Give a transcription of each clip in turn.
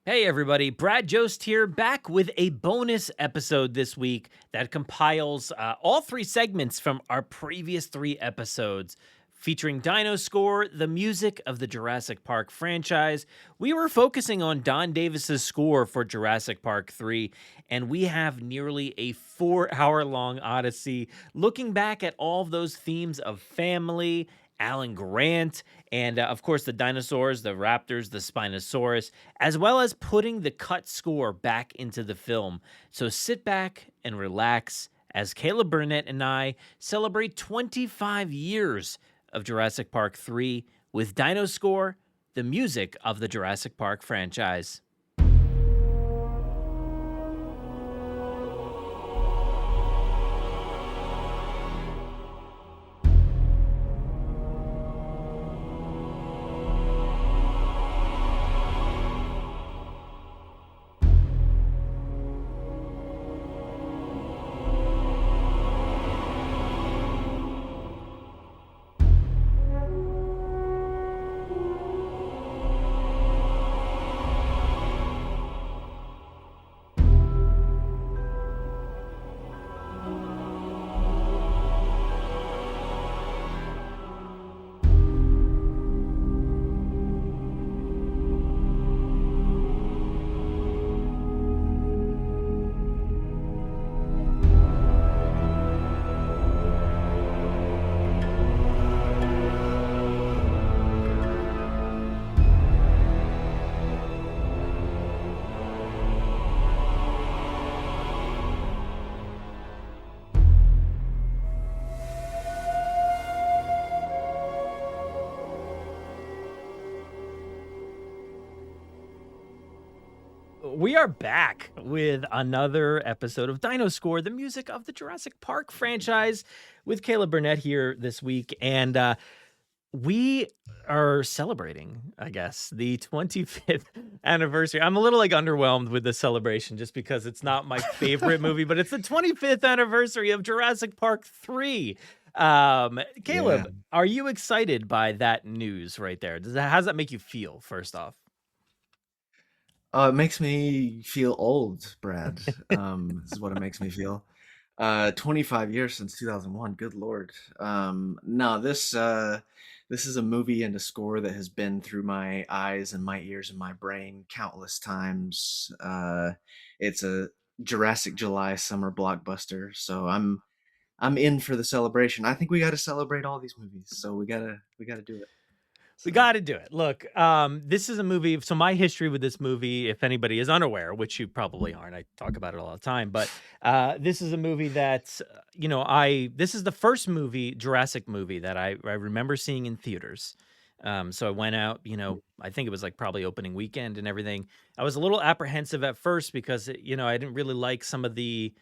Hey everybody, Brad Jost here, back with a bonus episode this week that compiles all three segments from our previous three episodes featuring Dino-Score, the music of the Jurassic Park franchise. We were focusing on Don Davis's score for Jurassic Park 3, and we have nearly a 4-hour-long odyssey looking back at all of those themes of family, Alan Grant, and of course the dinosaurs, the raptors, the Spinosaurus, as well as putting the cut score back into the film. So sit back and relax as Caleb Burnett and I celebrate 25 years of Jurassic Park 3 with Dino-Score, the music of the Jurassic Park franchise. We are back with another episode of Dino-Score, the music of the Jurassic Park franchise, with Caleb Burnett here this week. And we are celebrating, I guess, the 25th anniversary. I'm a little underwhelmed with the celebration just because it's not my favorite movie, but it's the 25th anniversary of Jurassic Park 3. Yeah. Caleb, are you excited by that news right there? How does that make you feel, first off? It makes me feel old, Brad. This is what it makes me feel. 25 years since 2001. Good Lord. No, this is a movie and a score that has been through my eyes and my ears and my brain countless times. It's a Jurassic July summer blockbuster, so I'm in for the celebration. I think we got to celebrate all these movies, so we gotta do it. We So. gotta do it. Look, this is a movie, so my history with this movie, if anybody is unaware, which you probably aren't, I talk about it all the time, but, this is a movie that, this is the first Jurassic movie that I remember seeing in theaters. So I went out, I think it was, probably opening weekend and everything. I was a little apprehensive at first because, I didn't really like some of the,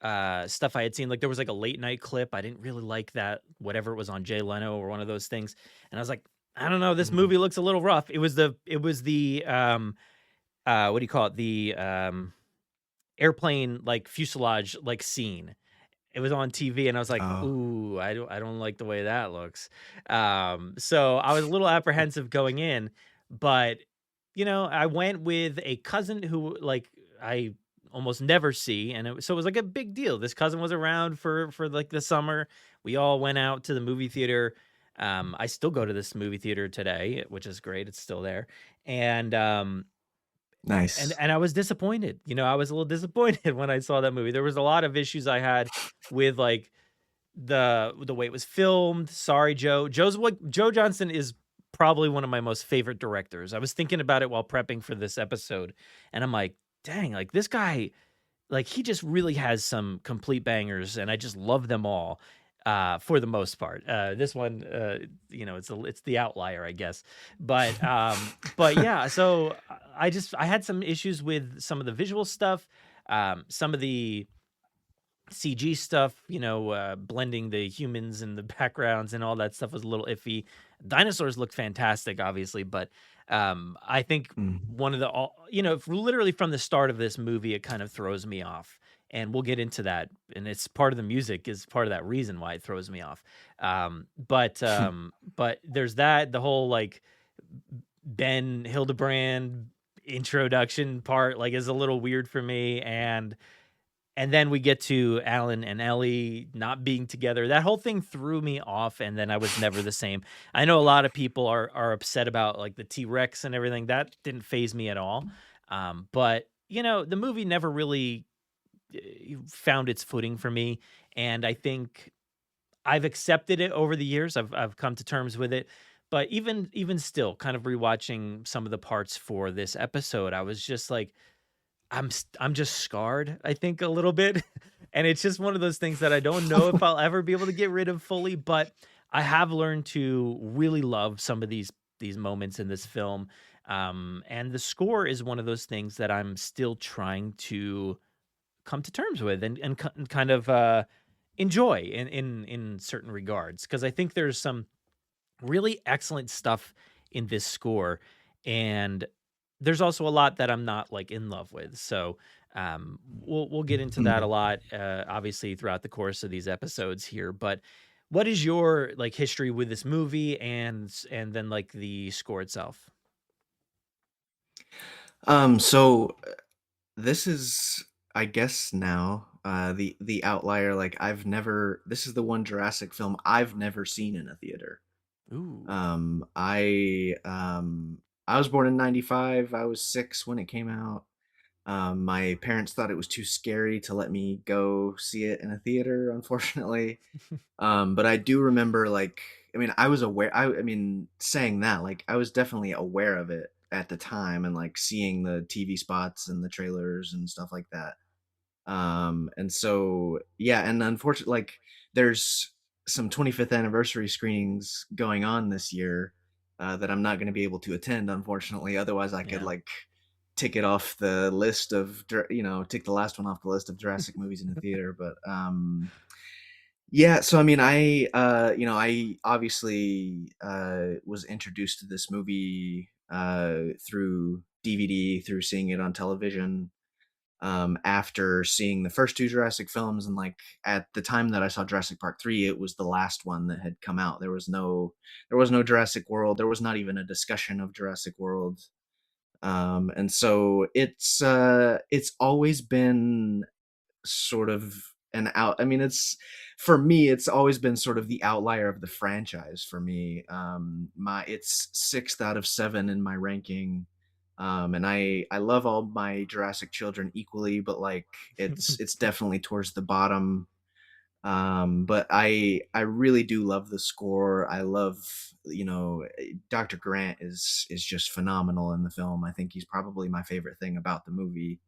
stuff I had seen. Like, there was, a late night clip. I didn't really like that, whatever it was on Jay Leno or one of those things, and I was like, I don't know, this Mhm. movie looks a little rough. What do you call it? The, airplane, fuselage, scene. It was on TV and I was like, Oh. "Ooh, I don't like the way that looks." So I was a little apprehensive going in, but, I went with a cousin who, I almost never see, and it was, a big deal. This cousin was around for, the summer. We all went out to the movie theater. I still go to this movie theater today, which is great. It's still there. And, Nice. I was disappointed. I was a little disappointed when I saw that movie. There was a lot of issues I had with, the way it was filmed. Sorry, Joe. Joe Johnston is probably one of my most favorite directors. I was thinking about it while prepping for this episode, and I'm like, "Dang, this guy, he just really has some complete bangers, and I just love them all, for the most part." This one, it's the outlier, I guess. But yeah, so I had some issues with some of the visual stuff, some of the CG stuff, blending the humans and the backgrounds and all that stuff was a little iffy. Dinosaurs look fantastic, obviously, but I think Mhm. one of the literally from the start of this movie, it kind of throws me off, and we'll get into that. And it's part of the music is part of that reason why it throws me off. But there's that the whole Ben Hildebrand introduction part, like, is a little weird for me, and then we get to Alan and Ellie not being together. That whole thing threw me off, and then I was never the same. I know a lot of people are upset about, like, the T-Rex and everything. That didn't phase me at all. But, the movie never really found its footing for me, and I think I've accepted it over the years. I've come to terms with it. But even still, kind of rewatching some of the parts for this episode, I was just like, I'm just scarred, I think, a little bit, and it's just one of those things that I don't know if I'll ever be able to get rid of fully, but I have learned to really love some of these moments in this film, and the score is one of those things that I'm still trying to come to terms with and kind of, enjoy in certain regards, because I think there's some really excellent stuff in this score, and there's also a lot that I'm not, like, in love with, so, we'll get into that a Mm. lot, obviously, throughout the course of these episodes here, but what is your, like, history with this movie and then, like, the score itself? So this is, I guess now, the outlier. Like, this is the one Jurassic film I've never seen in a theater. Ooh. Um, I um, I was born in '95. I was 6 when it came out. My parents thought it was too scary to let me go see it in a theater, unfortunately. But I do remember, like, I mean, I was aware. I mean, saying that, like, I was definitely aware of it at the time, and like seeing the TV spots and the trailers and stuff like that. And so yeah, and unfortunately, like, there's some 25th anniversary screenings going on this year that I'm not going to be able to attend, unfortunately. Otherwise, I could Yeah. like tick it off the list of tick the last one off the list of Jurassic movies in the theater. But yeah, so I mean, I obviously was introduced to this movie through DVD, through seeing it on television, after seeing the first two Jurassic films. And like at the time that I saw Jurassic Park 3, it was the last one that had come out. There was no Jurassic World. There was not even a discussion of Jurassic World. And so it's always been sort of an out I mean, it's for me, it's always been sort of the outlier of the franchise for me. My It's 6th out of 7 in my ranking. And I love all my Jurassic children equally, but like it's definitely towards the bottom. But I really do love the score. I love, Dr. Grant is just phenomenal in the film. I think he's probably my favorite thing about the movie.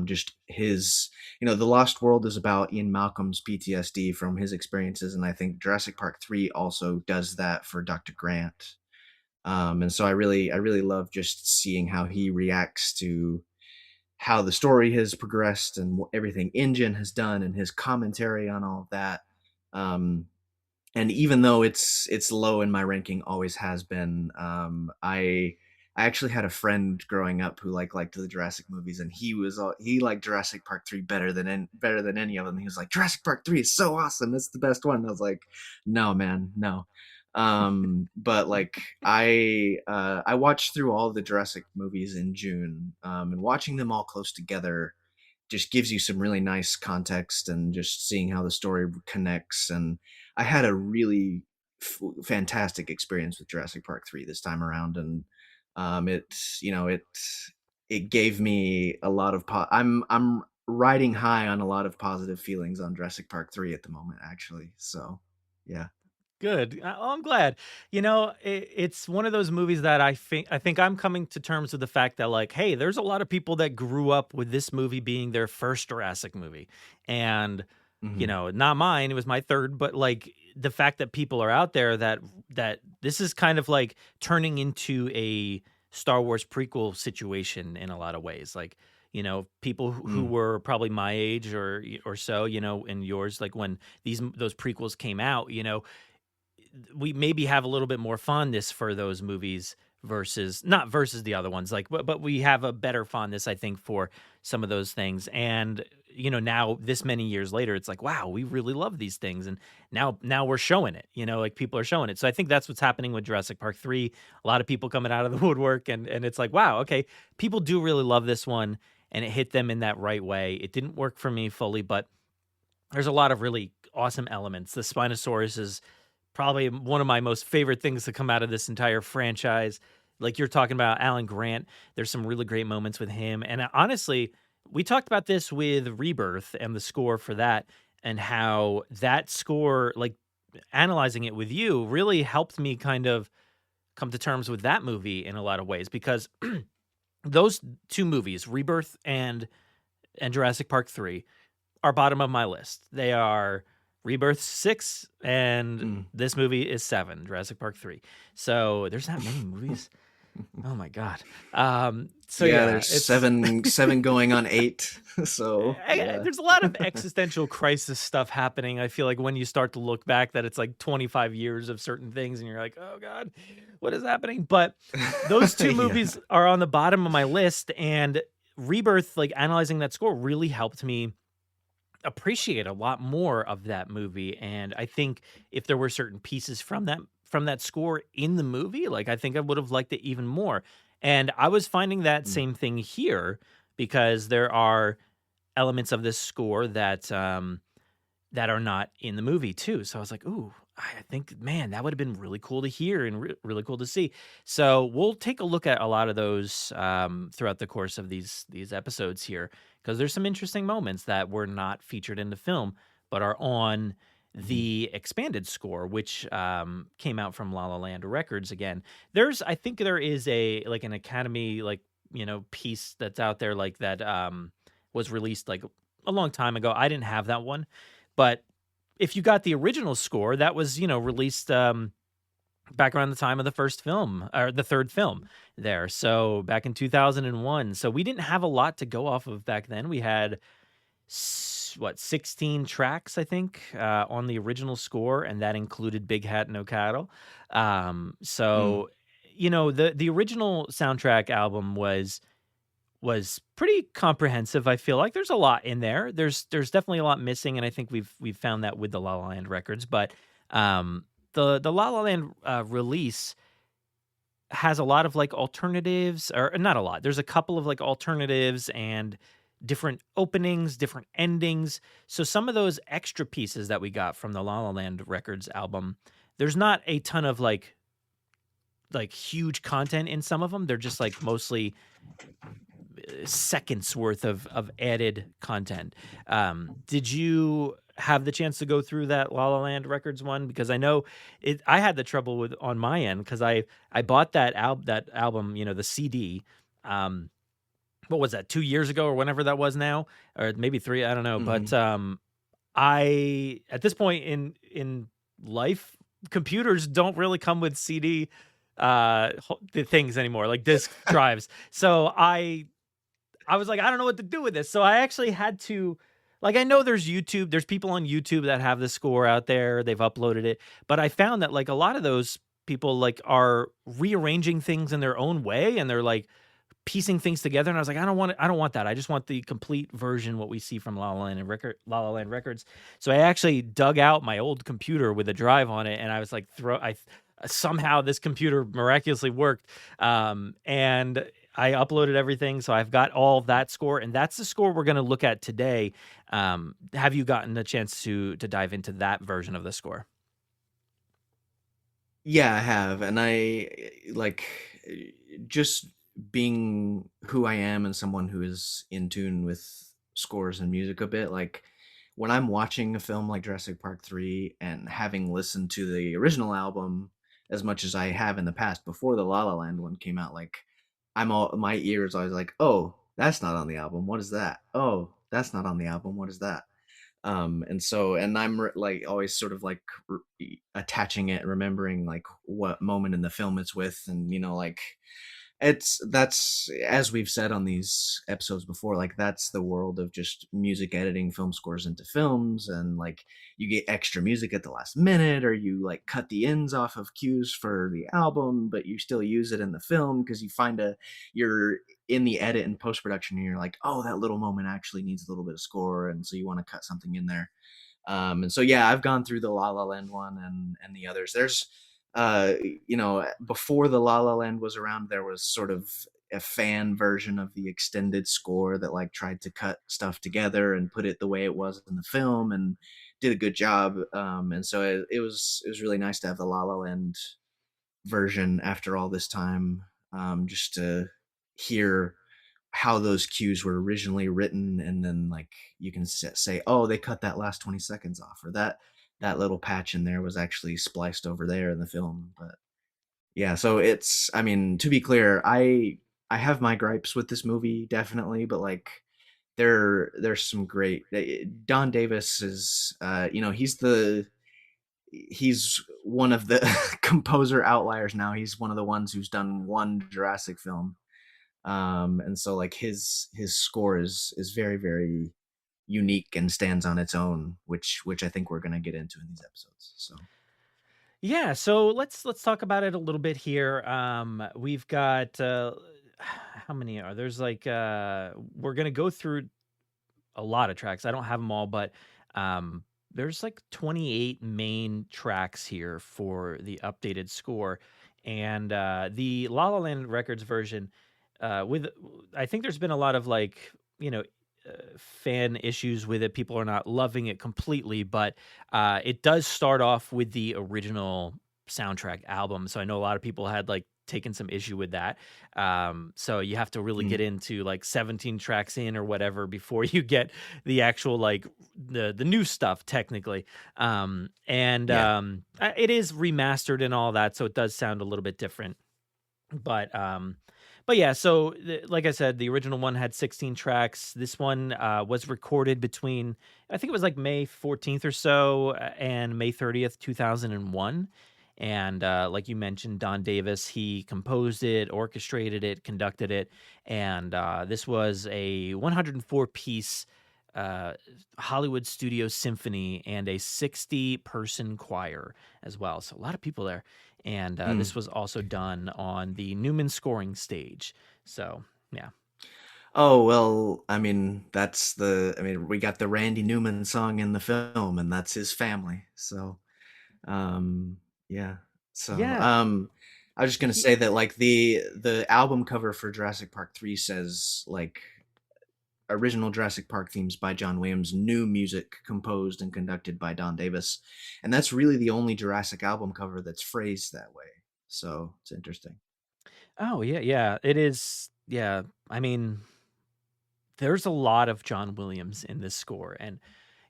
Just his, The Lost World is about Ian Malcolm's PTSD from his experiences, and I think Jurassic Park 3 also does that for Dr. Grant. And so I really love just seeing how he reacts to how the story has progressed and everything InGen has done, and his commentary on all of that. Um, and even though it's low in my ranking, always has been. I actually had a friend growing up who liked the Jurassic movies, and he liked Jurassic Park 3 better than any of them. He was like, Jurassic Park 3 is so awesome, it's the best one. And I was like, no, man, no. But like I watched through all the Jurassic movies in June, and watching them all close together just gives you some really nice context, and just seeing how the story connects. And I had a really fantastic experience with Jurassic Park 3 this time around. And it gave me a lot of I'm riding high on a lot of positive feelings on Jurassic Park 3 at the moment, actually. So, yeah. Good. I'm glad. It's one of those movies that I think I'm coming to terms with the fact that, like, hey, there's a lot of people that grew up with this movie being their first Jurassic movie, and Mhm. not mine. It was my third, but like the fact that people are out there that this is kind of like turning into a Star Wars prequel situation in a lot of ways. Like, people who Mm. were probably my age or so, and yours, like when those prequels came out, we maybe have a little bit more fondness for those movies versus not versus the other ones, like, but we have a better fondness, I think, for some of those things. And now this many years later, it's like, wow, we really love these things. And now we're showing it, like people are showing it. So I think that's what's happening with Jurassic Park 3. A lot of people coming out of the woodwork, and it's like, wow, okay, people do really love this one, and it hit them in that right way. It didn't work for me fully, but there's a lot of really awesome elements. The Spinosaurus is probably one of my most favorite things to come out of this entire franchise. Like you're talking about Alan Grant, there's some really great moments with him. And honestly, we talked about this with Rebirth and the score for that, and how that score, like analyzing it with you, really helped me kind of come to terms with that movie in a lot of ways, because those two movies, Rebirth and Jurassic Park 3, are bottom of my list. They are Rebirth 6, and Mm. this movie is 7, Jurassic Park 3. So there's not many movies. Oh my god. So Yeah, yeah, there's it's seven going on 8. So yeah. there's a lot of existential crisis stuff happening. I feel like when you start to look back, that it's like 25 years of certain things, and you're like, oh god, what is happening? But those two Yeah. movies are on the bottom of my list, and Rebirth, like analyzing that score, really helped me appreciate a lot more of that movie. And I think if there were certain pieces from that score in the movie, like I think I would have liked it even more. And I was finding that Mm. same thing here, because there are elements of this score that are not in the movie too. So I was like, ooh, I think, man, that would have been really cool to hear, and really cool to see. So we'll take a look at a lot of those throughout the course of these episodes here, because there's some interesting moments that were not featured in the film, but are on Mhm. the expanded score, which came out from La La Land Records. Again, I think there is an Academy, piece that's out there, like that was released like a long time ago. I didn't have that one, but if you got the original score, that was, released back around the time of the first film, or the third film there. So back in 2001. So we didn't have a lot to go off of back then. We had 16 tracks, I think, on the original score, and that included Big Hat No Cattle. Mm. So the original soundtrack album was pretty comprehensive. I feel like there's a lot in there. There's definitely a lot missing, and I think we've found that with the La La Land records. But the La La Land release has a lot of like alternatives, or not a lot. There's a couple of like alternatives and different openings, different endings. So some of those extra pieces that we got from the La La Land records album, there's not a ton of like huge content in some of them. They're just like mostly seconds worth of added content. Did you have the chance to go through that La La Land Records one? Because I know I had the trouble with on my end, because I bought that album, the CD. Um, what was that, 2 years ago or whenever that was now, or maybe three? I don't know, but Mhm. I at this point in life, computers don't really come with CD the things anymore, like disk drives. So I was like, I don't know what to do with this. So I actually had to, like, I know there's people on YouTube that have the score out there. They've uploaded it. But I found that like a lot of those people like are rearranging things in their own way, and they're like piecing things together. And I was like, I don't want that. I just want the complete version, what we see from La La Land Records. So I actually dug out my old computer with a drive on it, and I was like, somehow this computer miraculously worked. And I uploaded everything, so I've got all of that score, and that's the score we're going to look at today. Have you gotten a chance to dive into that version of the score? Yeah, I have, and like just being who I am and someone who is in tune with scores and music a bit, like when I'm watching a film like Jurassic Park 3 and having listened to the original album as much as I have in the past before the La La Land one came out, like my ears always like, "Oh, that's not on the album. What is that? Oh, that's not on the album. What is that?" And so and like always sort of like attaching it, remembering like what moment in the film it's with, and like that's, as we've said on these episodes before, like that's the world of just music editing film scores into films. And like you get extra music at the last minute, or you like cut the ends off of cues for the album, but you still use it in the film because you find you're in the edit and post production, you're like, oh, that little moment actually needs a little bit of score, and so you want to cut something in there. And so yeah, I've gone through the La La Land one and the others. There's before the La La Land was around, there was sort of a fan version of the extended score that like tried to cut stuff together and put it the way it was in the film and did a good job. And so it was really nice to have the La La Land version after all this time, just to hear how those cues were originally written, and then like you can say, oh, they cut that last 20 seconds off, or that little patch in there was actually spliced over there in the film. But yeah, so it's, I mean, to be clear, I have my gripes with this movie definitely, but like there's some great Don Davis is he's one of the composer outliers now. He's one of the ones who's done one Jurassic film. And so like his score is very, very unique and stands on its own, which I think we're going to get into in these episodes. So Yeah, so let's talk about it a little bit here. We've got how many are there's like we're gonna go through a lot of tracks. I don't have them all, but there's like 28 main tracks here for the updated score, and the La La Land Records version. With I think there's been a lot of like fan issues with it. People are not loving it completely, but it does start off with the original soundtrack album. So I know a lot of people had like taken some issue with that. So you have to really mm, get into like 17 tracks in or whatever before you get the actual like the new stuff technically. yeah. It is remastered and all that, so it does sound a little bit different. But yeah, so like I said, the original one had 16 tracks. This one was recorded between I think it was like May 14th or so and May 30th, 2001. And like you mentioned, Don Davis, he composed it, orchestrated it, conducted it, and this was a 104 piece uh, Hollywood studio symphony and a 60-person choir as well. So a lot of people there. And this Mm. was also done on the Newman scoring stage. So yeah. Oh, well, I mean, I mean, we got the Randy Newman song in the film, and that's his family. So, yeah. So, Yeah. I was just gonna He, say that like the album cover for Jurassic Park 3 says like original Jurassic Park themes by John Williams, new music composed and conducted by Don Davis. And that's really the only Jurassic album cover that's phrased that way. So it's interesting. oh, yeah, yeah. It is. Yeah. I mean, there's a lot of John Williams in this score. And,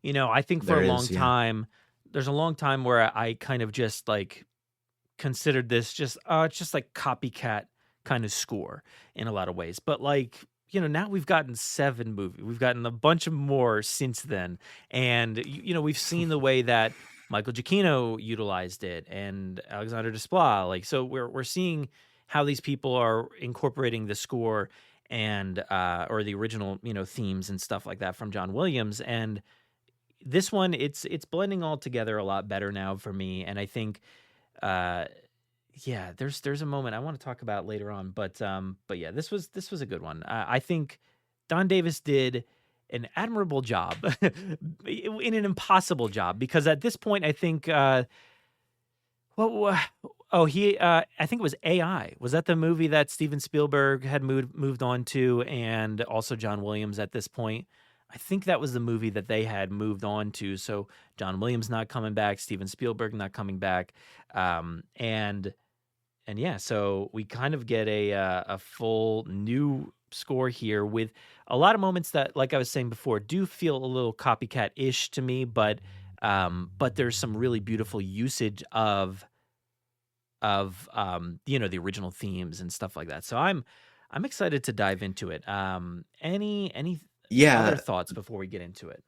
I think for There a long is, yeah. time, there's a long time where I kind of just like considered this just it's just like copycat kind of score in a lot of ways. But like, now we've gotten 7 movies. We've gotten a bunch of more since then. And we've seen the way that Michael Giacchino utilized it and Alexander Desplat. Like so we're seeing how these people are incorporating the score and or the original, themes and stuff like that from John Williams. And this one it's blending all together a lot better now for me. And I think uh yeah, there's a moment I want to talk about later on, but yeah, this was a good one. I think Don Davis did an admirable job in an impossible job because at this point I think what oh he I think it was AI. Was that the movie that Steven Spielberg had moved on to and also John Williams at this point? I think that was the movie that they had moved on to. So John Williams not coming back, Steven Spielberg not coming back, and yeah, so we kind of get a full new score here with a lot of moments that, like I was saying before, do feel a little copycat-ish to me, but there's some really beautiful usage of the original themes and stuff like that. So I'm excited to dive into it. Any other Yeah, thoughts before we get into it?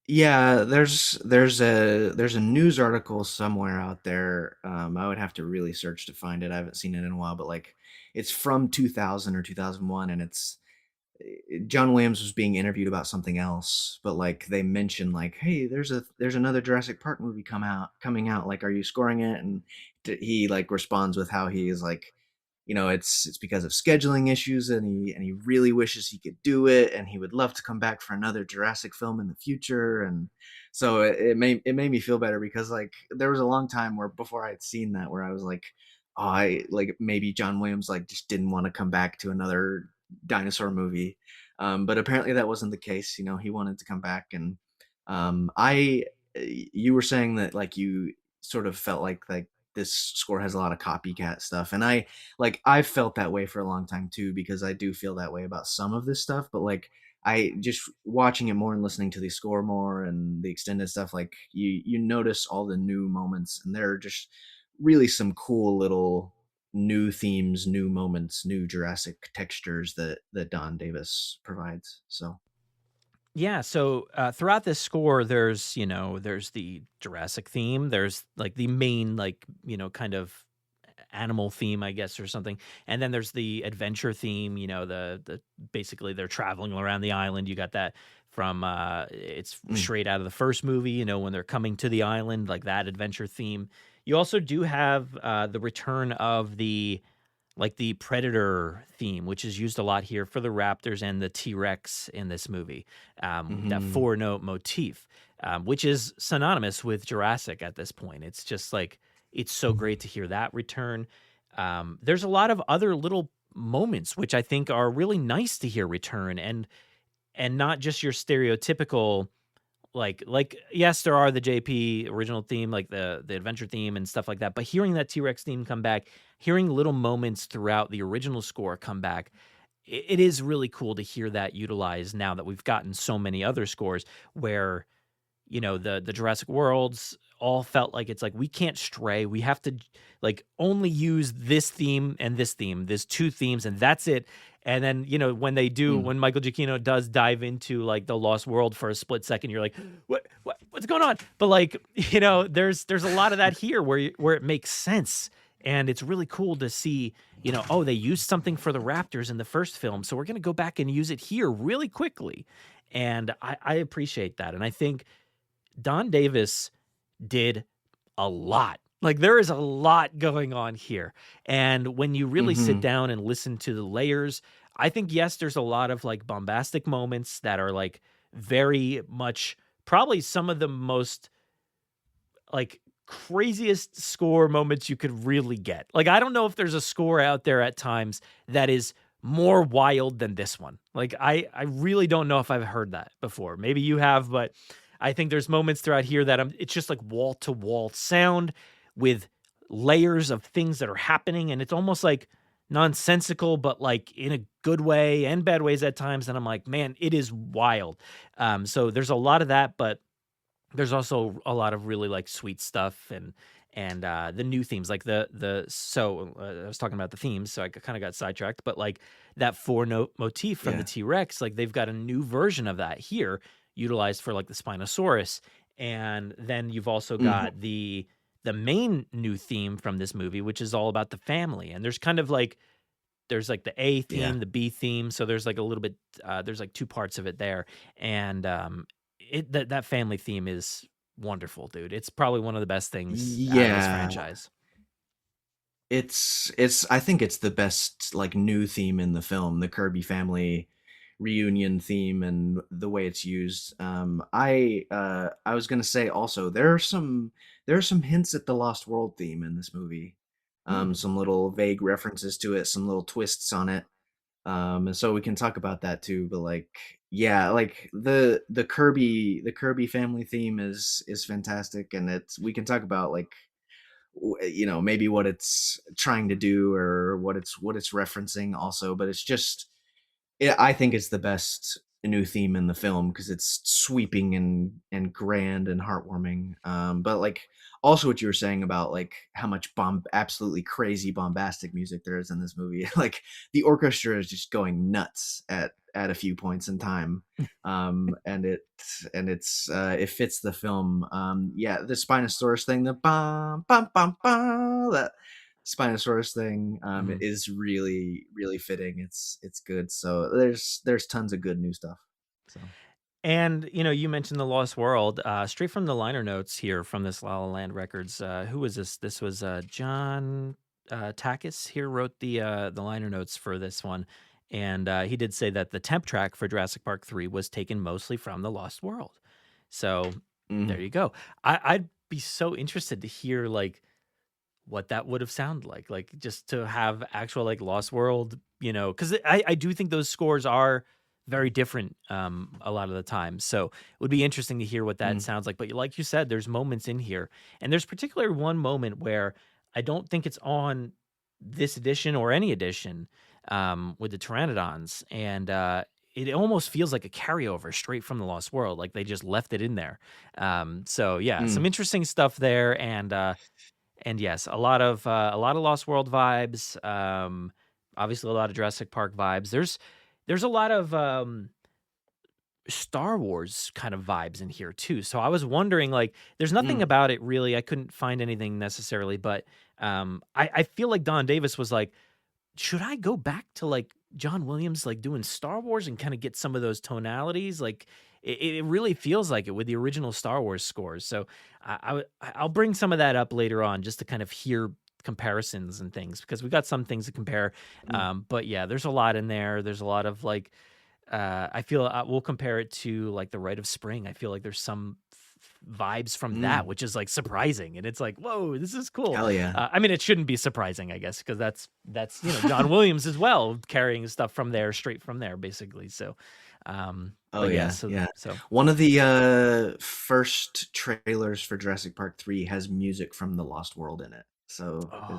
yeah, there's a news article somewhere out there. I would have to really search to find it. I haven't seen it in a while, but like it's from 2000 or 2001, and it's John Williams was being interviewed about something else, but like they mentioned like, hey, there's another Jurassic Park movie coming out. Like, are you scoring it? And he like responds with how he is like, it's because of scheduling issues, and he really wishes he could do it, and he would love to come back for another Jurassic film in the future. And so it made me feel better, because like there was a long time where before I had seen that where I was like, oh, I like maybe John Williams like just didn't want to come back to another dinosaur movie. But apparently that wasn't the case. He wanted to come back. And I you were saying that like you sort of felt like this score has a lot of copycat stuff, and I've felt that way for a long time too, because I do feel that way about some of this stuff. But like I just watching it more and listening to the score more and the extended stuff, like you notice all the new moments, and there are just really some cool little new themes, new moments, new Jurassic textures that Don Davis provides. So Yeah, so throughout this score, there's the Jurassic theme. There's like the main, like, kind of animal theme, I guess, or something. And then there's the adventure theme. The basically they're traveling around the island. You got that from it's mm, straight out of the first movie. When they're coming to the island, like that adventure theme. You also do have the return of the predator theme, which is used a lot here for the raptors and the T-Rex in this movie. That hmm four note motif, which is synonymous with Jurassic at this point. It's just like it's so great to hear that return. There's a lot of other little moments which I think are really nice to hear return, and not just your stereotypical, like yes, there are the JP original theme, like the adventure theme and stuff like that, but hearing that T-Rex theme come back, hearing little moments throughout the original score come back, it is really cool to hear that utilized now that we've gotten so many other scores where the Jurassic Worlds all felt like it's like we can't stray. We have to like only use this theme and this theme, there's two themes, and that's it. And then when Michael Giacchino does dive into like the Lost World for a split second, you're like, what's going on? But like there's a lot of that here where it makes sense. And it's really cool to see, oh, they used something for the Raptors in the first film, so we're going to go back and use it here really quickly. And I appreciate that. And I think Don Davis did a lot. Like there is a lot going on here. And when you really sit hmm down and listen to the layers, I think yes, there's a lot of like bombastic moments that are like very much probably some of the most like craziest score moments you could really get. Like I don't know if there's a score out there at times that is more wild than this one. Like I really don't know if I've heard that before. Maybe you have, but I think there's moments throughout here that it's just like wall to wall sound with layers of things that are happening, and it's almost like nonsensical but like in a good way and bad ways at times, and I'm like, man, it is wild. So there's a lot of that, but there's also a lot of really, like, sweet stuff, and the new themes, like I was talking about the themes, so I kinda got sidetracked, but, like, that four-note motif from the yeah. T-Rex, like, they've got a new version of that here, utilized for, like, the Spinosaurus, and then you've also hmm got the main new theme from this movie, which is all about the family, and there's kind of, like there's, like, the A Yeah. theme, the B theme, so there's, like, a little bit, there's, like, 2 parts of it there, and, that family theme is wonderful, dude. It's probably one of the best things out of this Yeah. franchise. It's I think it's the best like new theme in the film, the Kirby family reunion theme and the way it's used. I was gonna say also there are some hints at the Lost World theme in this movie. Hmm. Some little vague references to it, some little twists on it. And so we can talk about that too. But like, yeah, like the Kirby family theme is fantastic, and it's we can talk about like maybe what it's trying to do or what it's referencing also. But it's just I think it's the best new theme in the film because it's sweeping and grand and heartwarming. But like also what you were saying about like how much absolutely crazy bombastic music there is in this movie. Like the orchestra is just going nuts at a few points in time. It fits the film. Yeah, the Spinosaurus thing, the bum bum bum bum, that Spinosaurus thing Mhm. is really really fitting. It's good. So there's tons of good new stuff. So And, you mentioned The Lost World, straight from the liner notes here from this La La Land Records, who was this? This was, John Takis here wrote the liner notes for this one, and he did say that the temp track for Jurassic Park 3 was taken mostly from The Lost World. So there Mm, you go. I'd be so interested to hear like what that would have sounded like just to have actual like Lost World, because I do think those scores are very different a lot of the time. So it would be interesting to hear what that mm, sounds like. But like you said, there's moments in here, and there's particularly one moment where I don't think it's on this edition or any edition with the Pteranodons, and it almost feels like a carryover straight from the Lost World, like they just left it in there. So yeah, some mm, interesting stuff there, and yes, a lot of Lost World vibes. Obviously, a lot of Jurassic Park vibes. There's a lot of Star Wars kind of vibes in here too. So I was wondering, like, there's nothing mm, about it really. I couldn't find anything necessarily, but I feel like Don Davis was like, should I go back to like John Williams, like doing Star Wars and kind of get some of those tonalities? Like it really feels like it with the original Star Wars scores. So I'll bring some of that up later on just to kind of hear comparisons and things because we got some things to compare. mm, But yeah, there's a lot in there. There's a lot of like, I feel we'll compare it to like the Rite of Spring. I feel like there's some vibes from that, mm. which is like surprising, and it's like, whoa, this is cool. Hell yeah. I mean, it shouldn't be surprising, I guess, because that's John Williams as well, carrying stuff from there, straight from there, basically. So, Oh but yeah, yeah, so yeah. so One of the first trailers for Jurassic Park 3 has music from The Lost World in it. So oh,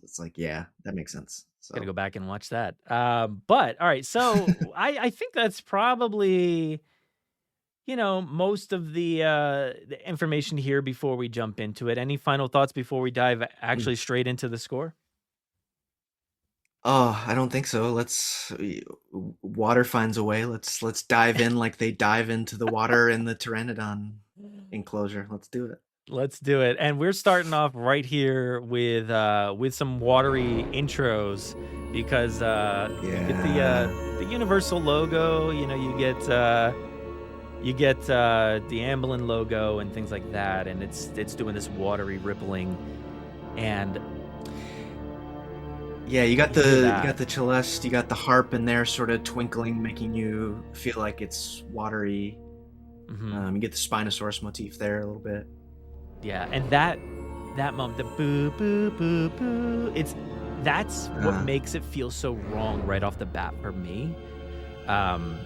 it's like, yeah, that makes sense. gotta So go back and watch that. But all right, so I think that's probably most of the information here before we jump into it. Any final thoughts before we dive mm. actually straight into the score? Oh, I don't think so. Water finds a way. Let's dive in like they dive into the water in the Pteranodon enclosure. Let's do it. Let's do it. And we're starting off right here with some watery intros because you get Yeah. the Universal logo, you get the Amblin logo and things like that, and it's doing this watery rippling, and Yeah, you hear you got that. the celeste, you got the harp in there sort of twinkling, making you feel like it's watery. Hmm. You get the Spinosaurus motif there a little bit. Yeah, and that moment, the boo boo boo boo, that's what Uh, makes it feel so wrong right off the bat for me. Um,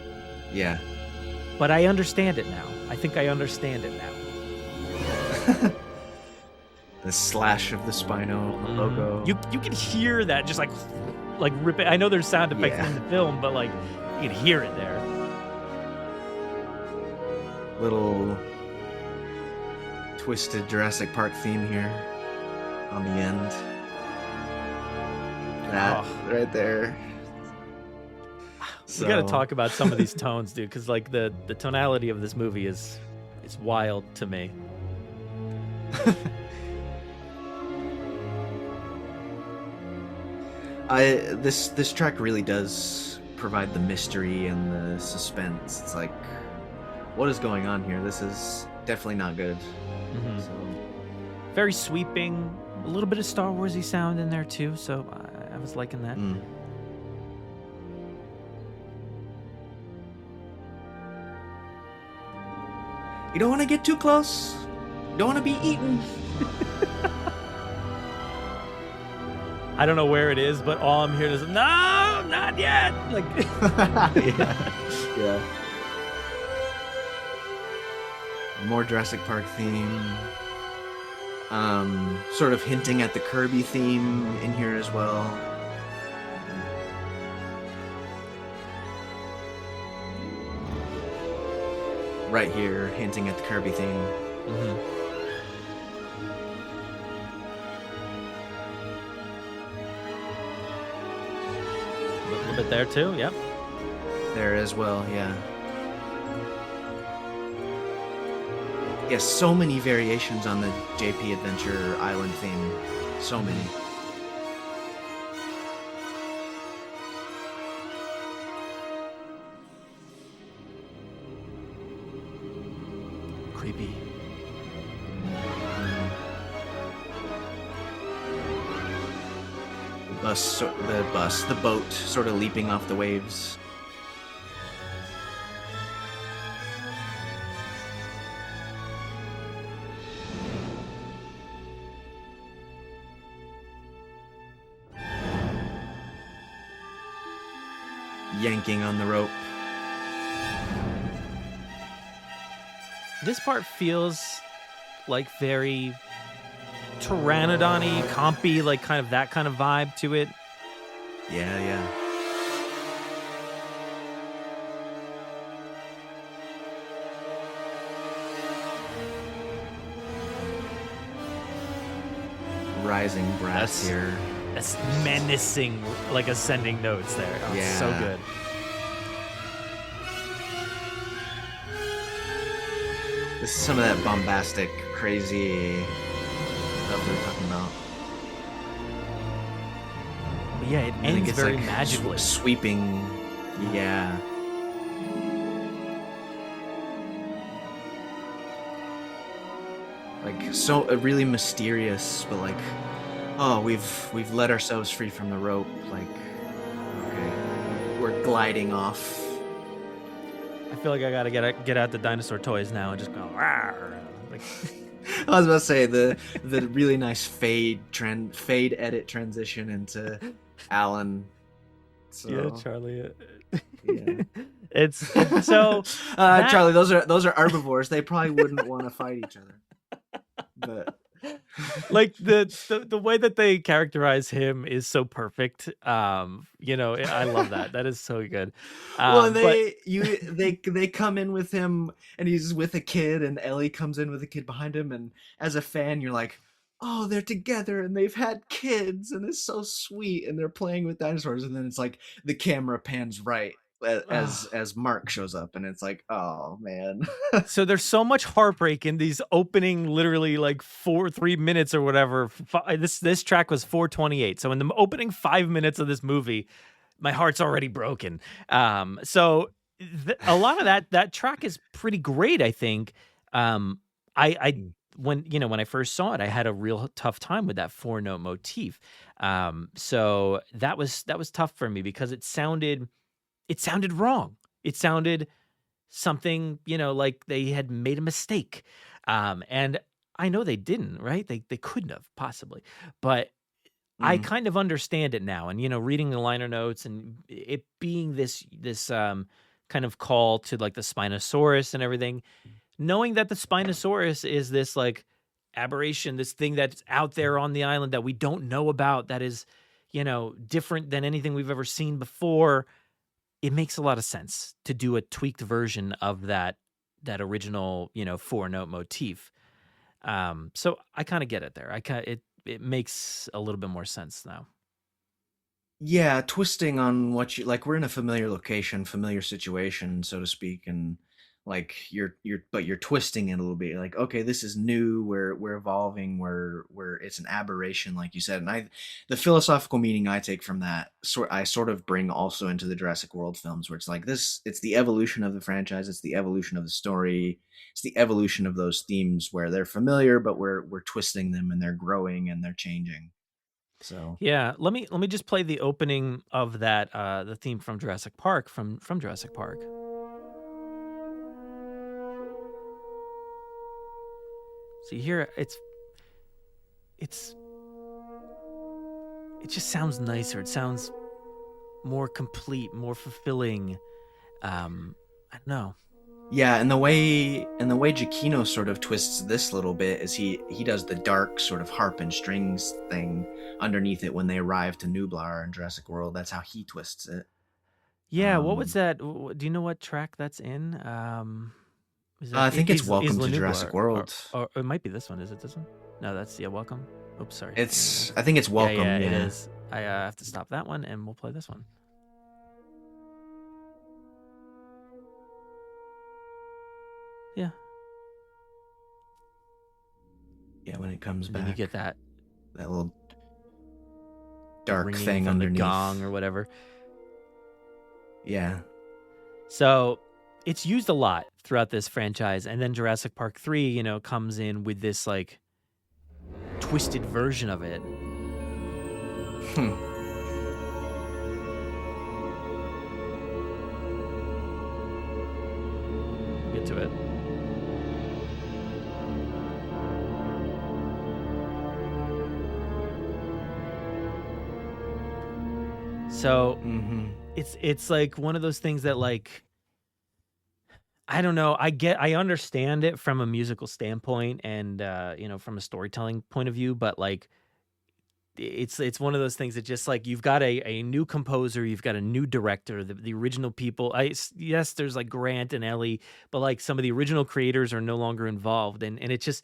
yeah. but I understand it now. I think I understand it now. The slash of the Spino on the logo. You can hear that just like rip it. I know there's sound effects Yeah. in the film, but like you can hear it there. Little twisted Jurassic Park theme here on the end. That Oh, right there. we got to So talk about some of these tones, dude, because like the tonality of this movie is wild to me. this track really does provide the mystery and the suspense. It's like, what is going on here? This is definitely not good. Hmm. So Very sweeping, a little bit of Star Warsy sound in there too. So I was liking that. mm. You don't want to get too close. You don't want to be eaten. I don't know where it is, but all I'm hearing is no, not yet. Like, Yeah. Yeah. More Jurassic Park theme. Sort of hinting at the Kirby theme in here as well. Right here, hinting at the Kirby theme. mhm. A little bit there too. Yep. There as well, yeah. Yeah, so many variations on the JP Adventure Island theme. So many. Creepy. the boat sort of leaping off the waves. Yanking on the rope. This part feels like very Pteranodon-y, compy, like kind of that kind of vibe to it. Yeah. Rising brass here. That's menacing, like ascending notes there. Oh, it's so good. This is some of that bombastic, crazy stuff we were talking about. But yeah, it ends very magically. Sweeping, yeah. Like so, really mysterious, but like, oh, we've let ourselves free from the rope. Like, okay, we're gliding off. I feel like I gotta get out the dinosaur toys now and just go. Rawr. Like, I was about to say the really nice fade edit transition into Alan. So, yeah, Charlie. Yeah. It's so Charlie. Those are herbivores. They probably wouldn't want to fight each other. But like the way that they characterize him is so perfect. I love that. That is so good. Well, they come in with him, and he's with a kid, and Ellie comes in with a kid behind him, and as a fan, you're like, oh, they're together, and they've had kids, and it's so sweet, and they're playing with dinosaurs, and then it's like the camera pans right as Mark shows up, and it's like, oh man. So there's so much heartbreak in these opening, literally like 3 minutes or whatever. This track was 4:28. So in the opening 5 minutes of this movie, my heart's already broken. So a lot of that track is pretty great, I think. When I first saw it, I had a real tough time with that 4-note motif. So that was tough for me because it sounded wrong. It sounded something, like they had made a mistake. And I know they didn't, right? They couldn't have possibly, but I kind of understand it now. And, reading the liner notes and it being this kind of call to like the Spinosaurus and everything, knowing that the Spinosaurus is this like aberration, this thing that's out there on the island that we don't know about, that is, different than anything we've ever seen before. It makes a lot of sense to do a tweaked version of that original, 4-note motif. So I kind of get it there. It makes a little bit more sense now. Yeah, twisting on what you like. We're in a familiar location, familiar situation, so to speak, and like you're twisting it a little bit. Like, okay, this is new. We're evolving. We're it's an aberration, like you said. And the philosophical meaning I take from that, I sort of bring also into the Jurassic World films, where it's like this. It's the evolution of the franchise. It's the evolution of the story. It's the evolution of those themes where they're familiar, but we're twisting them and they're growing and they're changing. So yeah, let me just play the opening of that, the theme from Jurassic Park, from Jurassic Park. So you hear it just sounds nicer. It sounds more complete, more fulfilling. I don't know. yeah, and the way Giacchino sort of twists this little bit is he does the dark sort of harp and strings thing underneath it when they arrive to Nublar in Jurassic World. That's how he twists it. Yeah, what was that? Do you know what track that's in? I think it's Welcome to Jurassic World. Or it might be this one. Is it this one? No, that's Welcome. Oops, sorry. I think it's Welcome. Yeah, it is. I have to stop that one, and we'll play this one. Yeah. Yeah, when it comes back, then you get that little dark thing from underneath the gong or whatever. Yeah. So it's used a lot throughout this franchise, and then Jurassic Park 3, comes in with this like twisted version of it. into it. So Mm-hmm. it's like one of those things that, like, I don't know. I understand it from a musical standpoint and from a storytelling point of view, but like it's one of those things that just like you've got a new composer, you've got a new director, the original people. Yes, there's like Grant and Ellie, but like some of the original creators are no longer involved, and it just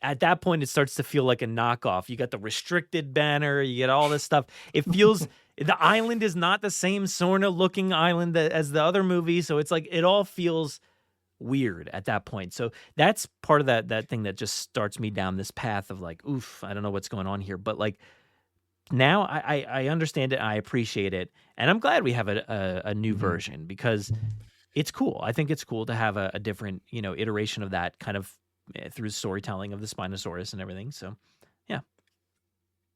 at that point it starts to feel like a knockoff. You got the restricted banner, you get all this stuff. It feels the island is not the same sort of looking island as the other movie, so it's like it all feels weird at that point. So that's part of that thing that just starts me down this path of like, oof, I don't know what's going on here. But like now I understand it, I appreciate it, and I'm glad we have a new Mm-hmm. version because it's cool. I think it's cool to have a different, iteration of that kind of through storytelling of the Spinosaurus and everything. So yeah.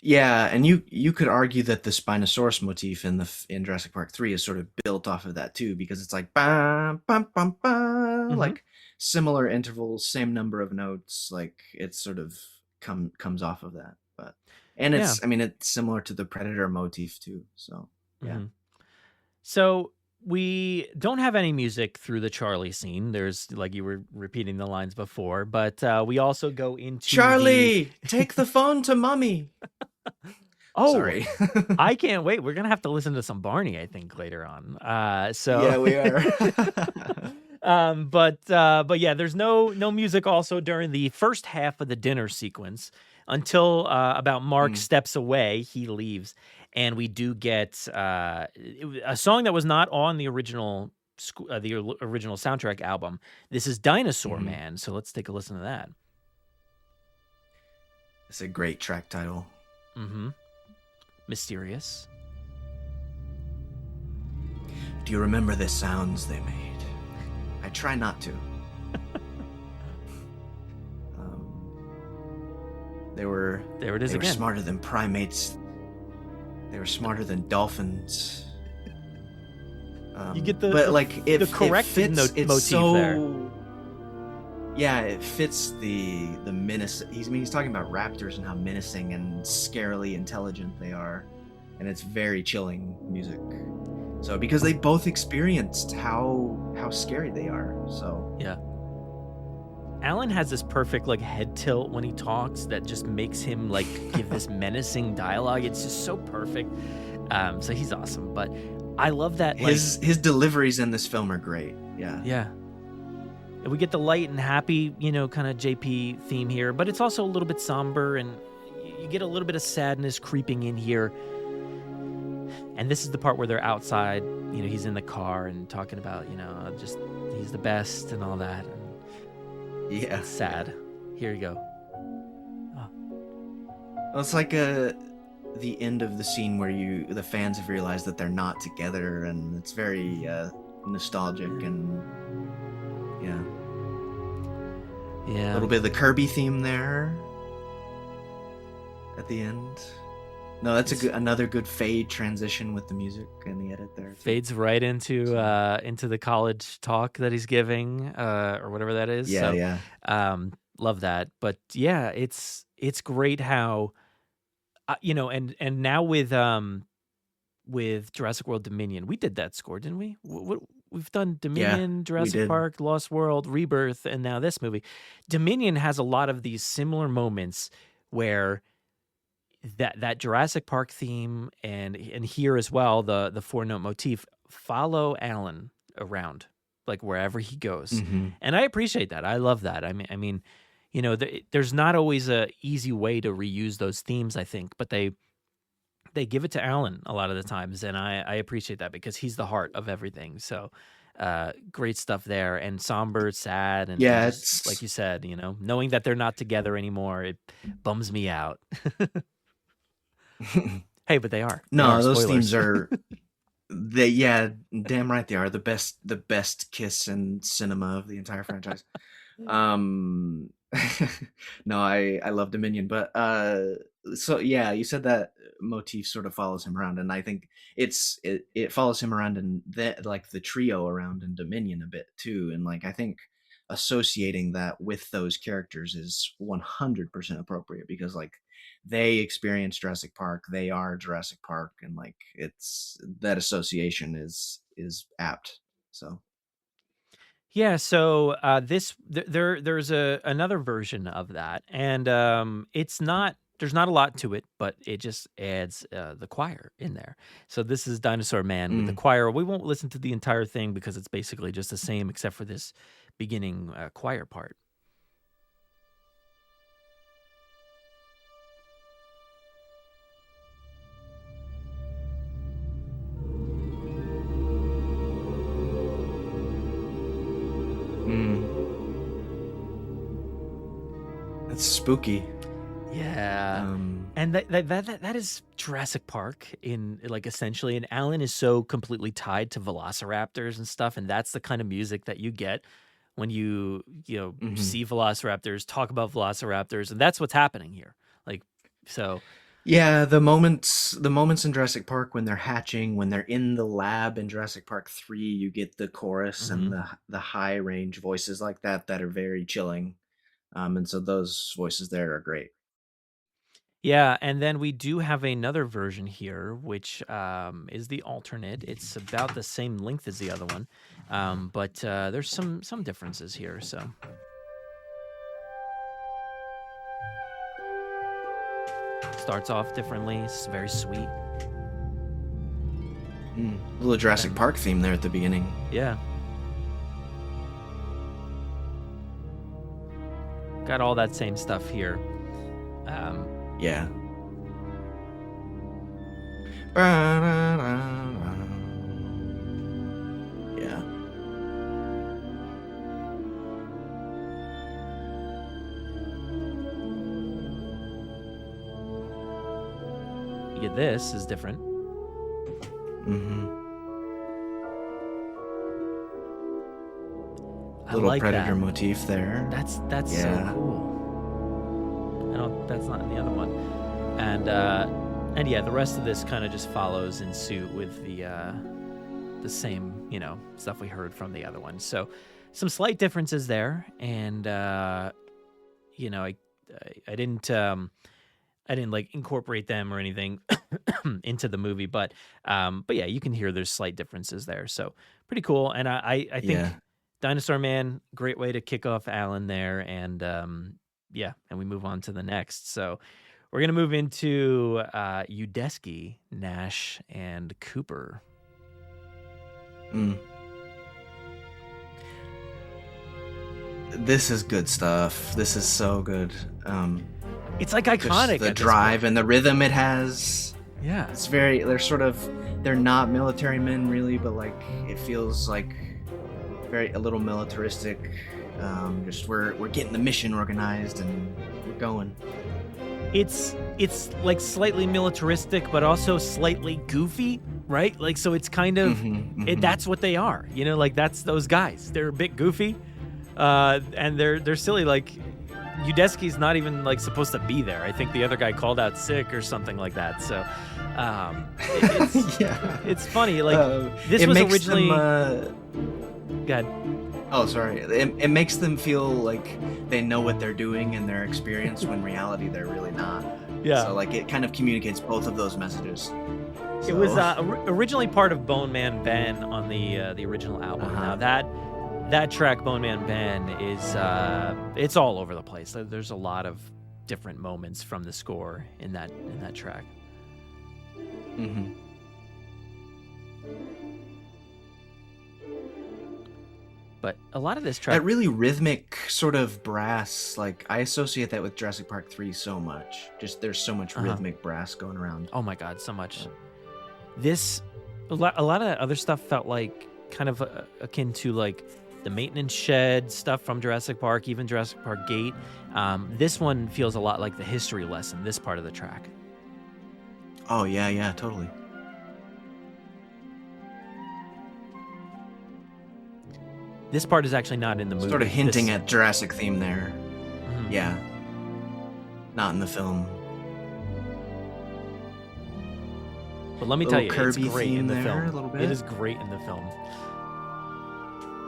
Yeah, and you could argue that the Spinosaurus motif in Jurassic Park 3 is sort of built off of that too, because it's like bam, bam, bam, bam, Hmm. like similar intervals, same number of notes, like it sort of comes off of that. But and Yeah. I mean it's similar to the Predator motif too. So yeah. Hmm. So we don't have any music through the Charlie scene. There's like you were repeating the lines before, but we also go into the Charlie, take the phone to mommy. oh, Sorry. I can't wait. We're gonna have to listen to some Barney, I think, later on. So Yeah, we are. but yeah, there's no music also during the first half of the dinner sequence until about Mark Mm, steps away, he leaves, and we do get a song that was not on the original original soundtrack album. This is Dinosaur mhm. Man. So let's take a listen to that. It's a great track title. Mm-hmm. Mysterious. Do you remember the sounds they made? I try not to. They were There it is they were again. smarter than primates. They were smarter than dolphins. You get But like the corrected it fits. It's motif so there. yeah, it fits the menace. He's talking about raptors and how menacing and scarily intelligent they are, and it's very chilling music. So because they both experienced how scary they are, so Yeah. Alan has this perfect like head tilt when he talks that just makes him like give this menacing dialogue. It's just so perfect. So he's awesome. But I love that like his deliveries in this film are great. Yeah. yeah. And we get the light and happy, kind of JP theme here, but it's also a little bit somber and you get a little bit of sadness creeping in here. And this is the part where they're outside, he's in the car and talking about, just he's the best and all that. And Yeah. it's sad. Here you go. Oh. Well, it's like the end of the scene where the fans have realized that they're not together, and it's very nostalgic and yeah, a Yeah. little bit of the Kirby theme there at the end. No, that's another good fade transition with the music and the edit there too. Fades right into the college talk that he's giving or whatever that is. Yeah, So yeah. love that. But yeah, it's great how and now with Jurassic World Dominion, we did that score, didn't we? We've done Yeah, Dominion, we Jurassic did. Park, Lost World, Rebirth, and now this movie. Dominion has a lot of these similar moments where that Jurassic Park theme and here as well the four note motif follow Alan around like wherever he goes, Mm-hmm. and I appreciate that. I love that. I mean, there's not always a easy way to reuse those themes, I think, but they give it to Alan a lot of the times, and I appreciate that because he's the heart of everything. So great stuff there, and somber, sad, and Yeah, just like you said, knowing that they're not together anymore, it bums me out. Hey, but they are. They are. no, those themes Spoilers. are yeah, damn right they are the best kiss in cinema of the entire franchise. Um, no, I love Dominion, but so yeah, you said that motif sort of follows him around, and I think it follows him around and like the trio around in Dominion a bit too, and like I think associating that with those characters is 100% appropriate because like they experience Jurassic Park, they are Jurassic Park, and like it's that association is apt. So, Yeah, so there's another version of that, and it's not there's not a lot to it, but it just adds the choir in there. So this is Dinosaur Man with the mm, choir. We won't listen to the entire thing because it's basically just the same, except for this beginning choir part. mm, that's spooky. Yeah. Um, And that is Jurassic Park in like essentially, and Alan is so completely tied to velociraptors and stuff, and that's the kind of music that you get when you mhm. see velociraptors, talk about velociraptors, and that's what's happening here. Like, so, Yeah, the moments in Jurassic Park when they're hatching, when they're in the lab in Jurassic Park 3, you get the chorus and mhm. the high range voices like that are very chilling. And so those voices there are great. Yeah, and then we do have another version here, which is the alternate. It's about the same length as the other one, but there's some differences here. So starts off differently. It's very sweet. Little Jurassic Then Park theme there at the beginning. yeah, got all that same stuff here. Um, Yeah. Yeah. you get this is different. hmm I Little like predator that. motif there. That's so Yeah. cool. I don't. That's not in the other one. And yeah, the rest of this kind of just follows in suit with the same stuff we heard from the other one. So some slight differences there, and you know I I didn't like incorporate them or anything into the movie, but yeah, you can hear there's slight differences there. So pretty cool, and I Yeah. think Dinosaur Man, great way to kick off Alan there, and yeah, and we move on to the next. So we're gonna move into Udesky, Nash, and Cooper. Mm. This is good stuff. This is so good. It's like Just iconic the at this drive point. and the rhythm it has. Yeah. It's very, they're not military men really, but like it feels like very a little militaristic. Just we're getting the mission organized and we're going. It's like slightly militaristic, but also slightly goofy, right? Like so, it's kind of Hmm. that's what they are, like that's those guys. They're a bit goofy, and they're silly. Like Udesky's not even like supposed to be there. I think the other guy called out sick or something like that. So, it's Yeah. it's funny. Like this It was makes them. originally. God, Oh, sorry. It makes them feel like they know what they're doing in their experience when reality they're really not. yeah. So like it kind of communicates both of those messages. It was So, originally part of Bone Man Ben on the original album. Now uh-huh. that track Bone Man Ben is it's all over the place. There's a lot of different moments from the score in that track. Hmm. But a lot of this track, That really rhythmic sort of brass, like I associate that with Jurassic Park 3 so much. Just there's so much uh rhythmic brass going around. oh my god, so much. So, This a lot of other stuff felt like kind of akin to like the maintenance shed stuff from Jurassic Park, even Jurassic Park Gate. This one feels a lot like the history lesson. This part of the track. oh yeah, yeah, totally. This part is actually not in the Sort of movie. hinting This, at Jurassic theme there. mhm. Yeah, not in the film. But let me tell Little you, it's Kirby great in theme the there, a film. little It bit. is great in the film.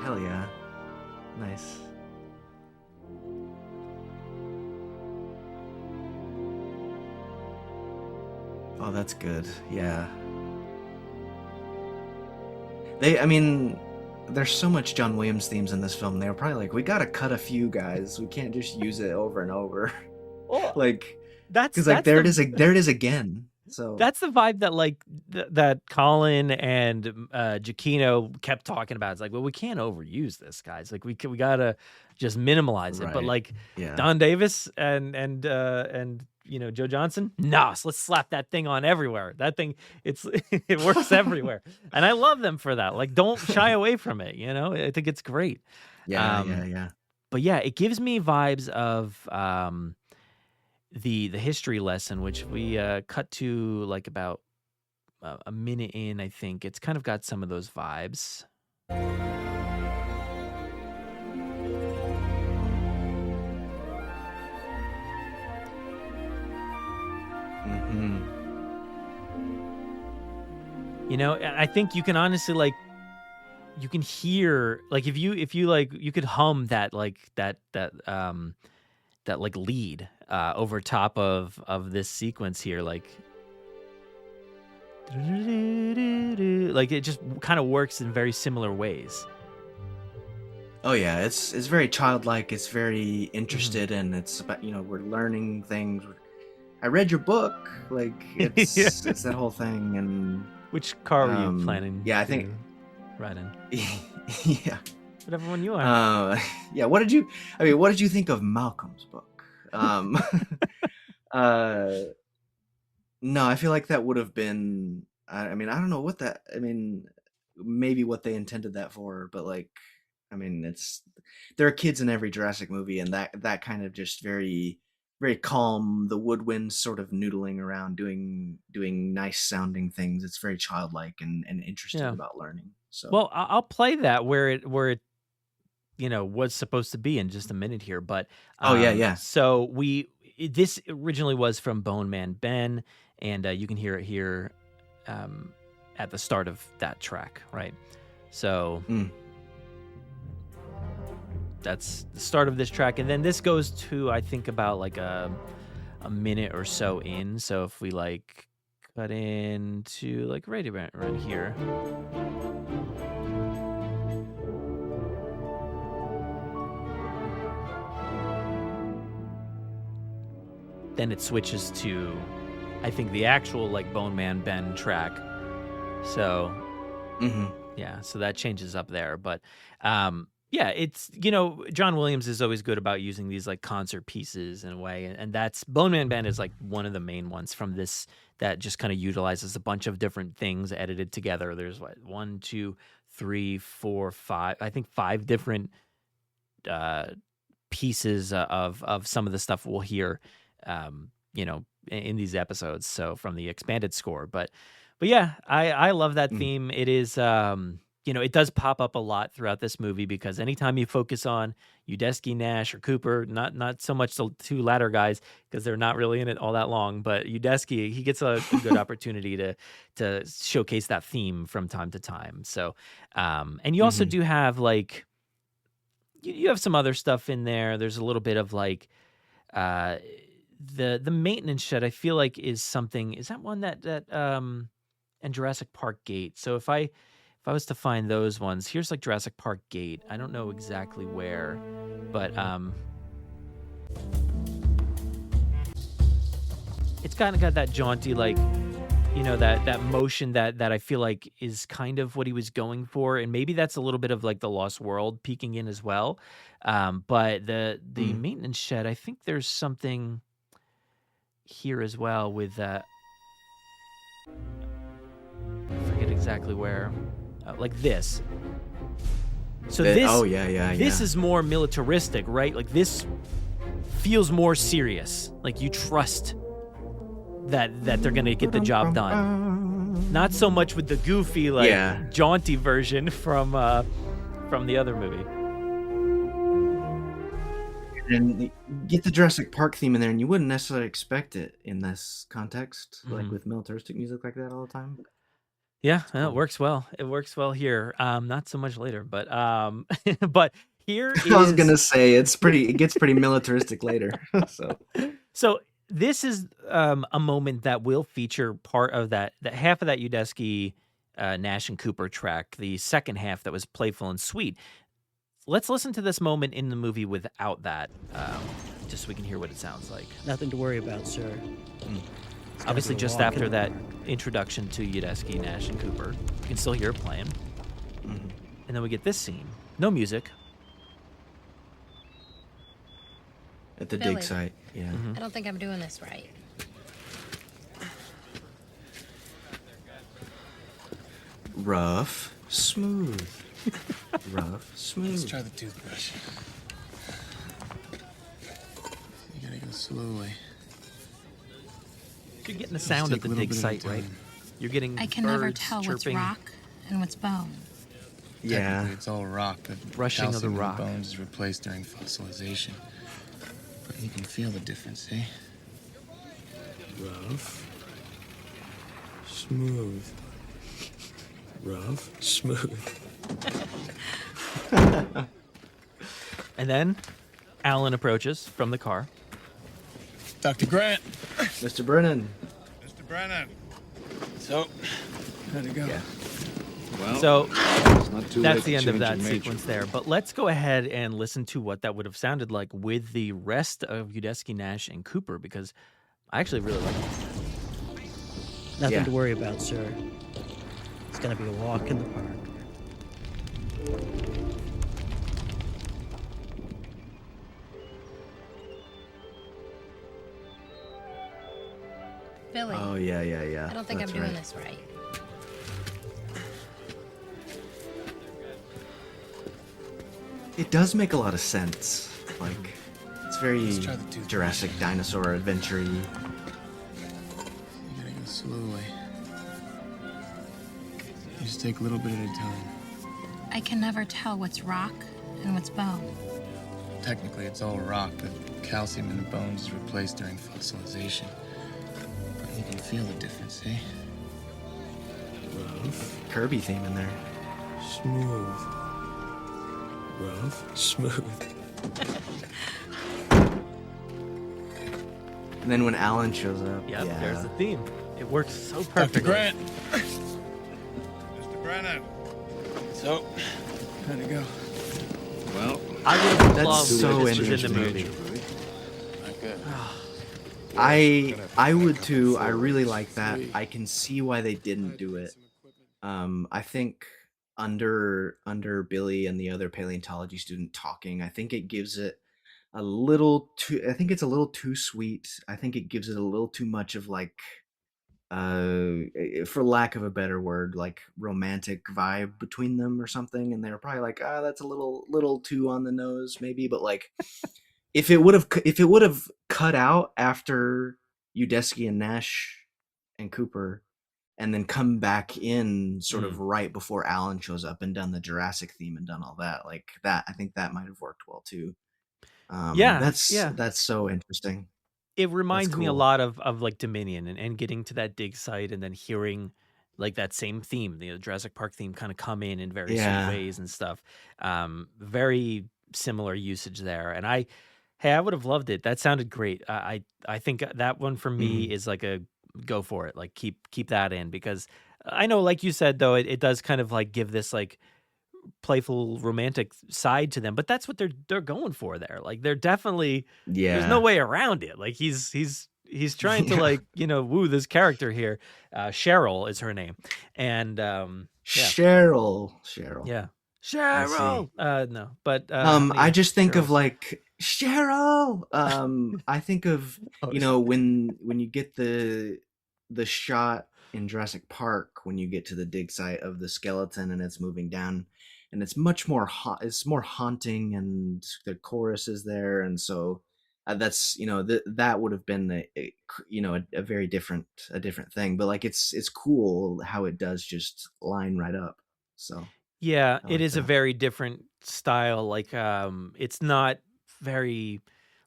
Hell yeah, nice. Oh, that's good. Yeah. I mean, there's so much John Williams themes in this film. They were probably like, we gotta cut a few, guys. We can't just use it over and over. Well, Like, that's because like that's the there it is again. So that's the vibe that like that Colin and Giacchino kept talking about. It's like, well, we can't overuse this, guys. Like we gotta just minimalize it. But right. like Yeah. Don Davis and Joe Johnson, no, so let's slap that thing on everywhere. That thing, it works everywhere, and I love them for that. Like, don't shy away from it. I think it's great. Yeah, yeah. But yeah, it gives me vibes of the history lesson, which we cut to like about a minute in. I think it's kind of got some of those vibes. Mm-hmm. I think you can honestly like you can hear like if you like you could hum that like that like lead over top of this sequence here, like it just kind of works in very similar ways. Oh yeah, it's very childlike. It's very interested, Mm-hmm. and it's about we're learning things. I read your book, like Yeah. it's that whole thing, and Which car were you planning? yeah, I to think ride in? yeah, Whatever one you are. yeah. What did you think of Malcolm's book? Uh, no, I feel like that would have been. I mean, I don't know what that. I mean, maybe what they intended that for, but like, I mean, there are kids in every Jurassic movie, and that kind of just very very calm. The woodwind sort of noodling around, doing nice sounding things. It's very childlike and interested Yeah. about learning. So Well, I'll play that where it was supposed to be in just a minute here, but oh yeah. so this originally was from Bone Man Ben, and you can hear it here at the start of that track, right? So that's the start of this track, and then this goes to I think about like a minute or so in. So if we like cut into like right around here. Then it switches to, I think, the actual like Bone Man Ben track. So, yeah, so that changes up there. But yeah, it's John Williams is always good about using these like concert pieces in a way, and that's Bone Man Ben is like one of the main ones from this that just kind of utilizes a bunch of different things edited together. There's what 1, 2, 3, 4, 5. I think 5 different pieces of some of the stuff we'll hear. In these episodes, so from the expanded score, but yeah, I love that theme. It is, it does pop up a lot throughout this movie because anytime you focus on Udesky, Nash, or Cooper, not so much the 2 latter guys because they're not really in it all that long, but Udesky, he gets a good opportunity to showcase that theme from time to time. So, and you also do have like, you have some other stuff in there. There's a little bit of like, the maintenance shed I feel like is that one that and Jurassic Park Gate. So if I was to find those ones, here's like Jurassic Park Gate. I don't know exactly where, but it's kind of got that jaunty like that motion that I feel like is kind of what he was going for, and maybe that's a little bit of like the Lost World peeking in as well. But the maintenance shed, I think there's something here as well with I forget exactly where, like this. So this, this is more militaristic, right? Like this feels more serious. Like you trust that they're gonna get the job done. Not so much with the goofy, like jaunty version from the other movie. And get the Jurassic Park theme in there, and you wouldn't necessarily expect it in this context, like with militaristic music like that all the time. Yeah, it works well. It works well here. Not so much later, but but here I was gonna say it gets pretty militaristic later. So This is a moment that will feature part of that half of that Udesky, Nash and Cooper track, the second half that was playful and sweet. Let's listen to this moment in the movie without that, just so we can hear what it sounds like. Nothing to worry about, sir. Mm. It's gonna Obviously, be a just walk in after the that park. introduction to Udesky, Nash, and Cooper, you can still hear it playing. Mhm. And then we get this scene. No music. At the Billy. dig site. Yeah. Mhm. I don't think I'm doing this right. Rough, smooth. Rough, Let's smooth. try the toothbrush. You gotta go slowly. You're getting the sound at take the a little dig bit at a site, right? time. You're getting I can never birds tell what's chirping. rock and what's bone. Yeah. Technically, it's all rock. The Rushing of the calcium in rock. bones is replaced during fossilization. But you can feel the difference, eh? Rough. Smooth. Rough. Smooth. And then Alan approaches from the car. Dr. Grant. Mr. Brennan. Mr. Brennan. So, how'd it go? Yeah. Well, So it's not too late that's to the end of change that your major. sequence there. But let's go ahead and listen to what that would have sounded like with the rest of Udesky, Nash, and Cooper, because I actually really like it. Nothing Yeah. to worry about, sir. It's gonna be a walk in the park. Billy, Oh yeah, yeah, yeah. I don't think That's I'm doing right. this right. It does make a lot of sense. Like, it's very Let's try the toothbrush. Jurassic dinosaur adventure-y. You gotta go slowly. You just take a little bit at a time. I can never tell what's rock and what's bone. Technically, it's all rock. The calcium in the bones is replaced during fossilization. But you can feel the difference, eh? Rough. Kirby theme in there. Smooth. Rough. Smooth. And then when Alan shows up, Yep, yeah. there's the theme. It works so Dr. perfectly. Grant. Mr. Brennan. So, how'd it go? Well, I would have That's loved so this was in the interesting. movie. Not good. I would too. I really like that. I can see why they didn't do it. I think under Billy and the other paleontology student talking, I think it gives it a little too. I think it's a little too sweet. I think it gives it a little too much of like, for lack of a better word, like romantic vibe between them or something. And they're probably like, ah, that's a little too on the nose, maybe. But like, if it would have cut out after Udesky and Nash and Cooper, and then come back in sort of right before Alan shows up and done the Jurassic theme and done all that, like that, I think that might have worked well too. Yeah, That's yeah. so interesting. It reminds me a cool. lot of like Dominion and getting to that dig site and then hearing like that same theme, the Jurassic Park theme kind of come in very sweet Yeah. ways and stuff. Very similar usage there. And I would have loved it. That sounded great. I think that one for me is like a go for it. Like keep that in, because I know, like you said, though, it does kind of like give this like playful romantic side to them, but that's what they're going for there. Like they're definitely Yeah. there's no way around it. Like he's trying to Yeah. like, woo this character here. Cheryl is her name. And yeah. Cheryl. Yeah. see. Cheryl. No, but I yeah, just think of Cheryl's- like Cheryl. I think of Oh, when you get the shot in Jurassic Park when you get to the dig site of the skeleton and it's moving down, and it's much more it's more haunting, and the chorus is there, and so that's that would have been a very different thing, but like it's cool how it does just line right up. So Yeah, I it like is a that. very different style. Like, it's not very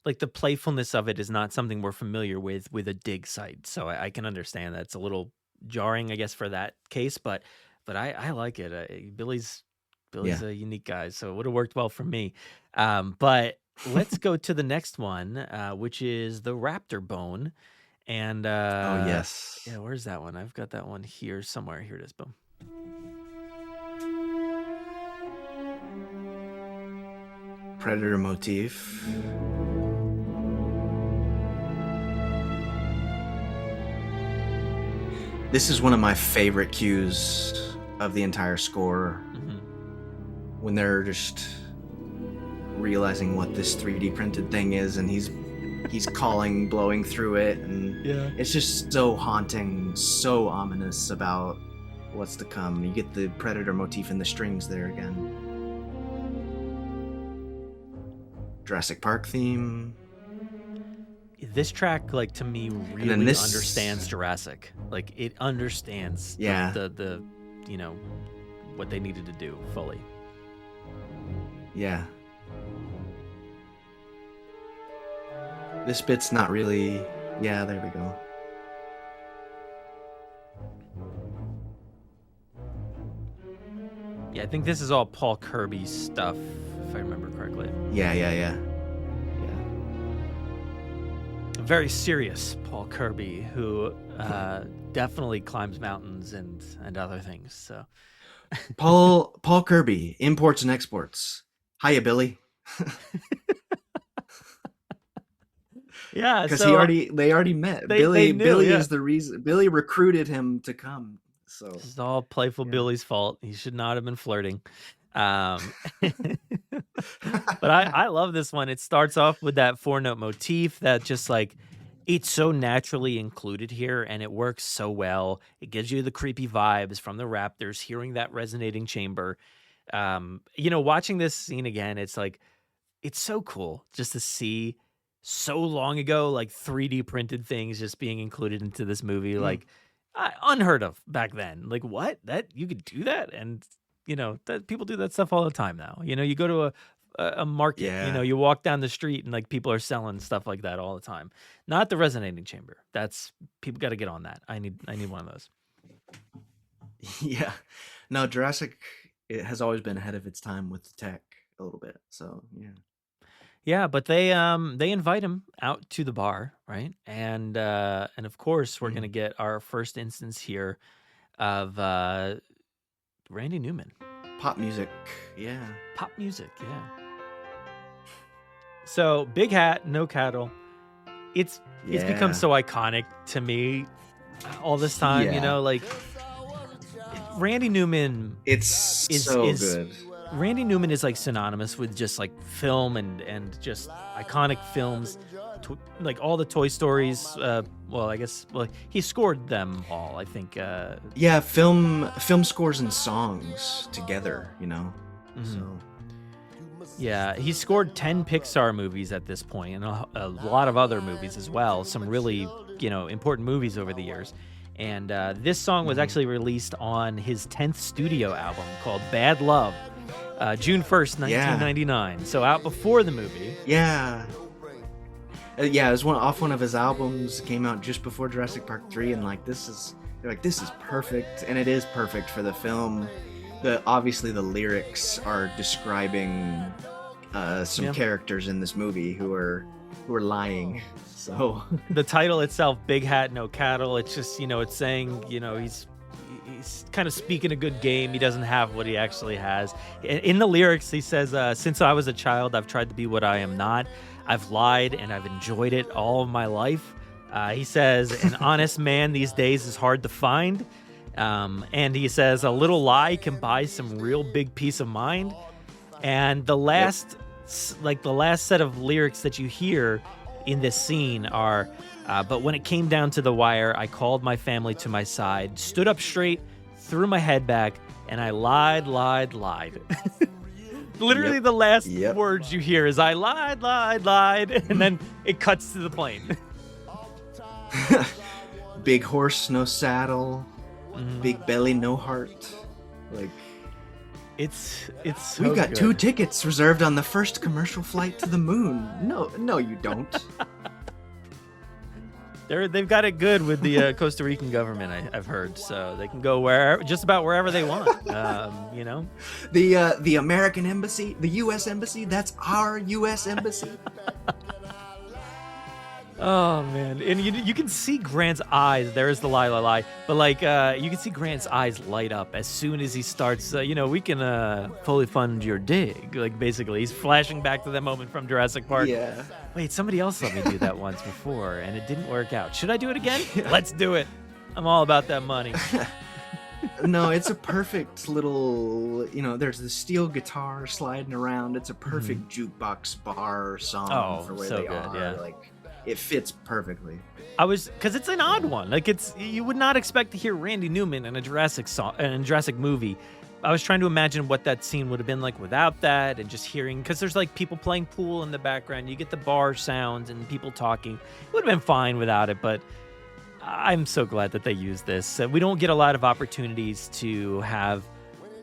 like the playfulness of it is not something we're familiar with a dig site. So I can understand that it's a little jarring, I guess, for that case. But I like it. Billy's Yeah. a unique guy, so it would have worked well for me. But let's go to the next one, which is the raptor bone. And Oh yes. yeah, where's that one? I've got that one here somewhere. Here it is. Boom. Predator motif. This is one of my favorite cues of the entire score. When they're just realizing what this 3D printed thing is, and he's calling, blowing through it, and it's just so haunting, so ominous about what's to come. You get the Predator motif in the strings there again. Jurassic Park theme. This track, like, to me, really understands Jurassic. Like, it understands the you know, what they needed to do fully. Yeah. This bit's not really... Yeah, there we go. Yeah, I think this is all Paul Kirby stuff, if I remember correctly. Yeah. Very serious Paul Kirby, who definitely climbs mountains and other things. So, Paul Kirby, imports and exports. Hiya, Billy. Yeah, because so they already met. Billy Is the reason. Billy recruited him to come. So it's all playful Billy's fault. He should not have been flirting. But I love this one. It starts off with that 4-note motif that just like it's so naturally included here, and it works so well. It gives you the creepy vibes from the raptors, hearing that resonating chamber. You know, watching this scene again, it's like it's so cool just to see so long ago, like 3D printed things just being included into this movie, like unheard of back then. Like, what? That you could do that? And you know, that people do that stuff all the time now. You know, you go to a market, you know, you walk down the street and like people are selling stuff like that all the time. Not the resonating chamber. That's people got to get on that. I need one of those. Yeah. No, Jurassic, it has always been ahead of its time with the tech a little bit. So, yeah. Yeah, but they invite him out to the bar, right? And of course we're gonna get our first instance here of Randy Newman. Pop music, yeah. Pop music, yeah. So big hat, no cattle. It's become so iconic to me all this time. You know, like Randy Newman. It's so good. Randy Newman is like synonymous with just like film and just iconic films, like all the Toy Stories. Well, I guess he scored them all. I think. Yeah, film scores and songs together. You know. So. Yeah, he scored 10 Pixar movies at this point, and a lot of other movies as well. Some really important movies over the years. And this song was actually released on his 10th studio album called Bad Love. June 1st, 1999. So out before the movie. Yeah. It was off one of his albums. It came out just before Jurassic Park 3, and this is perfect, and it is perfect for the film. Obviously the lyrics are describing some characters in this movie who are lying. So the title itself, Big Hat, No Cattle, it's just, it's saying, he's kind of speaking a good game. He doesn't have what he actually has. In the lyrics, he says, since I was a child, I've tried to be what I am not. I've lied and I've enjoyed it all of my life. He says, an honest man these days is hard to find. And he says, a little lie can buy some real big peace of mind. And the last set of lyrics that you hear in this scene are, but when it came down to the wire, I called my family to my side, stood up straight, threw my head back, and I lied. Literally the last words you hear is, I lied, and then it cuts to the plane. Big horse, no saddle. Big belly, no heart. It's so We've got good. 2 tickets reserved on the first commercial flight to the moon. No, you don't. They've got it good with the Costa Rican government, I've heard, so they can go just about wherever they want. You know, The American embassy, the U.S. embassy, that's our U.S. embassy. oh man, and you can see Grant's eyes. There is the lie, lie, lie, but like you can see Grant's eyes light up as soon as he starts. We can fully fund your dig. Like basically, he's flashing back to that moment from Jurassic Park. Yeah. Wait, somebody else let me do that once before, and it didn't work out. Should I do it again? Let's do it. I'm all about that money. No, it's a perfect little, there's the steel guitar sliding around. It's a perfect jukebox bar song for where so they good, are. yeah. Like, it fits perfectly. Because it's an odd one. Like you would not expect to hear Randy Newman in a Jurassic movie. I was trying to imagine what that scene would have been like without that, and just hearing, because there's like people playing pool in the background. You get the bar sounds and people talking. It would have been fine without it, but I'm so glad that they used this. We don't get a lot of opportunities to have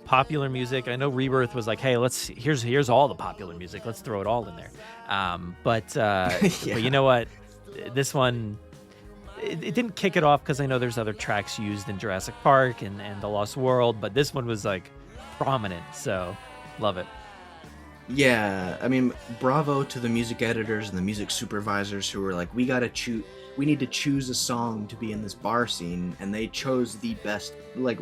popular music. I know Rebirth was like, hey, here's all the popular music. Let's throw it all in there. But you know what? This one, it didn't kick it off, because I know there's other tracks used in Jurassic Park and The Lost World, but this one was like prominent, so love it. Yeah, I mean, bravo to the music editors and the music supervisors who were like, we need to choose a song to be in this bar scene, and they chose the best. Like,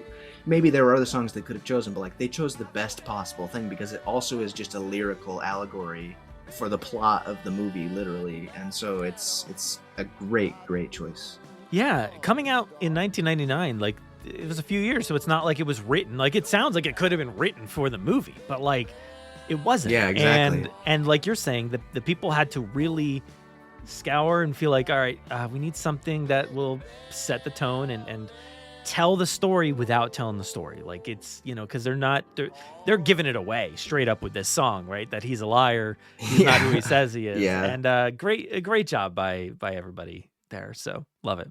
maybe there were other songs they could have chosen, but like they chose the best possible thing, because it also is just a lyrical allegory for the plot of the movie, literally. And so it's a great choice. Yeah, coming out in 1999, like it was a few years, so it's not like it was written. Like, it sounds like it could have been written for the movie, but like it wasn't. Yeah, exactly. And like you're saying, the people had to really scour and feel like, all right, we need something that will set the tone and tell the story without telling the story. Like, it's, because they're giving it away straight up with this song, right? That he's a liar, he's not who he says he is. Yeah. And a great job by everybody there. So love it.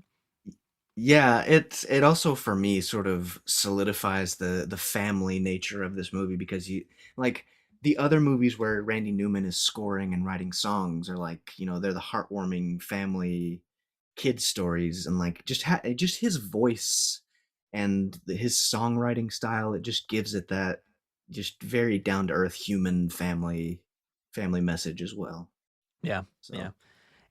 Yeah, it also, for me, sort of solidifies the family nature of this movie, because like the other movies where Randy Newman is scoring and writing songs are like, they're the heartwarming family kid stories, and like just his voice and his songwriting style, it just gives it that just very down to earth human family message as well. Yeah. So. Yeah.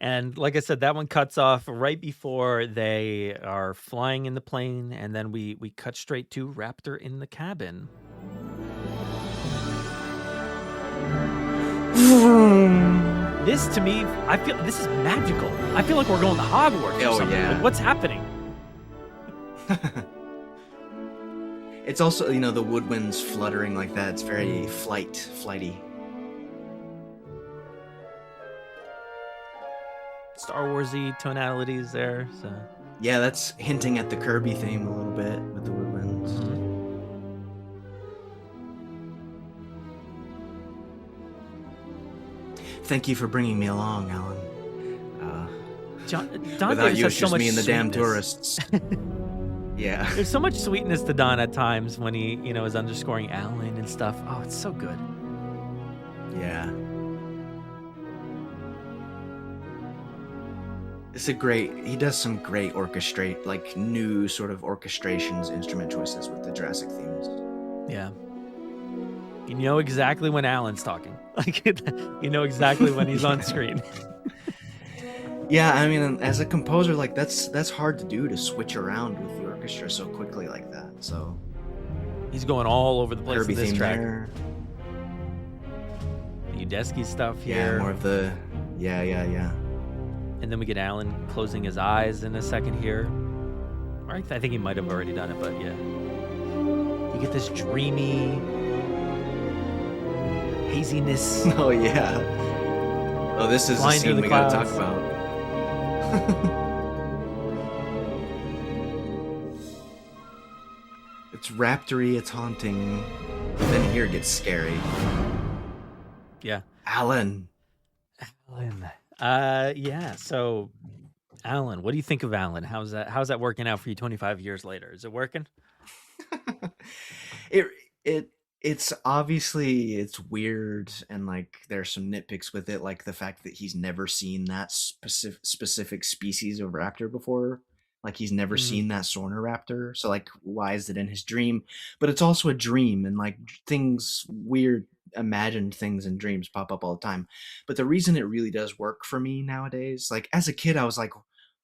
And like I said, that one cuts off right before they are flying in the plane, and then we cut straight to Raptor in the cabin. This, to me, I feel this is magical. I feel like we're going to Hogwarts or something. Yeah. Like, what's happening? It's also, the woodwinds fluttering like that. It's very flighty. Star Warsy tonalities there. So yeah, that's hinting at the Kirby theme a little bit with the woodwinds. Thank you for bringing me along, Alan. Don without you, has it's so just much me and the damn sweetness. tourists. Yeah. There's so much sweetness to Don at times when he, is underscoring Alan and stuff. Oh, it's so good. Yeah. He does some great new sort of orchestrations, instrument choices with the Jurassic themes. Yeah. You know exactly when Alan's talking. Like, you know exactly when he's on screen. Yeah, I mean, as a composer, like that's hard to do, to switch around with the orchestra so quickly like that. So he's going all over the place Kirby in this theme track. there. The Udesky stuff here. Yeah, more of the yeah. And then we get Alan closing his eyes in a second here. All right, I think he might have already done it, but yeah. You get this dreamy haziness. Oh yeah. Oh, this is the Flying through scene the we gotta talk clouds. about. It's raptory, it's haunting, but then here it gets scary. Yeah. Alan. Yeah. So, Alan, what do you think of Alan? How's that working out for you 25 years later? Is it working? It It's obviously it's weird, and like there's some nitpicks with it, like the fact that he's never seen that specific species of raptor before. Like he's never Mhm. seen that Sornoraptor, so like why is it in his dream? But it's also a dream, and like things weird imagined things in dreams pop up all the time. But the reason it really does work for me nowadays, like as a kid I was like,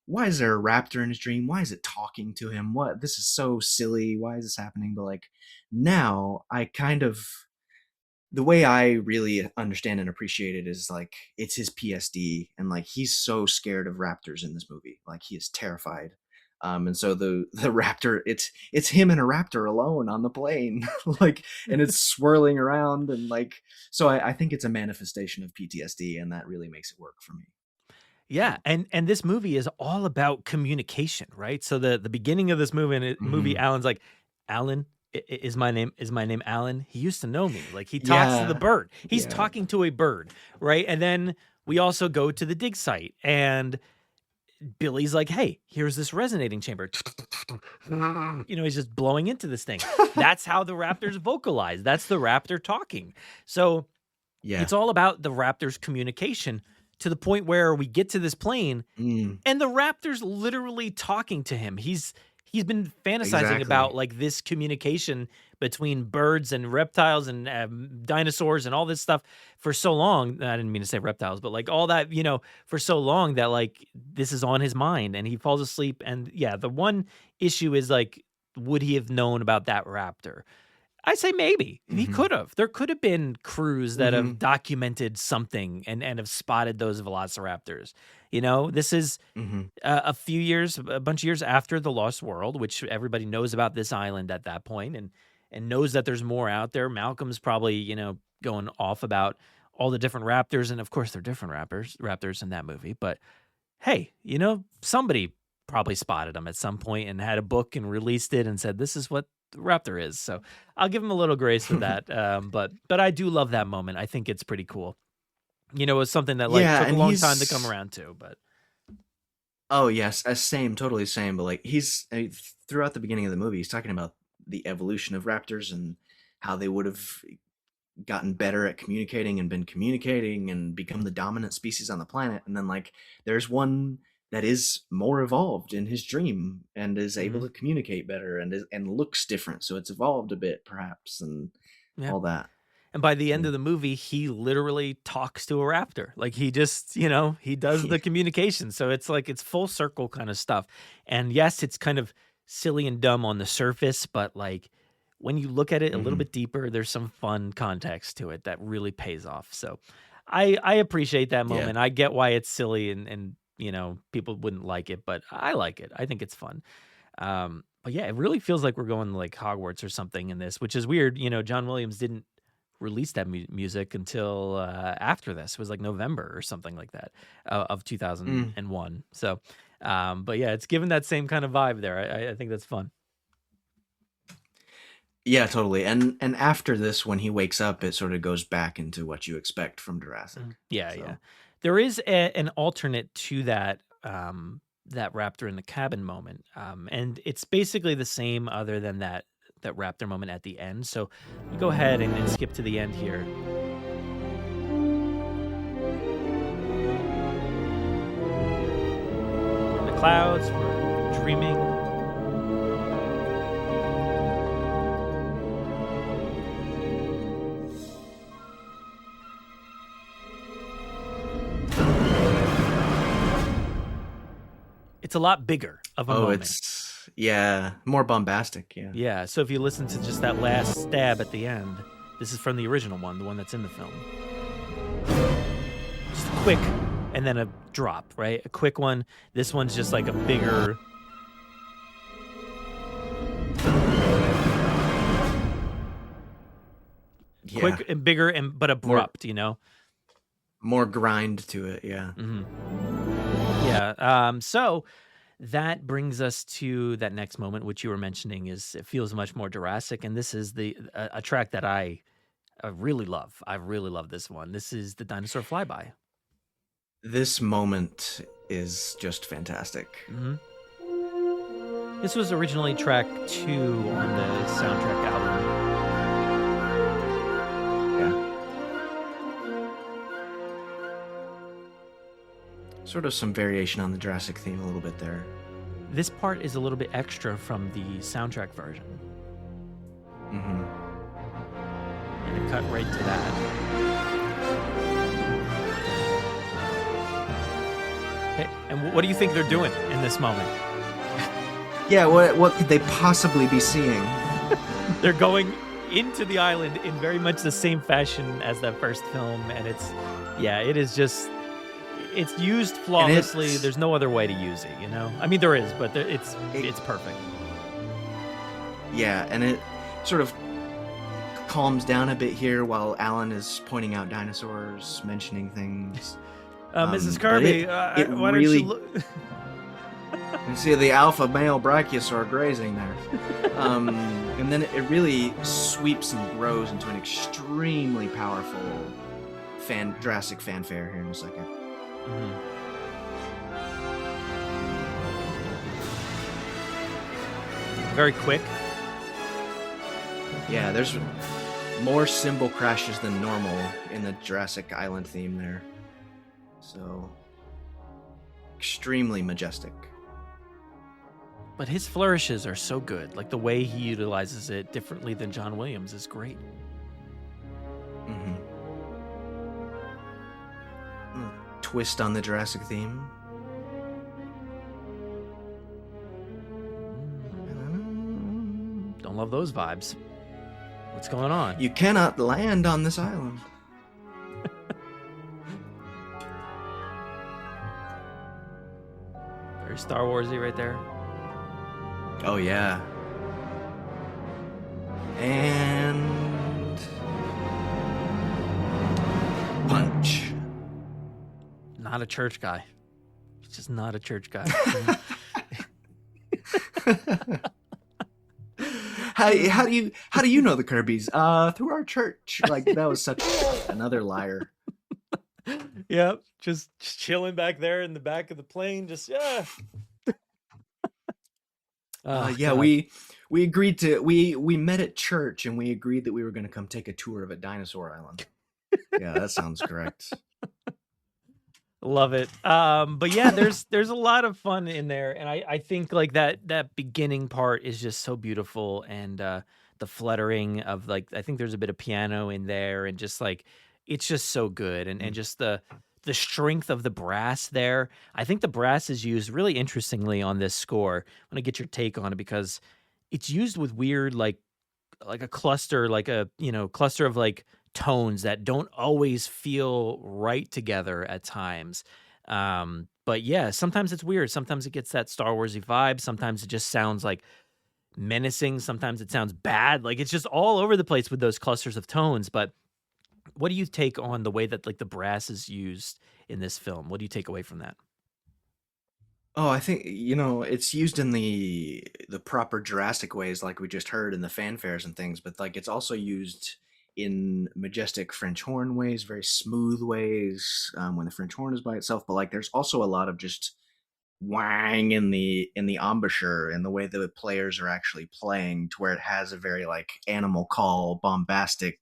why is there a raptor in his dream? Why is it talking to him? What, this is so silly. Why is this happening? But like now I kind of, the way I really understand and appreciate it is like it's his PSD, and like he's so scared of raptors in this movie. Like he is terrified. And so the raptor, it's him and a raptor alone on the plane, like, and it's swirling around, and like, so I think it's a manifestation of PTSD, and that really makes it work for me. Yeah, and this movie is all about communication, right? So the beginning of this movie, Hmm. Alan's like, "Alan, is my name Alan? He used to know me." Like he talks to the Yeah, bird. He's yeah, talking to a bird, right? And then we also go to the dig site, and Billy's like, "Hey, here's this resonating chamber." He's just blowing into this thing. That's how the raptors vocalize. That's the raptor talking. So yeah. it's all about the raptor's communication to the point where we get to this plane Mm, and the raptor's literally talking to him. He's been fantasizing exactly. about like this communication between birds and reptiles and dinosaurs and all this stuff for so long. I didn't mean to say reptiles, but like all that, for so long that like this is on his mind and he falls asleep. And yeah, the one issue is like, would he have known about that raptor? I say maybe. He Hmm. could have. There could have been crews that Hmm. have documented something and have spotted those velociraptors. This is Hmm. a bunch of years after the Lost World, which everybody knows about this island at that point and knows that there's more out there. Malcolm's probably, going off about all the different raptors, and of course they're different raptors in that movie. But hey, somebody probably spotted them at some point and had a book and released it and said, this is what the raptor is. So I'll give him a little grace with that. But I do love that moment. I think it's pretty cool. It was something that like Yeah, took a and long time to come he's, around to, but oh yes, same, totally same. But like throughout the beginning of the movie, he's talking about the evolution of raptors and how they would have gotten better at communicating and been communicating and become the dominant species on the planet. And then like there's one that is more evolved in his dream and is able mhm, to communicate better and looks different. So it's evolved a bit perhaps, and yeah. all that. And by the end Yeah. of the movie, he literally talks to a raptor. Like he just, he does the communication. So it's like it's full circle kind of stuff. And yes, it's kind of silly and dumb on the surface, but like when you look at it a little Hmm. bit deeper, there's some fun context to it that really pays off. So I appreciate that Yeah. moment. I get why it's silly and people wouldn't like it, but I like it. I think it's fun. But yeah, it really feels like we're going like Hogwarts or something in this, which is weird. John Williams didn't release that music until after this. It was like November or something like that of Mm. 2001. So, but yeah, it's given that same kind of vibe there. I think that's fun. Yeah, totally. And after this, when he wakes up, it sort of goes back into what you expect from Jurassic. Yeah, yeah. So, There is an alternate to that raptor in the cabin moment, and it's basically the same, other than that raptor moment at the end. So, we go ahead and skip to the end here. We're in the clouds. We're dreaming. It's a lot bigger of a oh, moment. it's, yeah, more bombastic. Yeah. Yeah. So if you listen to just that last stab at the end, this is from the original one, the one that's in the film. Just a quick, and then a drop, right? A quick one. This one's just like a bigger. Yeah. Quick and bigger but abrupt, More grind to it. Yeah. Mhm. Yeah. So that brings us to that next moment, which you were mentioning. Is it feels much more Jurassic, and this is a track that I really love. I really love this one. This is the dinosaur flyby. This moment is just fantastic. Hmm. This was originally track 2 on the soundtrack album. Sort of some variation on the Jurassic theme a little bit there. This part is a little bit extra from the soundtrack version. Mm-hmm. And it cut right to that. Okay, and what do you think they're doing in this moment? Yeah, what could they possibly be seeing? They're going into the island in very much the same fashion as that first film, and it is just, it's used flawlessly. There's no other way to use it, you know? I mean, there is, but it's perfect. Yeah, and it sort of calms down a bit here while Alan is pointing out dinosaurs, mentioning things. Mrs. Kirby, why don't you look? You see the alpha male brachiosaur grazing there. And then it really sweeps and grows into an extremely powerful Jurassic fanfare here in a second. Mm-hmm. Very quick. Yeah, there's more cymbal crashes than normal in the Jurassic Island theme there. So, extremely majestic. But his flourishes are so good. Like, the way he utilizes it differently than John Williams is great. Mm-hmm. Twist on the Jurassic theme. Don't love those vibes. What's going on? You cannot land on this island. Very Star Warsy right there. Oh, yeah. And... punch. Not a church guy. He's just not a church guy. How do you know the Kirbys? Through our church. Like, that was such another liar. Yep, just chilling back there in the back of the plane. Just Yeah, God. we agreed to we met at church and we agreed that we were going to come take a tour of a dinosaur island. Yeah, that sounds correct. Love it. But yeah, there's a lot of fun in there, and I think like that beginning part is just so beautiful, and the fluttering of, like, I think there's a bit of piano in there, and just like it's just so good, and just the strength of the brass there. I think the brass is used really interestingly on this score. I want to get your take on it because it's used with weird like a cluster, like a cluster of like tones that don't always feel right together at times. But yeah, sometimes it's weird. Sometimes it gets that Star Warsy vibe. Sometimes it just sounds like menacing. Sometimes it sounds bad. Like, it's just all over the place with those clusters of tones. But what do you take on the way that like the brass is used in this film? What do you take away from that? Oh, I think it's used in the proper Jurassic ways, like we just heard in the fanfares and things. But like, it's also used in majestic French horn ways, very smooth ways, when the French horn is by itself. But like, there's also a lot of just wang in the embouchure and the way the players are actually playing, to where it has a very like animal call, bombastic,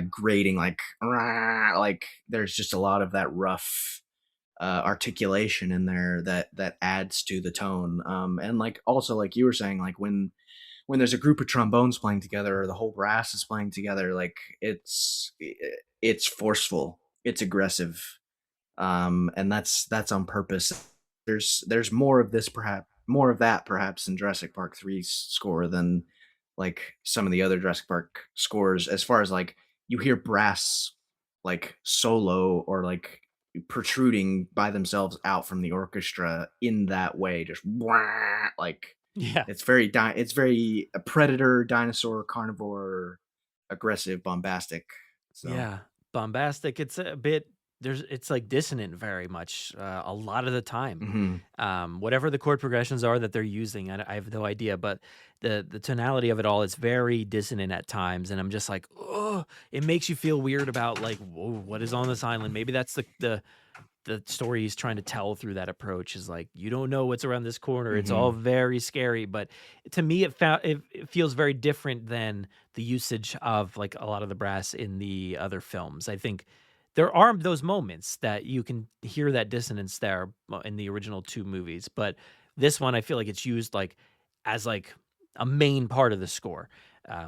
grating, like "Rah," like there's just a lot of that rough articulation in there that adds to the tone. And like, also, like you were saying, like when there's a group of trombones playing together or the whole brass is playing together, like it's forceful, it's aggressive, and that's on purpose. There's more of that perhaps in Jurassic Park 3's score than like some of the other Jurassic Park scores, as far as like you hear brass like solo or like protruding by themselves out from the orchestra in that way, just wah, like Yeah. it's very a predator, dinosaur, carnivore, aggressive, bombastic. So Yeah, bombastic. It's a bit it's like dissonant very much a lot of the time. Whatever the chord progressions are that they're using, I have no idea, but the tonality of it all is very dissonant at times, and I'm just like, oh, it makes you feel weird about like, whoa, what is on this island? Maybe that's the story he's trying to tell through that approach, is like, you don't know what's around this corner. It's all very scary. But to me, it feels very different than the usage of like a lot of the brass in the other films. I think there are those moments that you can hear that dissonance there in the original 2 movies, but this one I feel like it's used like as like a main part of the score,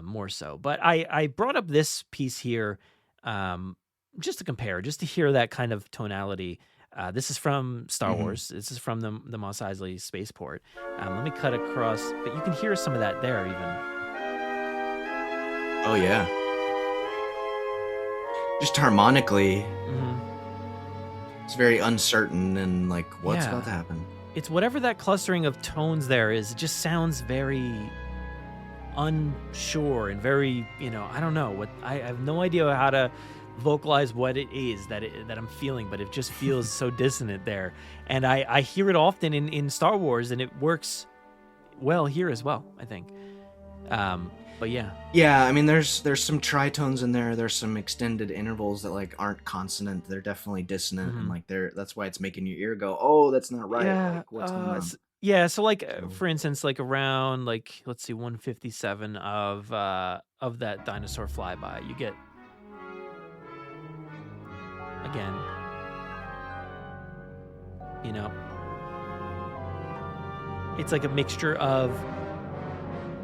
more so. But I brought up this piece here, just to compare, just to hear that kind of tonality. This is from Star Wars. This is from the Mos Eisley spaceport. Let me cut across, but you can hear some of that there even. Oh yeah. Just harmonically, it's very uncertain and like what's Yeah. about to happen. It's whatever that clustering of tones there is. It just sounds very unsure and very, I don't know what. I have no idea how to vocalize what it is that I'm feeling, but it just feels so dissonant there. And I hear it often in Star Wars, and it works well here as well, I think. But yeah. Yeah, I mean, there's some tritones in there. There's some extended intervals that like aren't consonant. They're definitely dissonant, and like that's why it's making your ear go, "Oh, that's not right." Yeah. Like, what's going on? Yeah. So like, for instance, like around like let's see, 157 of that dinosaur flyby, you get again, it's like a mixture of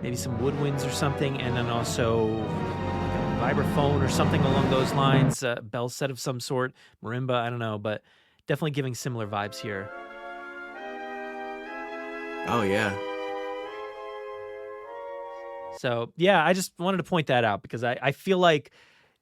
maybe some woodwinds or something, and then also like a vibraphone or something along those lines, bell set of some sort, marimba, I don't know, but definitely giving similar vibes here. Oh yeah. So yeah, I just wanted to point that out because I feel like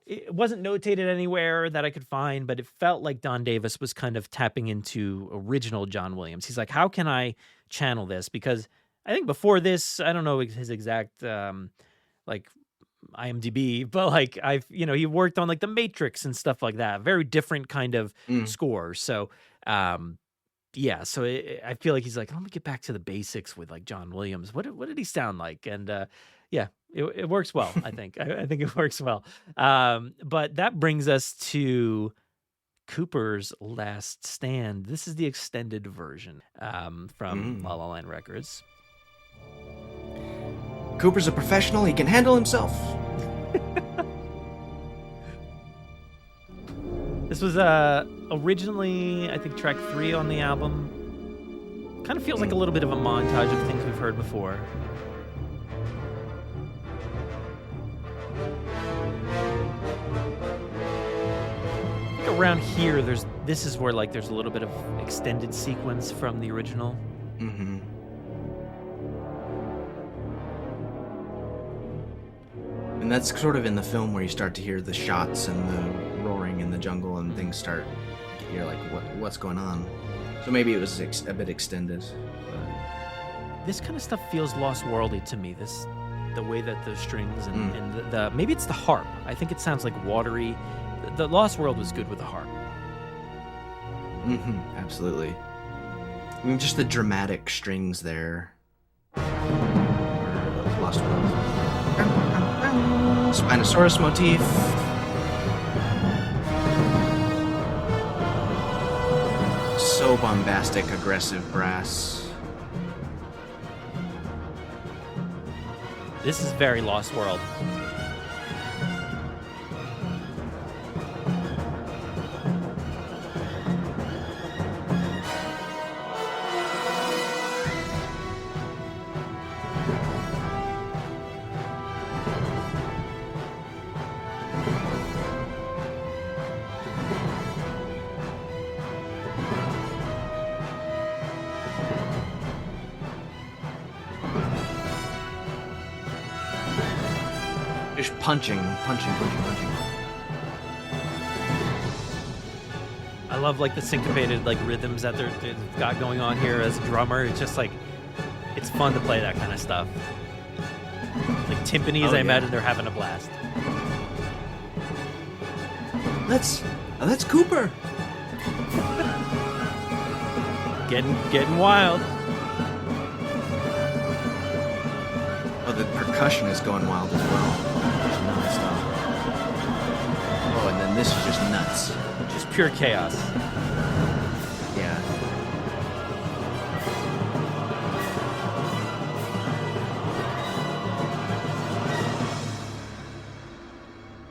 it wasn't notated anywhere that I could find, but it felt like Don Davis was kind of tapping into original John Williams. He's like, how can I channel this? Because I think before this, I don't know his exact like IMDb, but like he worked on like The Matrix and stuff like that. Very different kind of score. So yeah, so I feel like he's like, let me get back to the basics with like John Williams. What did he sound like? And yeah, it works well. I think I think it works well. But that brings us to Cooper's Last Stand. This is the extended version from La La Land Records. Cooper's a professional. He can handle himself. This was originally, I think, track 3 on the album. Kind of feels like a little bit of a montage of things we've heard before. I think around here, this is where like there's a little bit of extended sequence from the original. Mm-hmm. And that's sort of in the film where you start to hear the shots and the roaring in the jungle and things start. You're like, what's going on? So maybe it was a bit extended. This kind of stuff feels Lost Worldy to me. The way that the strings and the maybe it's the harp. I think it sounds like watery. The Lost World was good with the harp. Mm-hmm. Absolutely. I mean, just the dramatic strings there. Lost World. Spinosaurus motif. So bombastic, aggressive brass. This is very Lost World. Just punching. I love like the syncopated like rhythms that they've got going on here as a drummer. It's just like it's fun to play that kind of stuff. Like timpanis, I imagine they're having a blast. That's Cooper. Getting wild. Oh, the percussion is going wild as well. Just non-stop. Oh, and then this is just nuts. Just pure chaos. Yeah.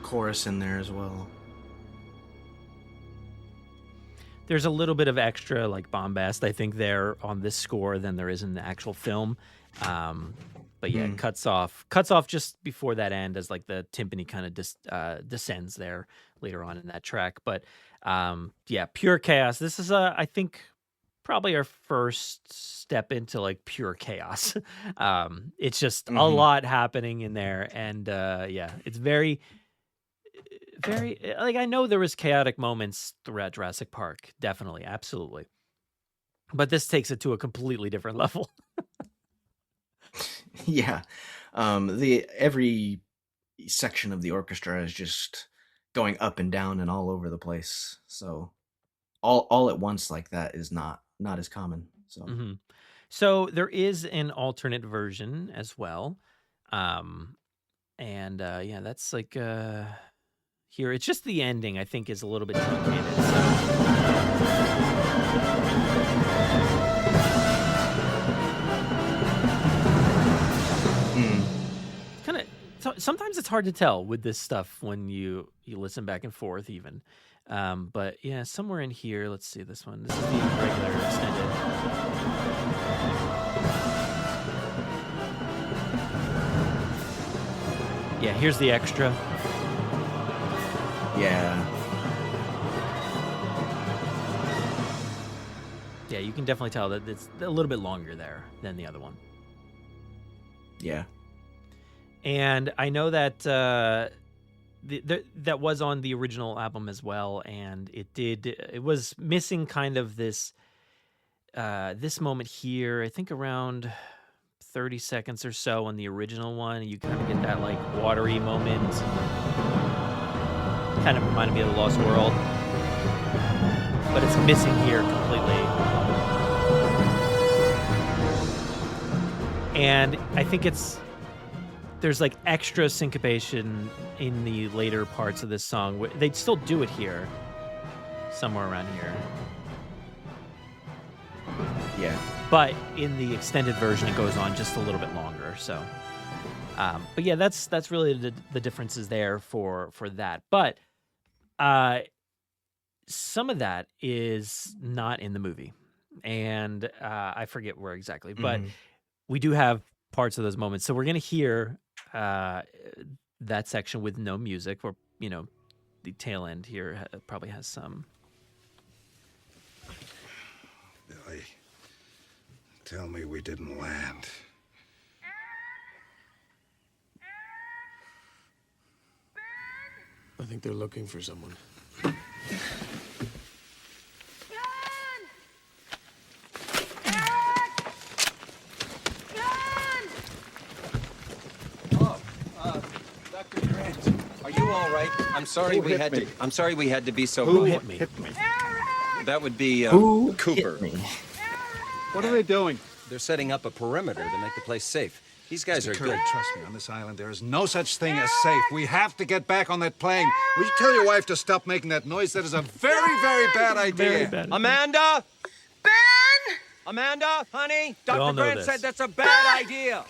Chorus in there as well. there's a little bit of extra like bombast, I think, there on this score than there is in the actual film. But yeah, it cuts off just before that end as like the timpani kind of descends there later on in that track. But yeah, pure chaos. This is I think probably our first step into like pure chaos. It's just a lot happening in there, and yeah, it's very like, I know there was chaotic moments throughout Jurassic Park, definitely, absolutely, but this takes it to a completely different level. Yeah. Every section of the orchestra is just going up and down and all over the place. So all at once like that is not as common. So So there is an alternate version as well. And yeah, that's like here. It's just the ending, I think, is a little bit truncated. Kind of. Sometimes it's hard to tell with this stuff when you listen back and forth, even. But yeah, somewhere in here, let's see this one. This is the regular extended. Yeah, here's the extra. yeah. Yeah, you can definitely tell that it's a little bit longer there than the other one. Yeah. And I know that that was on the original album as well, and it was missing kind of this this moment here, I think around 30 seconds or so on the original one. You kind of get that like watery moment. Kind of reminded me of The Lost World. But it's missing here completely. And I think there's like extra syncopation in the later parts of this song. They'd still do it here, somewhere around here. Yeah. But in the extended version, it goes on just a little bit longer. So, but yeah, that's really the differences there for that. But some of that is not in the movie, and I forget where exactly, but we do have parts of those moments. So we're gonna hear that section with no music, or the tail end here probably has some. Billy, tell me we didn't land. I think they're looking for someone. Dr. Grant, are you all right? I'm sorry we had to be so. Who hit me? That would be Who Cooper. hit me? What are they doing? They're setting up a perimeter to make the place safe. These guys are good. Trust me, on this island there is no such thing as safe. We have to get back on that plane. Will you tell your wife to stop making that noise? That is a very, very bad idea. Very bad. Amanda! Ben! Amanda, honey, all Dr. know Grant this. said that's a bad idea.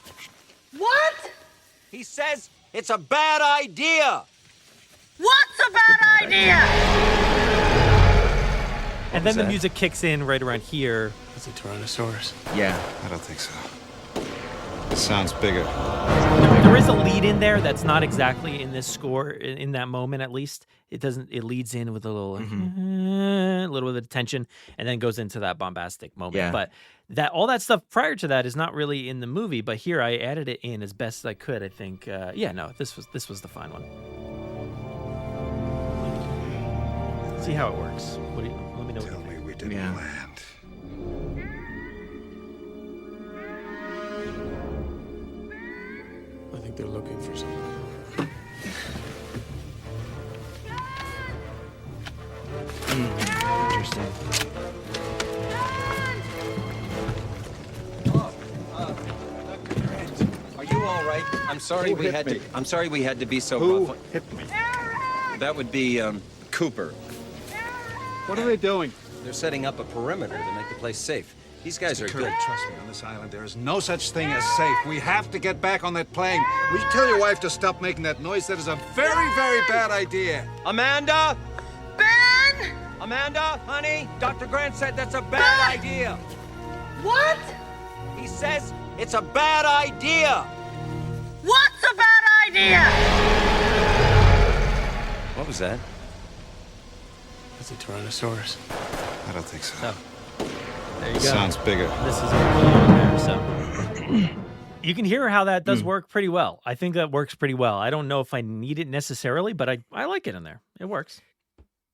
What? He says it's a bad idea. What's a bad idea? And then the that? music kicks in right around here. It's a Tyrannosaurus. Yeah. I don't think so. It sounds bigger. There is a lead in there that's not exactly in this score, in that moment at least. It leads in with a little bit of tension, and then goes into that bombastic moment. Yeah. But all that stuff prior to that is not really in the movie, but here I added it in as best as I could, I think. This was the fine one. See how it works. Let me know what you Tell think. me we didn't Yeah. land. I think they're looking for someone. Interesting. Dr. Grant, are you all right? I'm sorry we had to be so rough. hit me? That would be Cooper. What are they doing? They're setting up a perimeter to make the place safe. These guys are Kurt, good. trust me, on this island there is no such thing as safe. We have to get back on that plane. Will you tell your wife to stop making that noise? That is a very, very bad idea. Amanda! Ben! Amanda, honey, Dr. Grant said that's a bad idea. What? He says it's a bad idea. What's a bad idea? What was that? That's a Tyrannosaurus. I don't think so. So, there you go. Sounds bigger. This is there. So you can hear how that does work pretty well. I think that works pretty well. I don't know if I need it necessarily, but I like it in there. It works.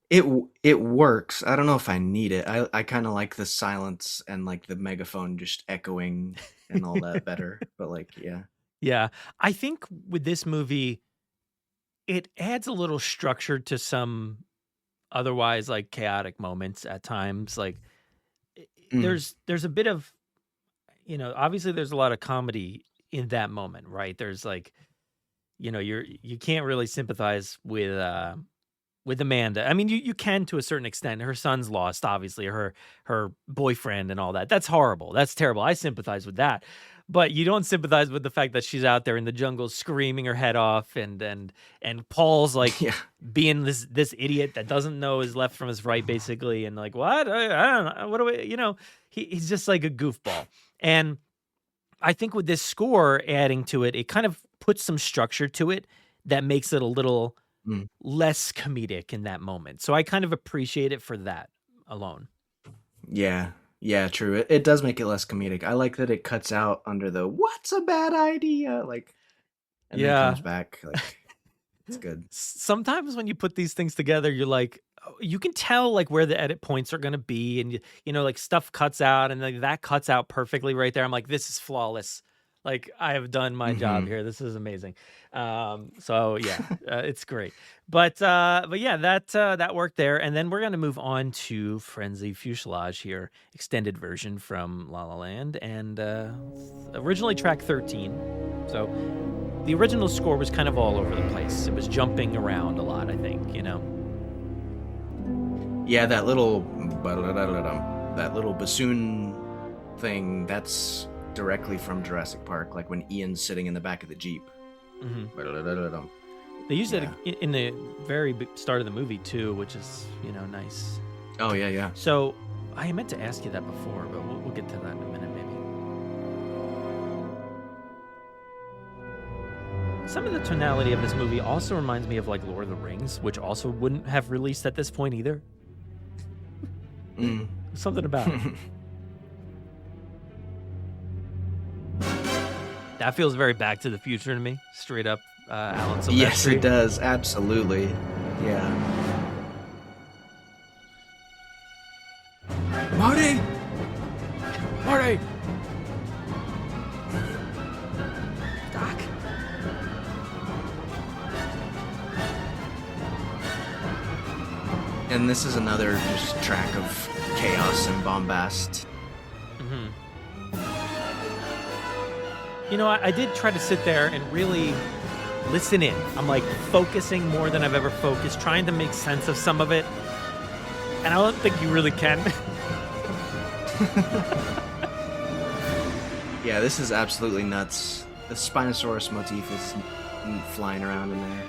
It works. I don't know if I need it. I kind of like the silence and like the megaphone just echoing and all that better. But like, yeah. Yeah. I think with this movie, it adds a little structure to some otherwise like chaotic moments at times. Like there's a bit of, obviously there's a lot of comedy in that moment, right? There's like, you can't really sympathize with Amanda. I mean, you can to a certain extent. Her son's lost, obviously, her boyfriend and all that. That's horrible. That's terrible. I sympathize with that. But you don't sympathize with the fact that she's out there in the jungle screaming her head off, and Paul's like being this idiot that doesn't know his left from his right, basically, and like, what? I don't know. What do we, he's just like a goofball. And I think with this score adding to it, it kind of puts some structure to it that makes it a little less comedic in that moment. So I kind of appreciate it for that alone. Yeah, true. It does make it less comedic. I like that it cuts out under the "what's a bad idea," like, and then comes back. Like, it's good. Sometimes when you put these things together, you're like, you can tell like where the edit points are going to be, and like stuff cuts out, and like that cuts out perfectly right there. I'm like, this is flawless. Like, I have done my job here. This is amazing. So yeah, it's great. But yeah, that worked there. And then we're going to move on to Frenzy Fuselage here, extended version from La La Land, and originally track 13. So the original score was kind of all over the place. It was jumping around a lot, I think, Yeah, that little bassoon thing, that's directly from Jurassic Park, like when Ian's sitting in the back of the Jeep. They used it in the very start of the movie too, which is, nice. Oh, yeah. So I meant to ask you that before, but we'll get to that in a minute, maybe. Some of the tonality of this movie also reminds me of like Lord of the Rings, which also wouldn't have released at this point either. Something about it. That feels very Back to the Future to me, straight up Alan Silvestri. Yes, it does. Absolutely. Yeah. Marty! Doc. And this is another just track of chaos and bombast. I did try to sit there and really listen in. I'm like focusing more than I've ever focused, trying to make sense of some of it. And I don't think you really can. Yeah, this is absolutely nuts. The Spinosaurus motif is flying around in there.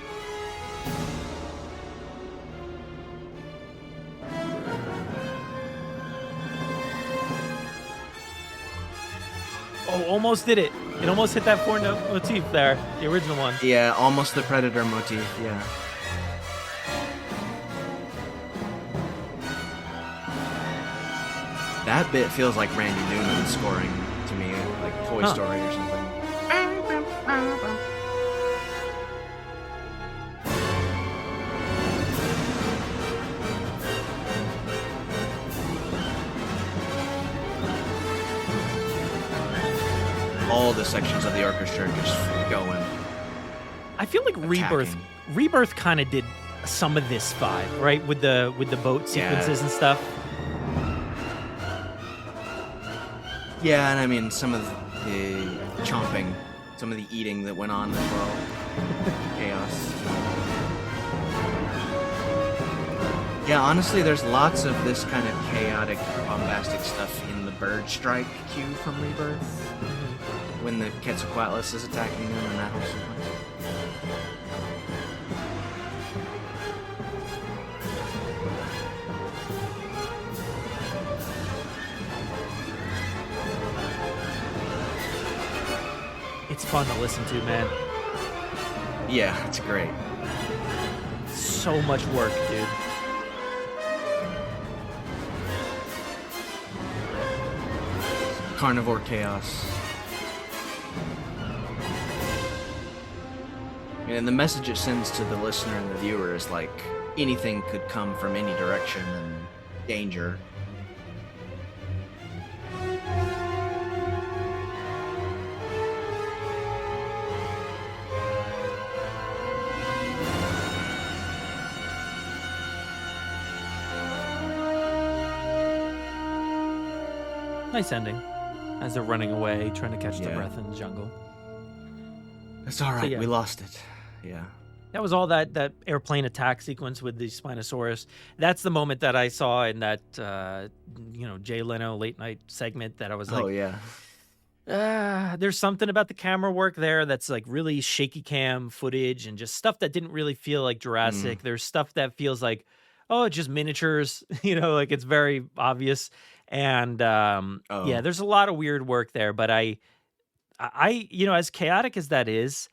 Oh, almost did it. It almost hit that four-note motif there, the original one. Yeah, almost the Predator motif, yeah. That bit feels like Randy Newman scoring to me, like Toy Story or something. All the sections of the orchestra just going. I feel like Rebirth kind of did some of this vibe, right? With the boat sequences and stuff. Yeah, and I mean some of the chomping, some of the eating that went on as well. Chaos. Yeah, honestly, there's lots of this kind of chaotic, bombastic stuff in the bird strike cue from Rebirth. When the Quetzalcoatlus is attacking them and that whole sequence. It's fun to listen to, man. Yeah, it's great. So much work, dude. Carnivore chaos. And the message it sends to the listener and the viewer is like anything could come from any direction and danger. Nice ending. As they're running away, trying to catch their Yeah. breath in the jungle. It's all right. yeah. We lost it. Yeah. That was all that airplane attack sequence with the Spinosaurus. That's the moment that I saw in that Jay Leno late night segment that I was like, Oh yeah. there's something about the camera work there that's like really shaky cam footage and just stuff that didn't really feel like Jurassic. There's stuff that feels like, oh, just miniatures, like it's very obvious. And yeah, there's a lot of weird work there, but I as chaotic as that is,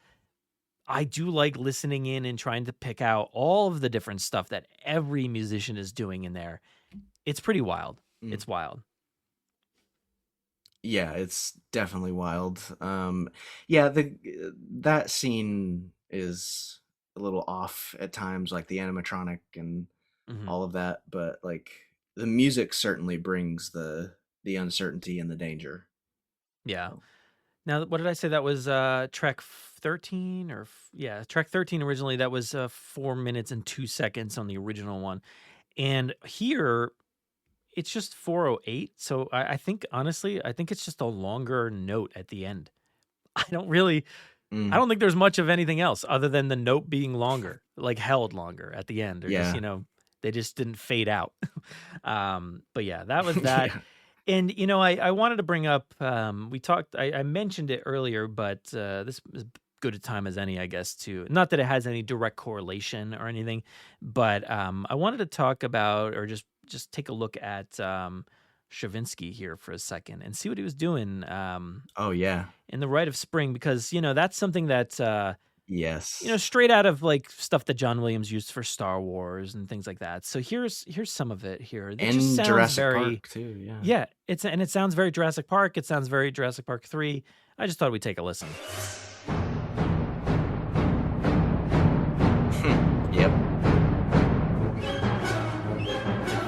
I do like listening in and trying to pick out all of the different stuff that every musician is doing in there. It's pretty wild. It's wild. Yeah, it's definitely wild. Yeah, that scene is a little off at times, like the animatronic and all of that, but like the music certainly brings the uncertainty and the danger. Yeah. Now, what did I say? That was track 13 or track 13 originally. That was 4 minutes and 2 seconds on the original one. And here it's just 4:08. So I think, honestly, it's just a longer note at the end. I don't think there's much of anything else other than the note being longer, like held longer at the end. Or just, they just didn't fade out. But yeah, that was that. Yeah. And, I wanted to bring up, I mentioned it earlier, but this is good a time as any, I guess, to, not that it has any direct correlation or anything, but I wanted to talk about, or just take a look at Stravinsky here for a second and see what he was doing Oh yeah. in The Rite of Spring, because, that's something that, Yes. straight out of like stuff that John Williams used for Star Wars and things like that. So here's some of it here. It just And sounds Jurassic very, Park too. Yeah. yeah, it sounds very Jurassic Park. It sounds very Jurassic Park 3. I just thought we'd take a listen. Yep.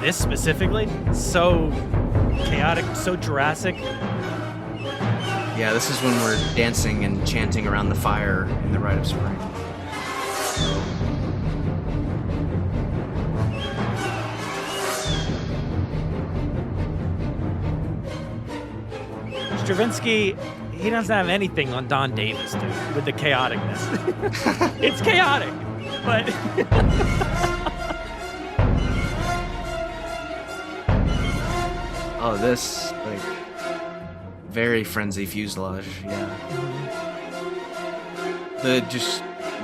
This specifically, so chaotic, so Jurassic. Yeah, this is when we're dancing and chanting around the fire in the Rite of Spring. Stravinsky, he doesn't have anything on Don Davis, dude, with the chaoticness. It's chaotic, but Oh, this like very frenzy fuselage. Yeah. The just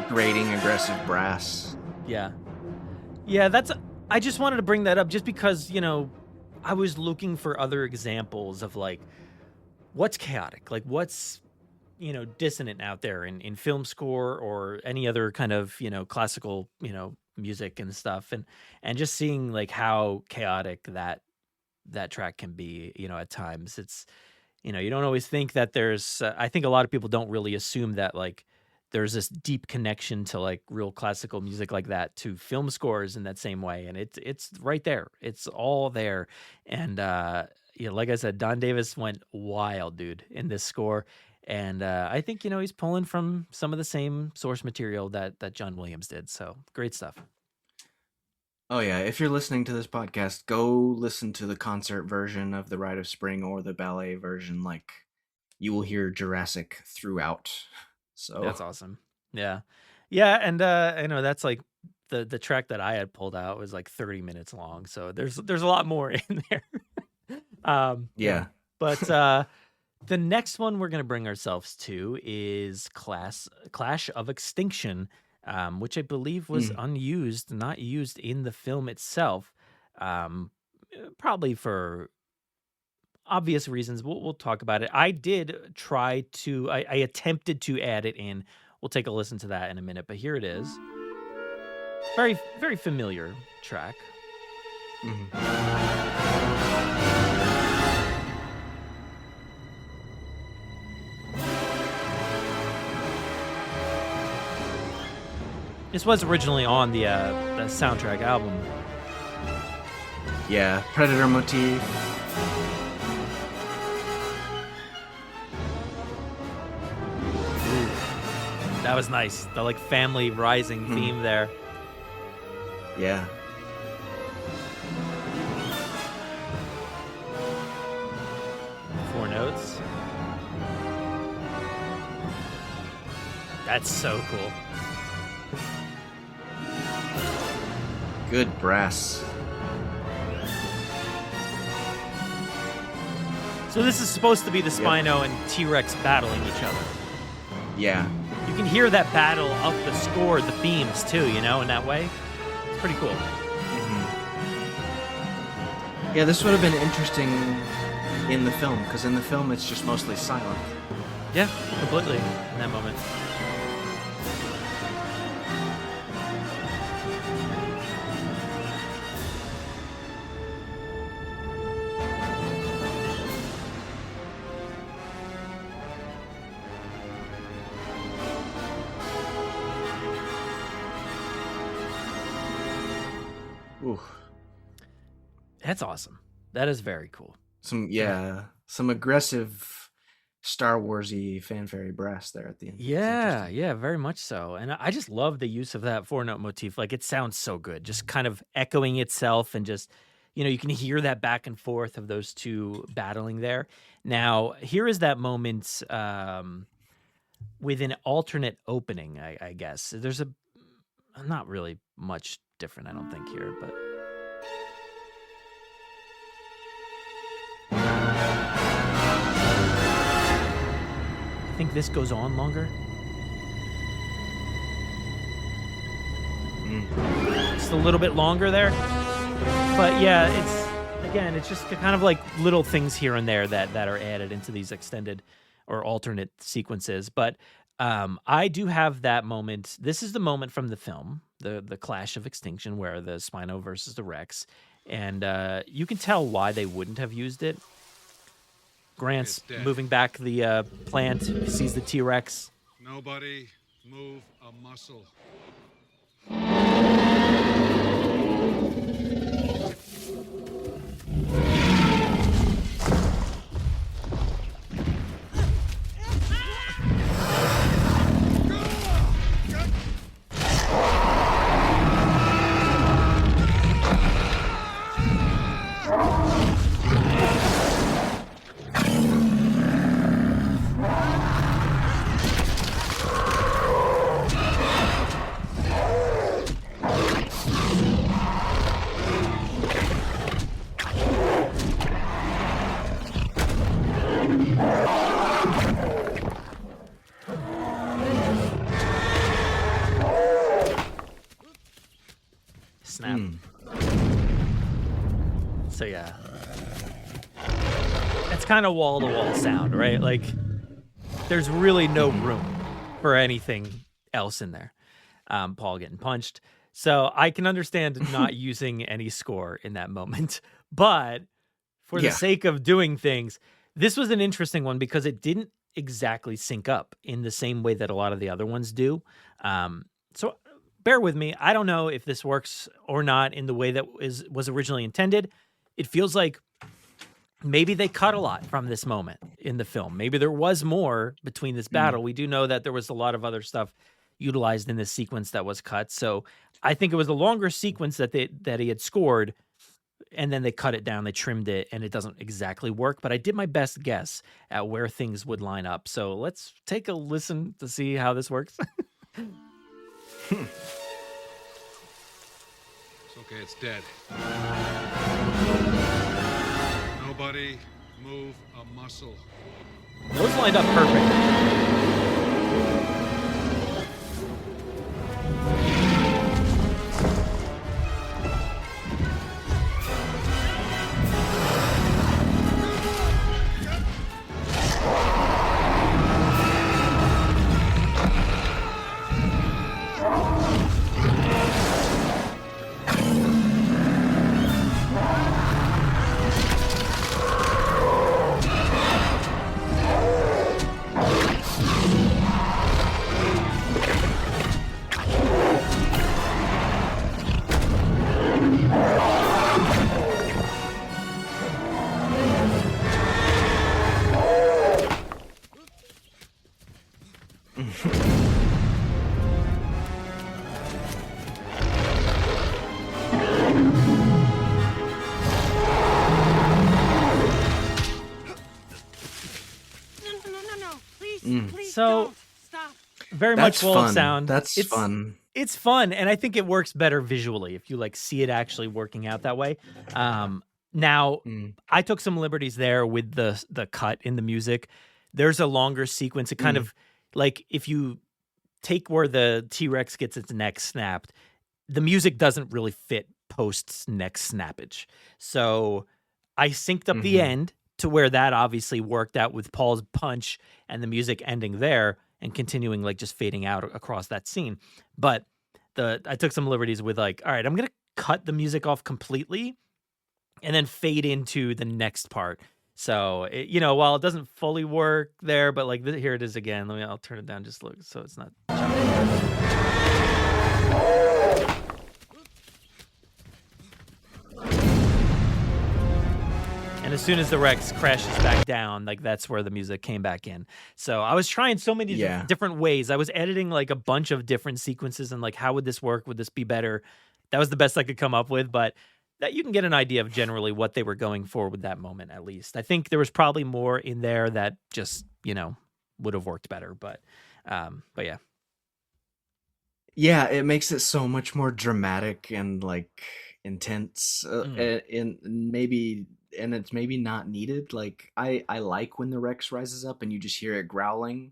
grating aggressive brass. yeah, I just wanted to bring that up just because, I was looking for other examples of like, what's chaotic? Like what's, dissonant out there in film score or any other kind of, classical, music and stuff. And just seeing like how chaotic that track can be, at times. It's, you don't always think that there's, I think a lot of people don't really assume that like there's this deep connection to like real classical music like that to film scores in that same way. And it's right there. It's all there. And, like I said, Don Davis went wild, dude, in this score. And I think, he's pulling from some of the same source material that John Williams did. So great stuff. Oh yeah, if you're listening to this podcast, go listen to the concert version of the Rite of Spring or the ballet version. Like, you will hear Jurassic throughout. So That's awesome. Yeah. Yeah. And I know that's like the track that I had pulled out was like 30 minutes long. So there's a lot more in there. Yeah. But the next one we're going to bring ourselves to is Clash of Extinction, which I believe was unused, not used in the film itself. Probably for obvious reasons. We'll talk about it. I did try to. I attempted to add it in. We'll take a listen to that in a minute. But here it is. Very very familiar track. This was originally on the soundtrack album. Yeah, Predator motif. That was nice. The like family rising theme there. Yeah. Four notes. That's so cool. Good brass. So this is supposed to be the Spino and T-Rex battling each other. Yeah. You can hear that battle up the score, the themes too, you know, in that way. It's pretty cool. Yeah, this would have been interesting in the film, because in the film it's just mostly silent. Yeah, completely in that moment. Ooh. That's awesome. That is very cool. Some aggressive Star Wars-y fanfare brass there at the end. It's Yeah, interesting. yeah, very much so. And I just love the use of that four-note motif. Like, it sounds so good, just kind of echoing itself and just, you know, you can hear that back and forth of those two battling there. Now, here is that moment with an alternate opening, I guess. There's not really much different, I don't think, here, but... I think this goes on longer. Just a little bit longer there. But yeah, it's just kind of like little things here and there that are added into these extended or alternate sequences. But I do have that moment. This is the moment from the film, the Clash of Extinction, where the Spino versus the Rex. And you can tell why they wouldn't have used it. Grant's moving back the plant. He sees the T-Rex. Nobody move a muscle. Snap. So yeah, it's kind of wall-to-wall sound, right? Like, there's really no room for anything else in there. Paul getting punched. So I can understand not using any score in that moment. But for the sake of doing things, this was an interesting one because it didn't exactly sync up in the same way that a lot of the other ones do. So bear with me. I don't know if this works or not in the way that was originally intended. It feels like maybe they cut a lot from this moment in the film. Maybe there was more between this battle. We do know that there was a lot of other stuff utilized in this sequence that was cut. So I think it was a longer sequence that he had scored, and then they cut it down, they trimmed it, and it doesn't exactly work. But I did my best guess at where things would line up. So let's take a listen to see how this works. It's okay, it's dead. Nobody move a muscle. Those lined up perfect. So very much That's wall of fun. sound. That's It's fun. It's fun, and I think it works better visually if you like see it actually working out that way. Now Mm. I took some liberties there with the cut in the music. There's a longer sequence. It kind of like if you take where the T-Rex gets its neck snapped, the music doesn't really fit post neck snappage. So I synced up the end to where that obviously worked out with Paul's punch and the music ending there and continuing like just fading out across that scene. But I took some liberties with like, all right, I'm going to cut the music off completely and then fade into the next part. So, while it doesn't fully work there, but like here it is again. I'll turn it down just look so it's not. And as soon as the Rex crashes back down, like that's where the music came back in. So I was trying so many different ways. I was editing like a bunch of different sequences and like, how would this work? Would this be better? That was the best I could come up with, but that you can get an idea of generally what they were going for with that moment, at least. I think there was probably more in there that just, would have worked better, but yeah. Yeah, it makes it so much more dramatic and like intense, and it's maybe not needed. Like I like when the Rex rises up and you just hear it growling,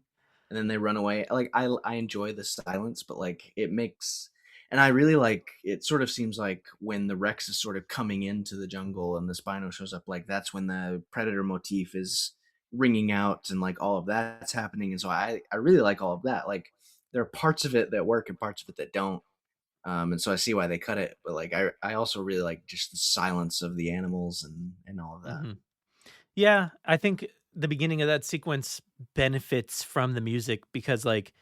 and then they run away. Like I enjoy the silence, but like it makes, and I really like. It sort of seems like when the Rex is sort of coming into the jungle and the Spino shows up, like that's when the Predator motif is ringing out and like all of that's happening. And so I really like all of that. Like there are parts of it that work and parts of it that don't. And so I see why they cut it, but like I also really like just the silence of the animals and all of that. Yeah, I think the beginning of that sequence benefits from the music because like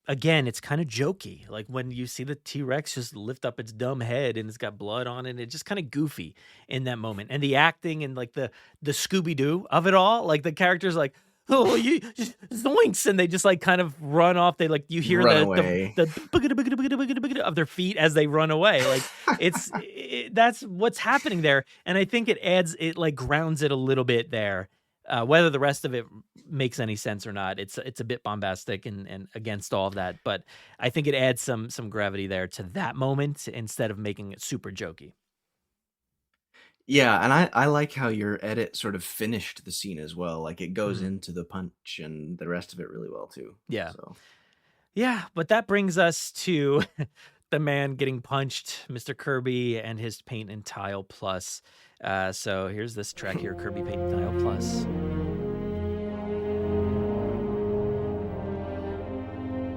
again, it's kind of jokey. Like when you see the T-Rex just lift up its dumb head and it's got blood on it, it's just kind of goofy in that moment. And the acting and like the Scooby-Doo of it all, like the characters like, oh, you zoinks, and they just like kind of run off. They like you hear the boogada of their feet as they run away. Like that's what's happening there, and I think it like grounds it a little bit there. Whether the rest of it makes any sense or not, it's a bit bombastic and against all of that. But I think it adds some gravity there to that moment instead of making it super jokey. Yeah, and I like how your edit sort of finished the scene as well. Like it goes into the punch and the rest of it really well too. Yeah. So Yeah, but that brings us to the man getting punched, Mr. Kirby and his Paint and Tile Plus. So here's this track here, Kirby Paint and Tile Plus.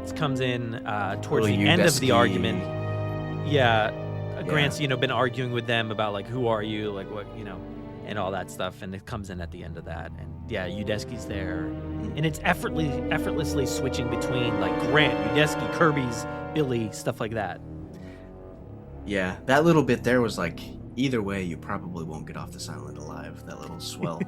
This comes in towards the end of the argument. Yeah. Grant's, been arguing with them about like, who are you? Like what, and all that stuff. And it comes in at the end of that. And yeah, Udesky's there. And it's effortlessly switching between like Grant, Udesky, Kirby's, Billy, stuff like that. yeah, that little bit there was like, either way, you probably won't get off this island alive. That little swell.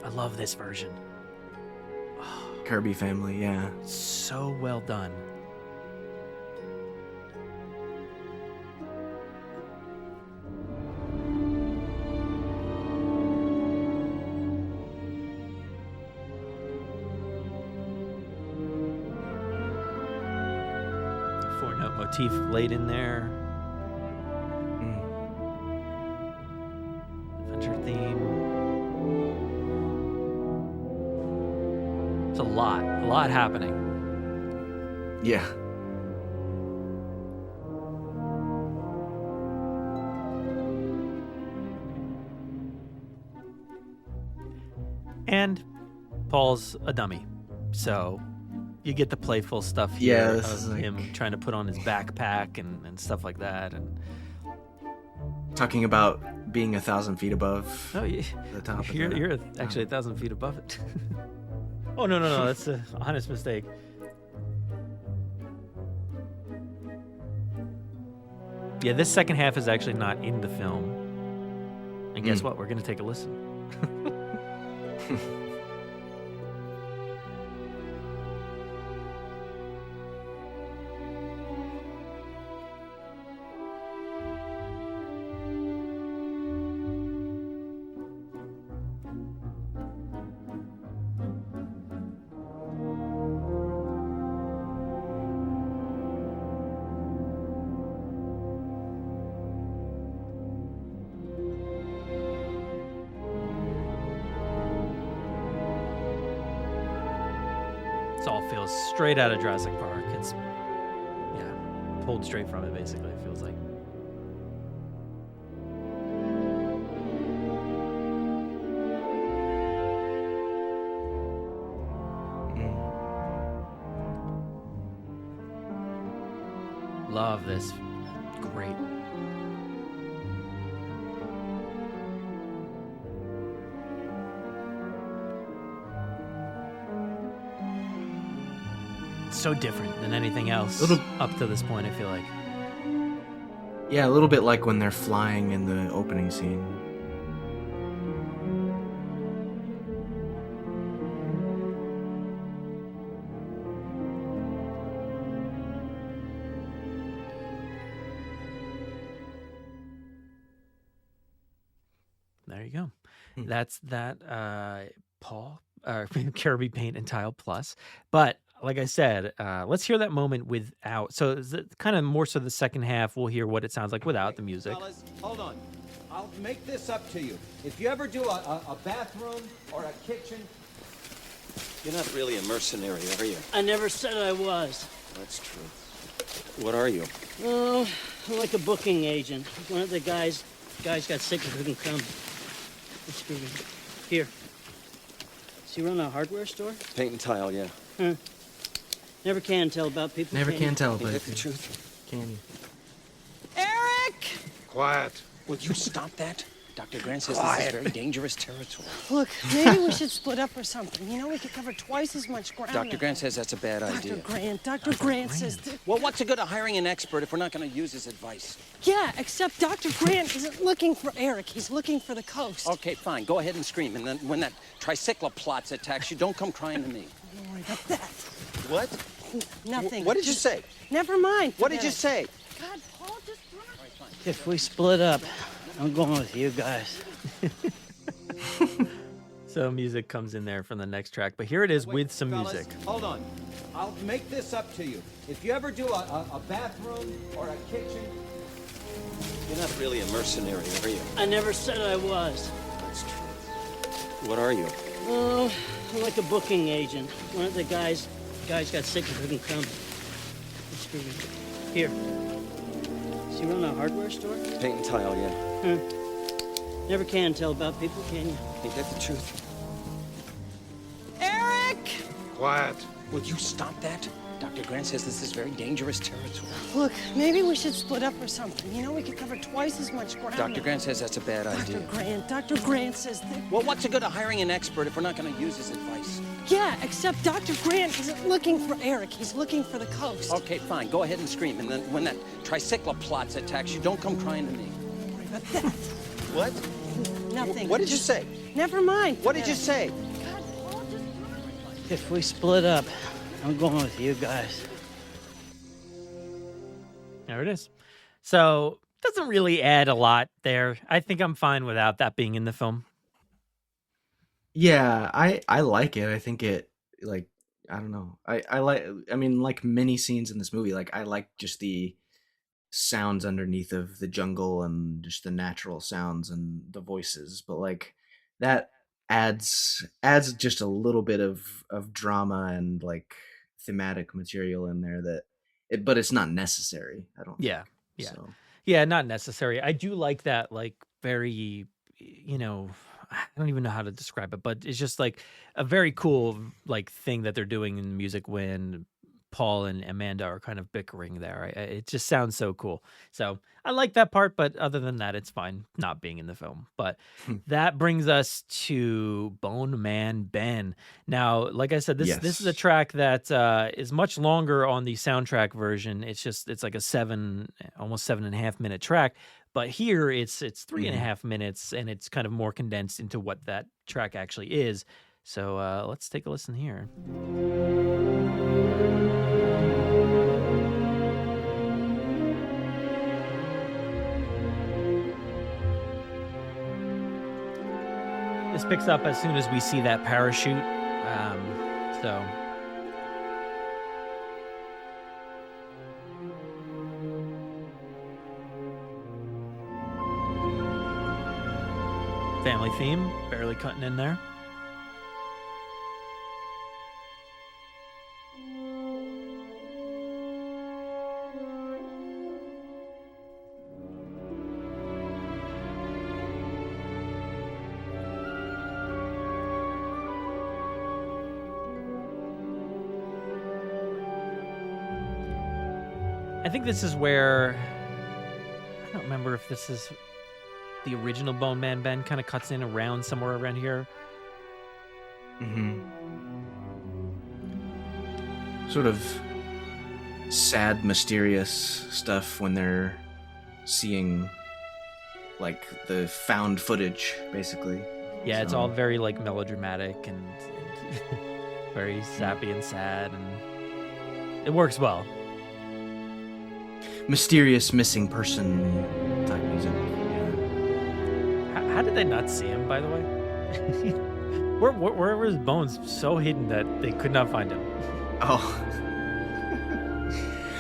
I love this version. Kirby family, yeah. So well done. Four-note motif laid in there. Adventure theme. It's a lot happening. Yeah. And Paul's a dummy. So you get the playful stuff here Yeah, this is of like him trying to put on his backpack and stuff like that. And talking about being 1,000 feet above oh, the top of you're, the you're actually 1,000 feet above it. Oh, no. That's a honest mistake. Yeah, this second half is actually not in the film. And guess what? We're going to take a listen. This all feels straight out of Jurassic Park. It's, yeah, pulled straight from it, basically, it feels like. Love this. Great. So different than anything else up to this point, I feel like. Yeah, a little bit like when they're flying in the opening scene. There you go. That's that Paul Kirby Paint and Tile Plus. But like I said, let's hear that moment without. So kind of more so the second half, we'll hear what it sounds like without the music. Fellas, hold on. I'll make this up to you. If you ever do a bathroom or a kitchen, you're not really a mercenary, are you? I never said I was. That's true. What are you? Oh, I'm like a booking agent. One of the guys got sick and couldn't come. Screw me. Here. Does he run a hardware store? Paint and tile, yeah. Huh. Never can tell about people. Never can tell, Is but that the truth? can you? Eric! Quiet. Will you stop that? Dr. Grant says this is very dangerous territory. Look, maybe we should split up or something. You know, we could cover twice as much ground. Dr. Grant says that's a bad idea. Dr. Grant says... Well, what's the good of hiring an expert if we're not going to use his advice? Yeah, except Dr. Grant isn't looking for Eric. He's looking for the coast. Okay, fine. Go ahead and scream. And then when that tricycloplot attacks you, don't come crying to me. Don't worry about that. What? Nothing. What did you say? Never mind. What did you say? God, Paul, just... If we split up, I'm going with you guys. So music comes in there from the next track, but here it is with some fellas, music. Hold on. I'll make this up to you. If you ever do a bathroom or a kitchen, you're not really a mercenary, are you? I never said I was. That's true. What are you? Oh, I'm like a booking agent. One of the guys got sick and couldn't come. Screw me. Here. Does he run a hardware store? Paint and tile, yeah. Huh. Never can tell about people, can you? Ain't that the truth? Eric! Quiet. Will you stop that? Dr. Grant says this is very dangerous territory. Look, maybe we should split up or something. You know, we could cover twice as much ground. Dr. Grant says that's a bad idea. Dr. Grant says that... Well, what's the good of hiring an expert if we're not going to use his advice? Yeah, except Dr. Grant isn't looking for Eric. He's looking for the coast. Okay, fine. Go ahead and scream. And then when that tricycloplot attacks you, don't come crying to me. Don't worry about that. What? Nothing. What did you say? Never mind. What did you say? God, Paul, just... If we split up, I'm going with you guys. There it is. So doesn't really add a lot there. I think I'm fine without that being in the film. Yeah, I like it. I think it, like, I don't know. I mean, like many scenes in this movie, like I like just the sounds underneath of the jungle and just the natural sounds and the voices, but like that adds just a little bit of drama and like thematic material in there but it's not necessary, I don't think. Yeah. So. Yeah, not necessary. I do like that, like, very, you know, I don't even know how to describe it, but it's just like a very cool like thing that they're doing in music when Paul and Amanda are kind of bickering there. It just sounds so cool. So I like that part, but other than that, it's fine not being in the film. But that brings us to Bone Man Ben. Now, like I said, this is a Yes. track that is much longer on the soundtrack version. It's like a almost 7.5 minute track. But here it's 3.5 minutes, and it's kind of more condensed into what that track actually is. So let's take a listen here. This picks up as soon as we see that parachute. So family theme, barely cutting in there. I think this is where, I don't remember if this is the original Bone Man Ben, kind of cuts in around somewhere around here. Sort of sad, mysterious stuff when they're seeing like the found footage, basically. Yeah, it's So- all very like melodramatic and very sappy and sad, and it works well. mysterious missing person type music. How did they not see him, by the way? Where were his bones so hidden that they could not find him? Oh.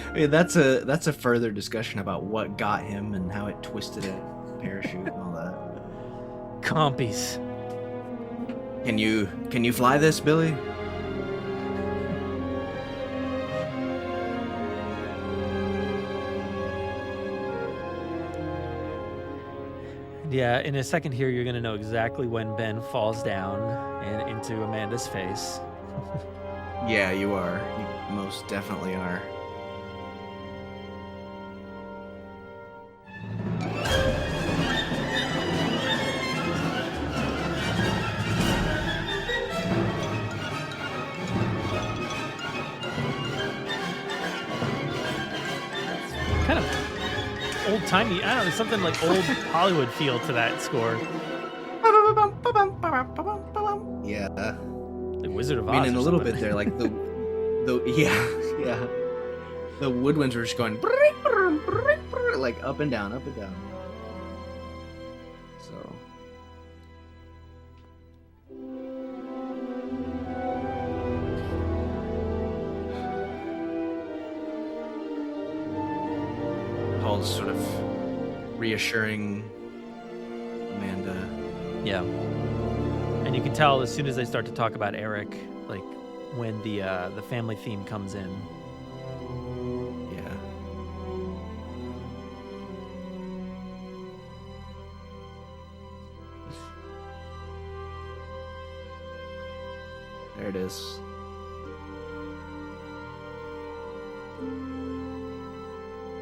I mean, that's a further discussion about what got him and how it twisted a parachute and all that. Compies. Can you fly this, Billy? Yeah, in a second here, you're going to know exactly when Ben falls down and into Amanda's face. Yeah, you are. You most definitely are. Kind of old-timey. I don't know, something like old Hollywood feel to that score. Yeah. Like Wizard of Oz. I mean, in or a little something. bit there, like the yeah. The woodwinds were just going like up and down, up and down. So Paul's sort of reassuring Amanda. Yeah. And you can tell as soon as they start to talk about Eric, like when the family theme comes in. Yeah. There it is.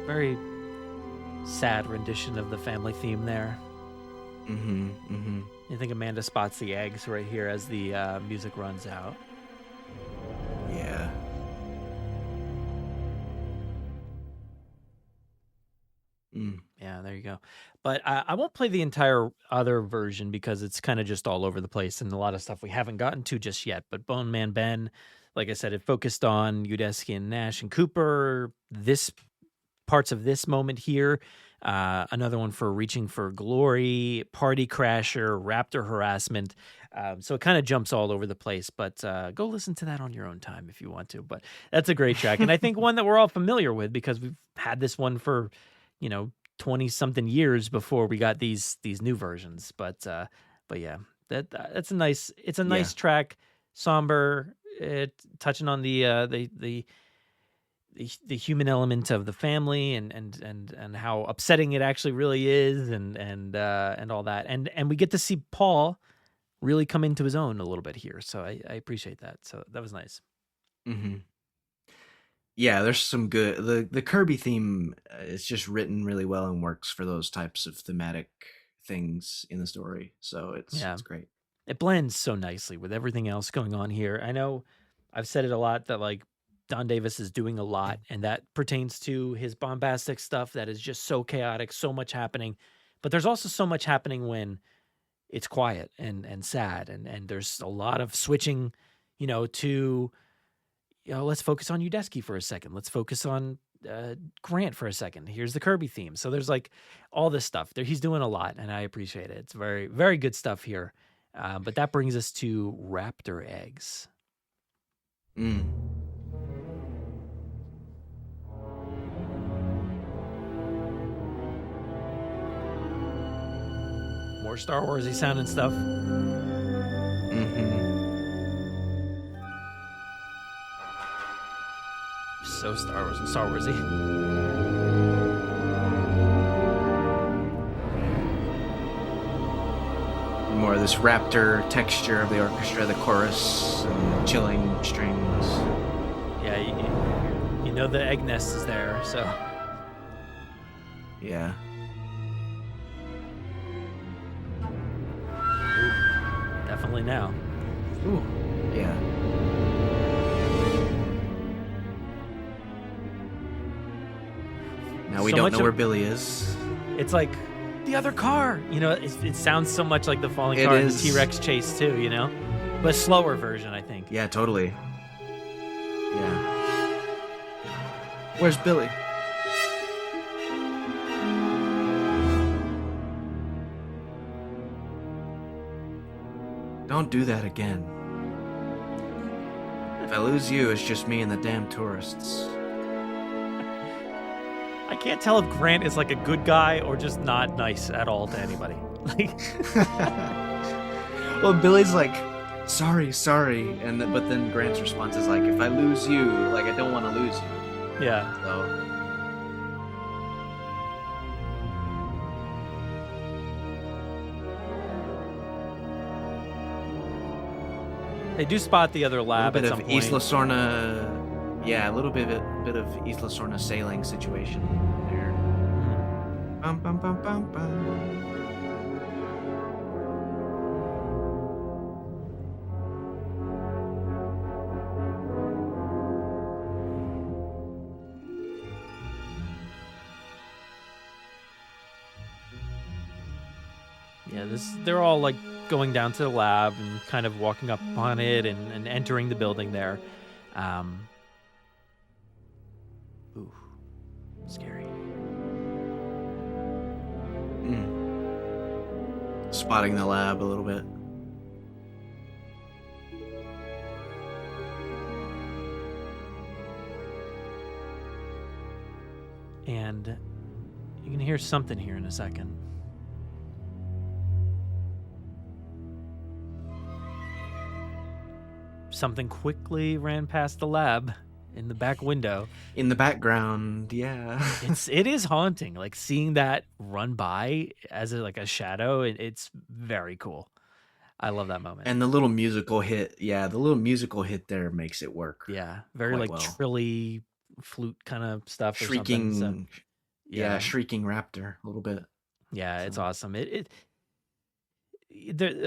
Very sad rendition of the family theme there. I think Amanda spots the eggs right here as the music runs out. Yeah. Yeah, there you go. But I won't play the entire other version because it's kind of just all over the place and a lot of stuff we haven't gotten to just yet. But Bone Man Ben, like I said, it focused on Udesky and Nash and Cooper. This parts of this moment here. Another one for Reaching for Glory, Party Crasher, Raptor Harassment. So it kind of jumps all over the place, but go listen to that on your own time if you want to. But that's a great track. And I think one that we're all familiar with because we've had this one for, 20 something years before we got these new versions. But yeah, that's a nice, it's a nice track, somber, touching on the human element of the family and how upsetting it actually really is and all that. And we get to see Paul really come into his own a little bit here. So I appreciate that. So that was nice. Mm-hmm. Yeah, there's some good. The Kirby theme is just written really well and works for those types of thematic things in the story. So Yeah. it's great. It blends so nicely with everything else going on here. I know I've said it a lot that like Don Davis is doing a lot, and that pertains to his bombastic stuff that is just so chaotic, so much happening. But there's also so much happening when it's quiet and sad, and there's a lot of switching, to let's focus on Udesky for a second. Let's focus on Grant for a second. Here's the Kirby theme. So there's like all this stuff there. He's doing a lot, and I appreciate it. It's very, very good stuff here. But that brings us to raptor eggs. Mm. More Star Warsy sounding stuff. Mm-hmm. So Star Warsy. More of this raptor texture of the orchestra, the chorus, and chilling strings. Yeah, you know the egg nest is there, so. Yeah. Ooh, definitely now. Ooh, yeah. Now we So don't much know of- where Billy is. It's like the other car. It sounds so much like the falling It car in the is. T-Rex chase too, But a slower version, I think. Yeah, totally. Yeah. Where's Billy? Don't do that again. If I lose you, it's just me and the damn tourists. I can't tell if Grant is like a good guy or just not nice at all to anybody. Like, Well, Billy's like, sorry, but then Grant's response is like, if I lose you, like I don't want to lose you. yeah. So They do spot the other a little lab bit at of some point. Isla Sorna, yeah, a little bit of Isla Sorna sailing situation there. Bum, bum, bum, bum, bum. Yeah, they're all like going down to the lab and kind of walking up on it and entering the building there. Ooh, scary. Spotting the lab a little bit. And you can hear something here in a second. Something quickly ran past the lab in the back window. In the background, yeah. It is haunting, like seeing that run by as a shadow. It's very cool. I love that moment. And the little musical hit, there makes it work. Yeah, very quite like well. trilly flute kind of stuff. Or Shrieking, something, so, yeah, shrieking raptor a little bit. Yeah, it's So- awesome. A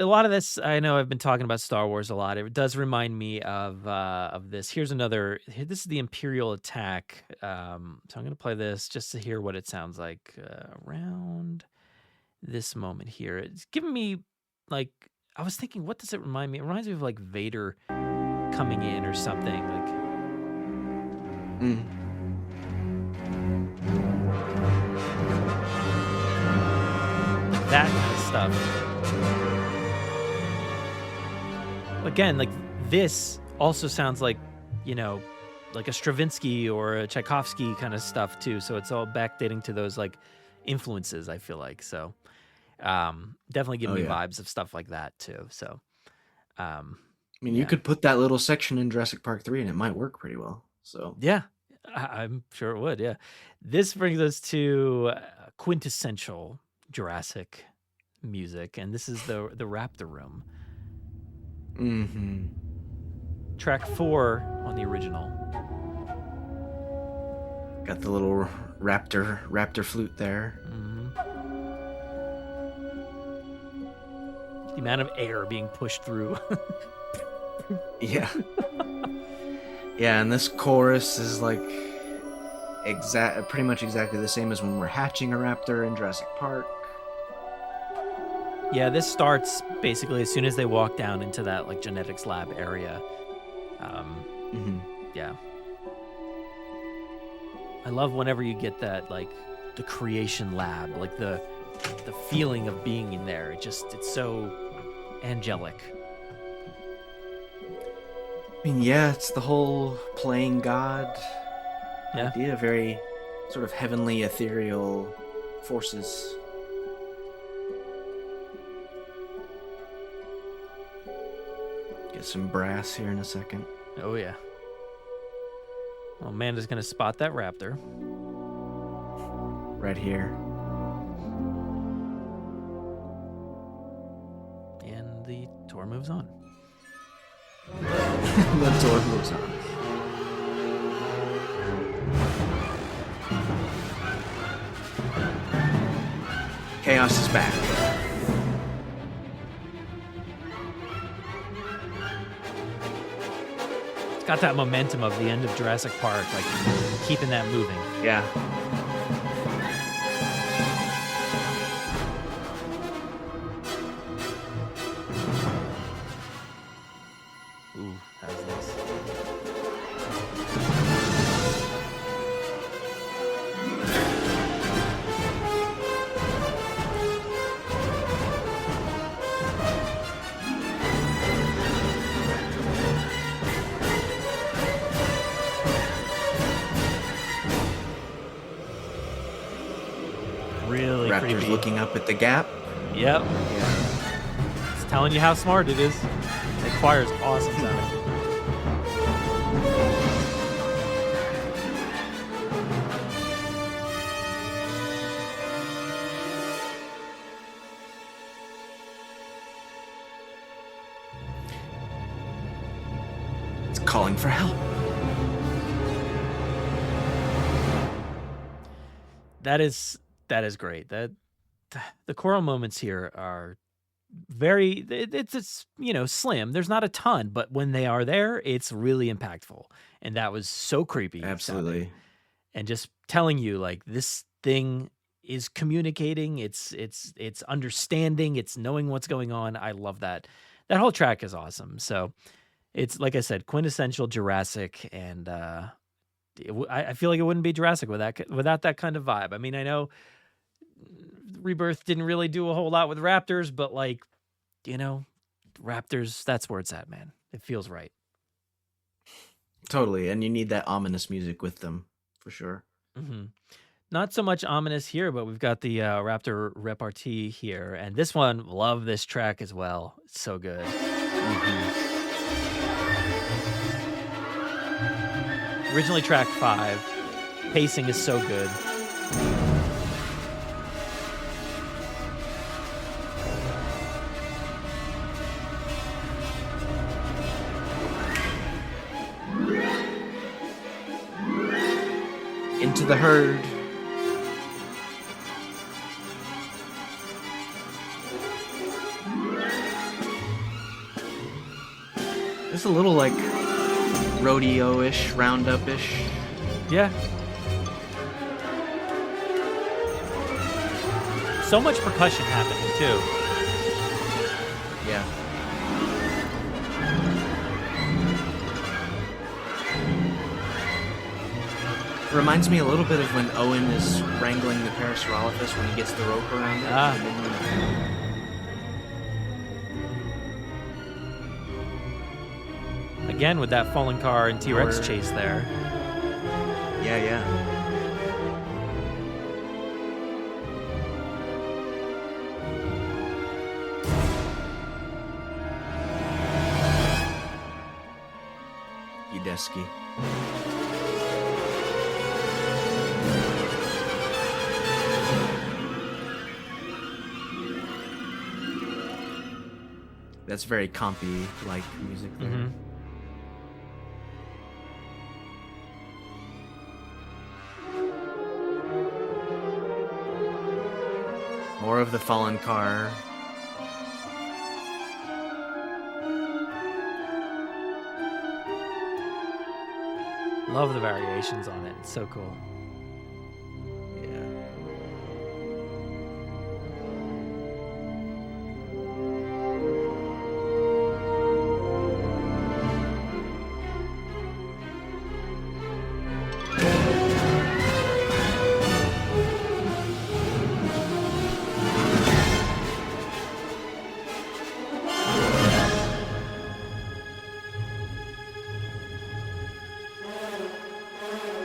lot of this, I know I've been talking about Star Wars a lot. It does remind me of this. This is the Imperial Attack. So I'm going to play this just to hear what it sounds like around this moment here. It's giving me, like, I was thinking, what does it remind me? It reminds me of, like, Vader coming in or something. Like, that kind of stuff. Again, like this also sounds like, like a Stravinsky or a Tchaikovsky kind of stuff too. So it's all backdating to those like influences, I feel like. So definitely giving me vibes of stuff like that too. So I mean, you could put that little section in Jurassic Park 3 and it might work pretty well. So yeah, I'm sure it would. Yeah. This brings us to quintessential Jurassic music. And this is the Raptor Room. Mm-hmm. Track 4 on the original. Got the little raptor flute there. The amount of air being pushed through. Yeah. Yeah, and this chorus is like pretty much exactly the same as when we're hatching a raptor in Jurassic Park. Yeah, this starts basically as soon as they walk down into that like genetics lab area. Yeah. I love whenever you get that, like the creation lab, like the feeling of being in there. It's so angelic. I mean, yeah, it's the whole playing God Yeah. idea, very sort of heavenly, ethereal forces. Get some brass here in a second. Oh yeah. Well, Amanda's gonna spot that raptor. Right here. And the tour moves on. The tour moves on. Chaos is back. It's got that momentum of the end of Jurassic Park, like keeping that moving. Yeah. Ooh, that was nice. Really Raptor's creepy. looking up at the gap. Yep. Yeah. It's telling you how smart it is. That choir's awesome sounding. It's calling for help. That is great. That the choral moments here are very it's slim. There's not a ton, but when they are there, it's really impactful. And that was so creepy. Absolutely. sounding. And just telling you like this thing is communicating, it's understanding, it's knowing what's going on. I love that. That whole track is awesome. So it's like I said, quintessential Jurassic, and I feel like it wouldn't be Jurassic without that kind of vibe. I mean, I know Rebirth didn't really do a whole lot with raptors, but like, raptors, that's where it's at, man. It feels right. Totally, and you need that ominous music with them, for sure. Mm-hmm. Not so much ominous here, but we've got the raptor repartee here. And this one, love this track as well. It's so good. Mm-hmm. Originally track 5. Pacing is so good. Into the herd. It's a little like rodeo-ish, roundup-ish. Yeah. So much percussion happening too. Yeah. Reminds me a little bit of when Owen is wrangling the Parasaurolophus when he gets the rope around it. Again with that falling car and T-Rex chase there. Yeah, yeah. Udesky. That's very compy like music there. Mhm. More of the fallen car. Love the variations on it. It's so cool. Yeah.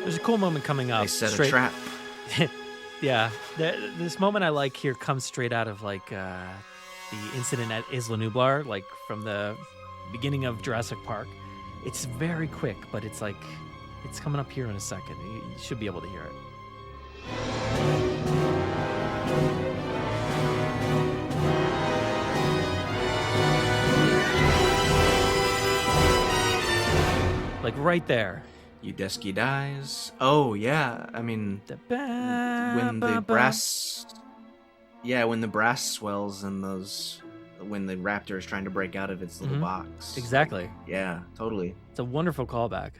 There's a cool moment coming up. They set a trap. Yeah, this moment I like here comes straight out of like the incident at Isla Nublar, like from the beginning of Jurassic Park. It's very quick, but it's like it's coming up here in a second. You should be able to hear it. Like right there. Udesky dies. Oh yeah, I mean when the brass, when the brass swells and when the raptor is trying to break out of its little box. Exactly. Yeah, totally. It's a wonderful callback.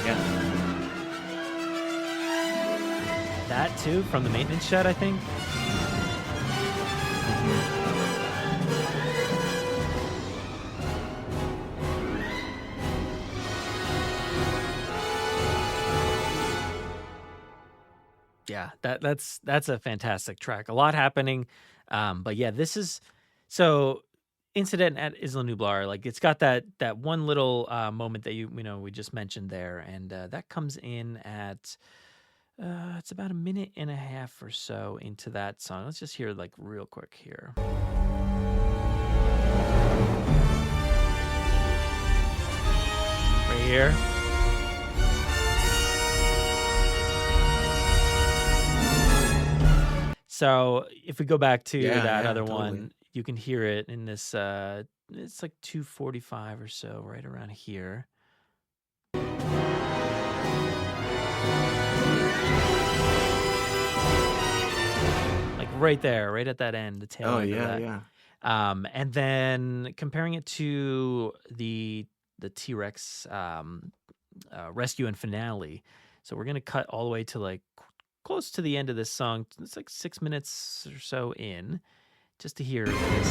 Yeah. That too from the maintenance shed, I think. Yeah, that's a fantastic track. A lot happening, but yeah, this is so incident at Isla Nublar. Like it's got that one little moment that we just mentioned there, and that comes in at it's about a minute and a half or so into that song. Let's just hear like real quick here. Right here. So if we go back to that other one, you can hear it in this, it's like 2:45 or so, right around here. Like right there, right at that end, the tail end of that. Yeah. And then comparing it to the T-Rex rescue and finale. So we're going to cut all the way to like close to the end of this song. It's like 6 minutes or so in, just to hear this.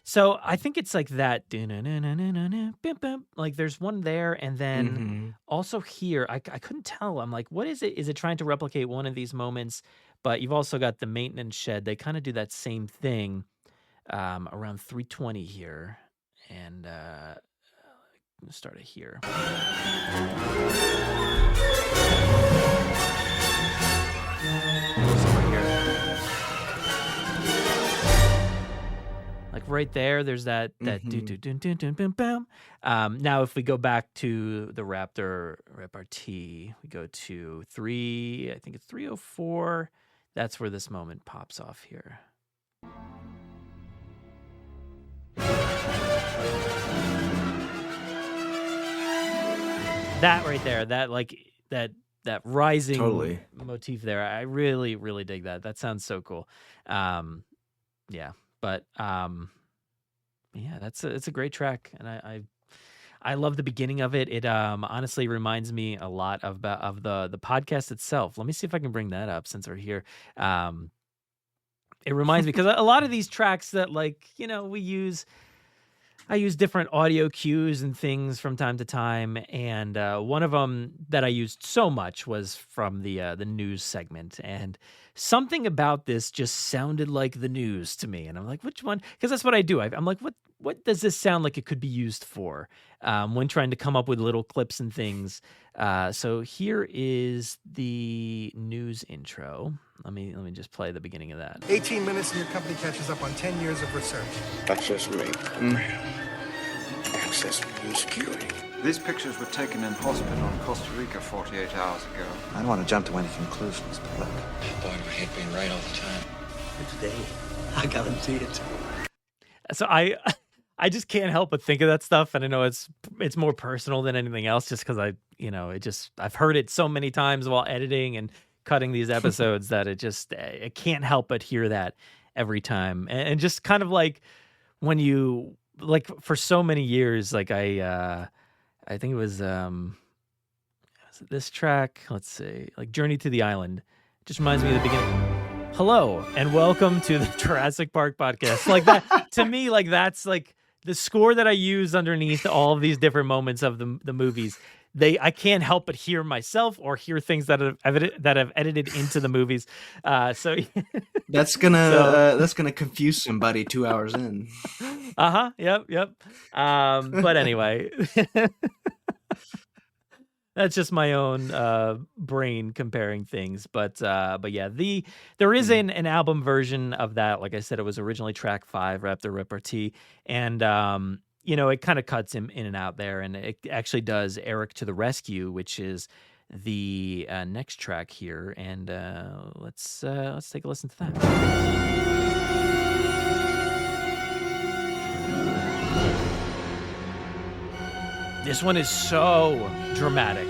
So I think it's like that. Like there's one there, and then also here, I couldn't tell. I'm like, what is it? Is it trying to replicate one of these moments? But you've also got the maintenance shed. They kind of do that same thing. Around 3:20 here, and I'm gonna start it here. Somewhere here. Like right there, there's that do do dun dun dun bum bum. Now, if we go back to the Raptor repartee, we go to I think it's 3:04. That's where this moment pops off here. That right there, that like that rising motif there, I really, really dig that. That sounds so cool. Yeah, but yeah, it's a great track, and I love the beginning of it. It honestly reminds me a lot of the podcast itself. Let me see if I can bring that up since we're here. It reminds me because a lot of these tracks that I use different audio cues and things from time to time, and one of them that I used so much was from the news segment, and something about this just sounded like the news to me, and I'm like, which one? Because that's what I do. I'm like, what does this sound like it could be used for when trying to come up with little clips and things? So here is the news intro. Let me just play the beginning of that. 18 minutes and your company catches up on 10 years of research. That's just me. access and security. These pictures were taken in hospital in Costa Rica 48 hours ago. I don't want to jump to any conclusions, but look. Boy, my head being right all the time. Today, I guarantee it. So I just can't help but think of that stuff, and I know it's more personal than anything else, just because I've heard it so many times while editing and cutting these episodes that I can't help but hear that every time, and just kind of like when you like for so many years, like I think it was this track. Let's see, like Journey to the Island, just reminds me of the beginning. Hello and welcome to the Jurassic Park podcast. Like that to me, like that's like the score that I use underneath all of these different moments of the movies. I can't help but hear myself or hear things that I've edited into the movies. So that's gonna confuse somebody 2 hours in. Yep. But anyway. That's just my own brain comparing things, but yeah, there is an album version of that. Like I said, it was originally track 5, Raptor Repartee, and it kind of cuts him in and out there, and it actually does Eric to the Rescue, which is the next track here, and let's take a listen to that. This one is so dramatic.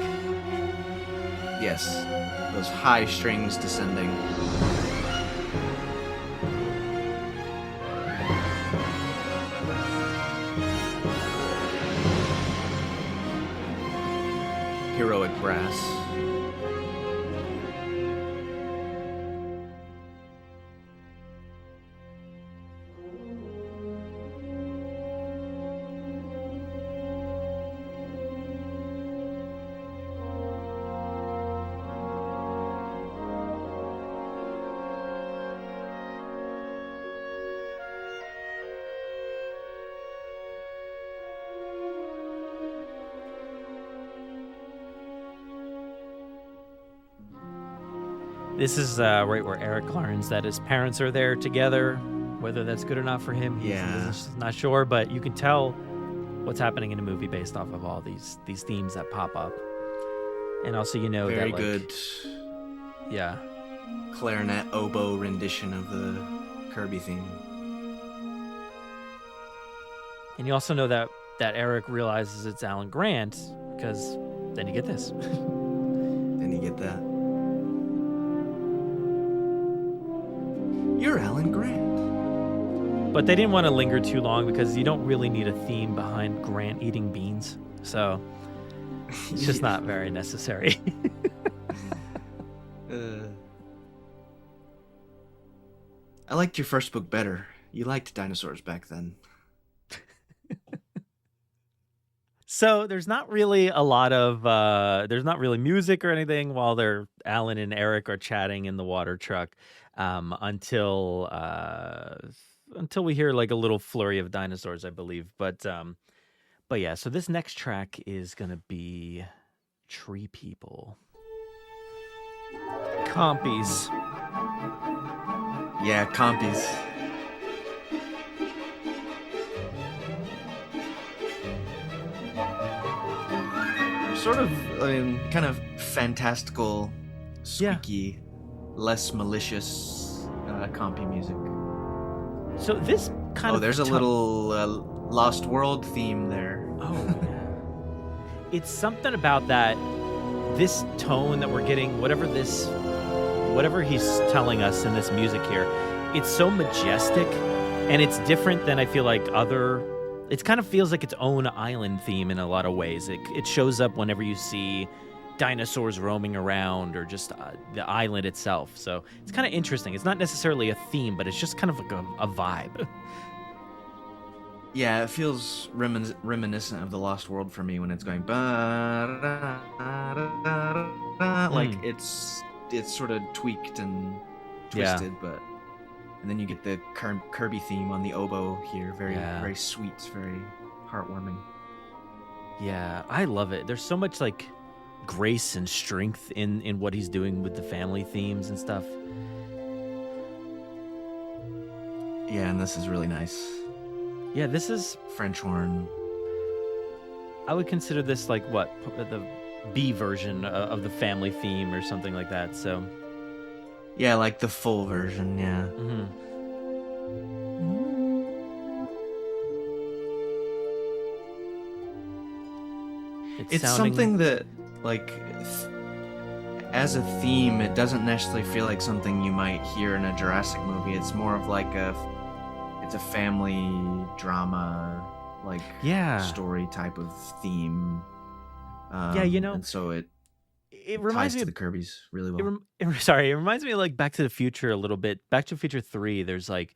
Yes, those high strings descending. Heroic brass. This is right where Eric learns that his parents are there together. Whether that's good or not for him, he's not sure. But you can tell what's happening in a movie based off of all these themes that pop up. And also, very that, good. Yeah. Clarinet oboe rendition of the Kirby theme. And you also know that Eric realizes it's Alan Grant, because then you get this. Then you get that. You're Alan Grant. But they didn't want to linger too long because you don't really need a theme behind Grant eating beans. So it's just not very necessary. I liked your first book better. You liked dinosaurs back then. So there's not really a lot of there's not really music or anything while Alan and Eric are chatting in the water truck until we hear like a little flurry of dinosaurs, I believe. But yeah, so this next track is gonna be Tree People. Compies. Yeah, compies. Sort of, kind of fantastical, squeaky, less malicious compy music. So this kind of... there's a little Lost World theme there. Oh, yeah. It's something about this tone that we're getting, whatever he's telling us in this music here, it's so majestic, and it's different than I feel like it kind of feels like its own island theme in a lot of ways. It shows up whenever you see dinosaurs roaming around or just the island itself. So it's kind of interesting. It's not necessarily a theme, but it's just kind of like a vibe. Yeah, it feels reminiscent of the Lost World for me when it's going like it's sort of tweaked and twisted, and then you get the Kirby theme on the oboe here, very sweet, very heartwarming. Yeah, I love it. There's so much like grace and strength in what he's doing with the family themes and stuff. Yeah, and this is really nice. Yeah, this is French horn. I would consider this like what the B version of the family theme or something like that. So, Yeah, like the full version. Yeah. mhm. It's sounding something that, like, as a theme, it doesn't necessarily feel like something you might hear in a Jurassic movie. It's more of like it's a family drama, like, yeah, story type of theme. yeah. And so it It ties reminds me to of the Kirby's really it, well. sorry, it reminds me of like Back to the Future a little bit. Back to the Future 3, there's like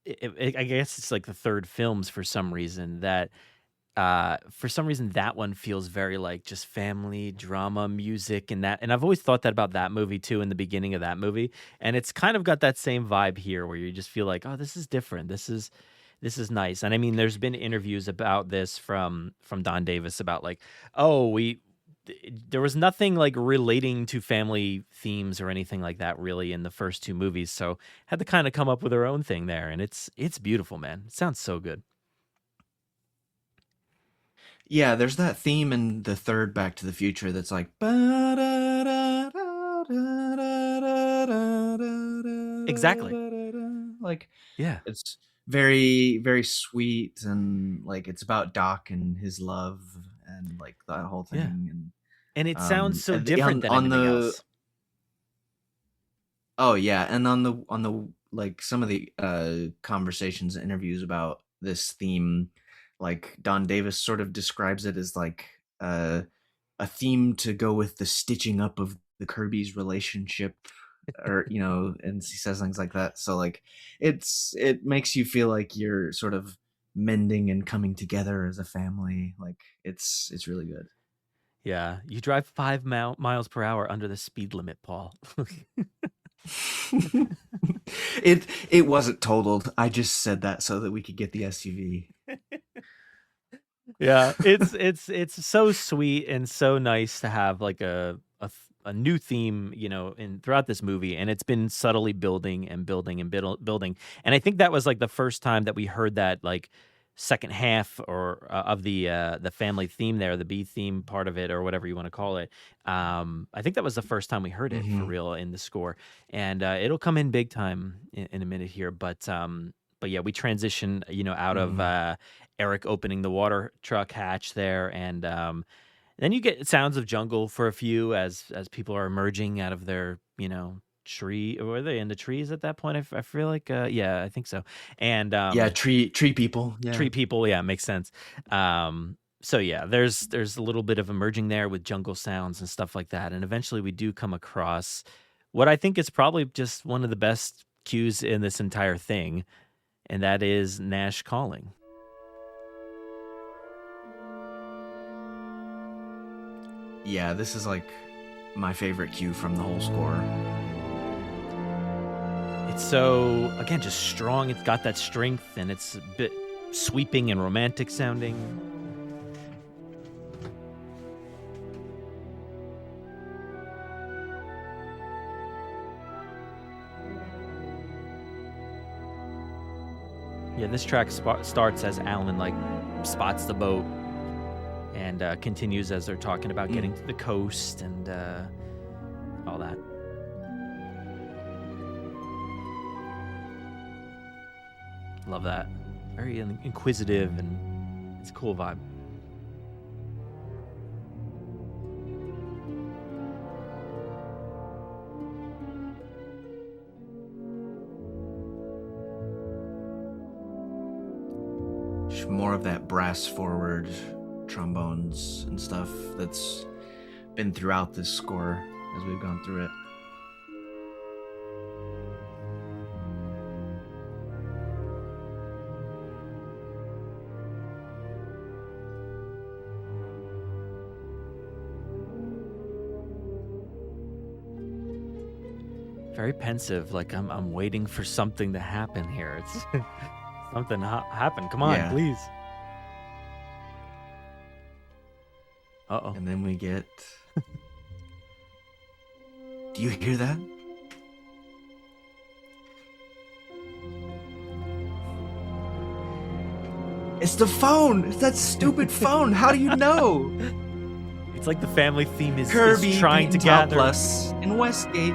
I guess it's like the third films for some reason that one feels very like just family drama music and I've always thought that about that movie too in the beginning of that movie, and it's kind of got that same vibe here where you just feel like, oh, this is different. This is nice. And I mean, there's been interviews about this from Don Davis about like, oh, there was nothing like relating to family themes or anything like that really in the first two movies, so had to kind of come up with their own thing there, and it's beautiful, man. It sounds so good. Yeah, there's that theme in the third Back to the Future that's like Exactly. like Yeah. it's very very sweet, and like it's about Doc and his love and like that whole Yeah. thing. And And it sounds so and different than on anything the else. oh yeah, and on the like some of the conversations and interviews about this theme, like Don Davis sort of describes it as like a theme to go with the stitching up of the Kirby's relationship, or and he says things like that. So like it makes you feel like you're sort of mending and coming together as a family. Like it's really good. Yeah, you drive 5 miles per hour under the speed limit, Paul. It wasn't totaled. I just said that so that we could get the SUV. Yeah, it's so sweet and so nice to have like a new theme, in throughout this movie, and it's been subtly building and building and building. And I think that was like the first time that we heard that like second half or of the family theme there, the B theme part of it or whatever you want to call it. I think that was the first time we heard it for real in the score, and it'll come in big time in a minute here, but yeah, we transition, out of Eric opening the water truck hatch there, and then you get sounds of jungle for a few as people are emerging out of their, tree. Were they in the trees at that point? I feel like, yeah, I think so. And Yeah, tree people. Yeah. tree people, yeah, makes sense. So yeah, there's a little bit of emerging there with jungle sounds and stuff like that, and eventually we do come across what I think is probably just one of the best cues in this entire thing, and that is Nash calling. Yeah, this is like my favorite cue from the whole score. It's so, again, just strong. It's got that strength, and it's a bit sweeping and romantic sounding. Yeah, this track starts as Alan like spots the boat, and continues as they're talking about getting to the coast and all that. Love that. Very inquisitive, and it's a cool vibe. More of that brass forward trombones and stuff that's been throughout this score as we've gone through it. Very pensive, like I'm waiting for something to happen here. It's something happen. Come on, Yeah. please. Uh-oh. And then we get... Do you hear that? It's the phone. It's that stupid phone. How do you know? It's like the family theme is Kirby trying to Peyton Top gather. Plus in Westgate.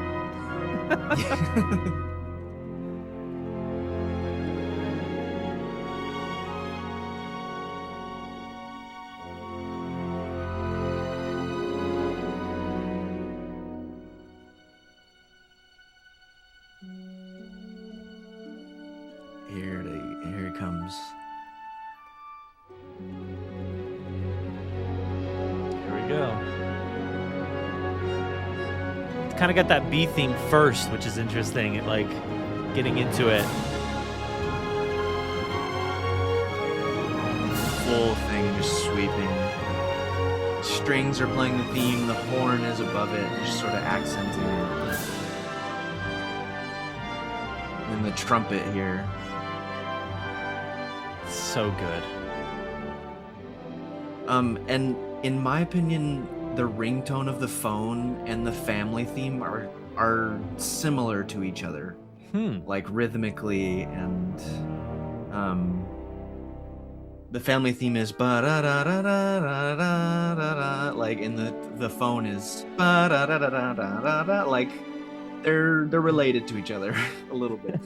Here it comes. Here we go. It's kind of got that B theme first, which is interesting. It, like, getting into it. Full thing just sweeping. Strings are playing the theme, the horn is above it, just sort of accenting it. And the trumpet here. So good. And in my opinion, the ringtone of the phone and the family theme are similar to each other. Like rhythmically, and the family theme is ba da da da da da da da, like, and the phone is ba da da da da da da. Like they're related to each other a little bit.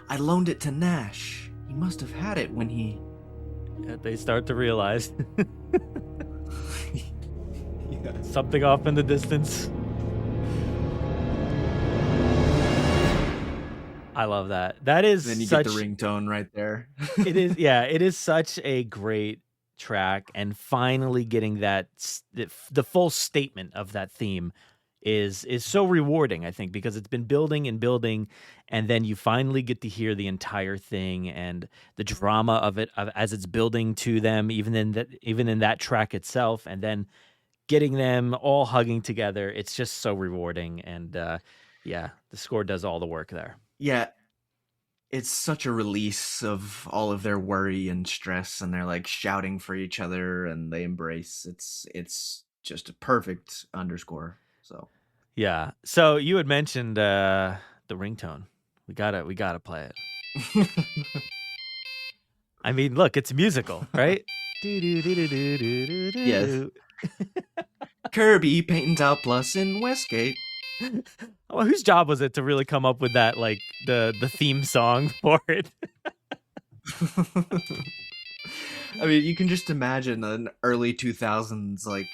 I loaned it to Nash. He must have had it when he... Yeah, they start to realize. Something off in the distance. I love that. That is Then you such... get the ringtone right there. It is, yeah, it is such a great track, and finally getting that, the full statement of that theme is so rewarding, I think, because it's been building and building, and then you finally get to hear the entire thing and the drama of it as it's building to them, even in that track itself, and then getting them all hugging together. It's just so rewarding, and yeah, the score does all the work there. Yeah, it's such a release of all of their worry and stress, and they're like shouting for each other, and they embrace. It's just a perfect underscore. So yeah. So you had mentioned the ringtone. We gotta play it. I mean, look, it's musical, right? Yes. Kirby Paint Out Plus in Westgate. Well, whose job was it to really come up with that, like the theme song for it? I mean, you can just imagine an early 2000s like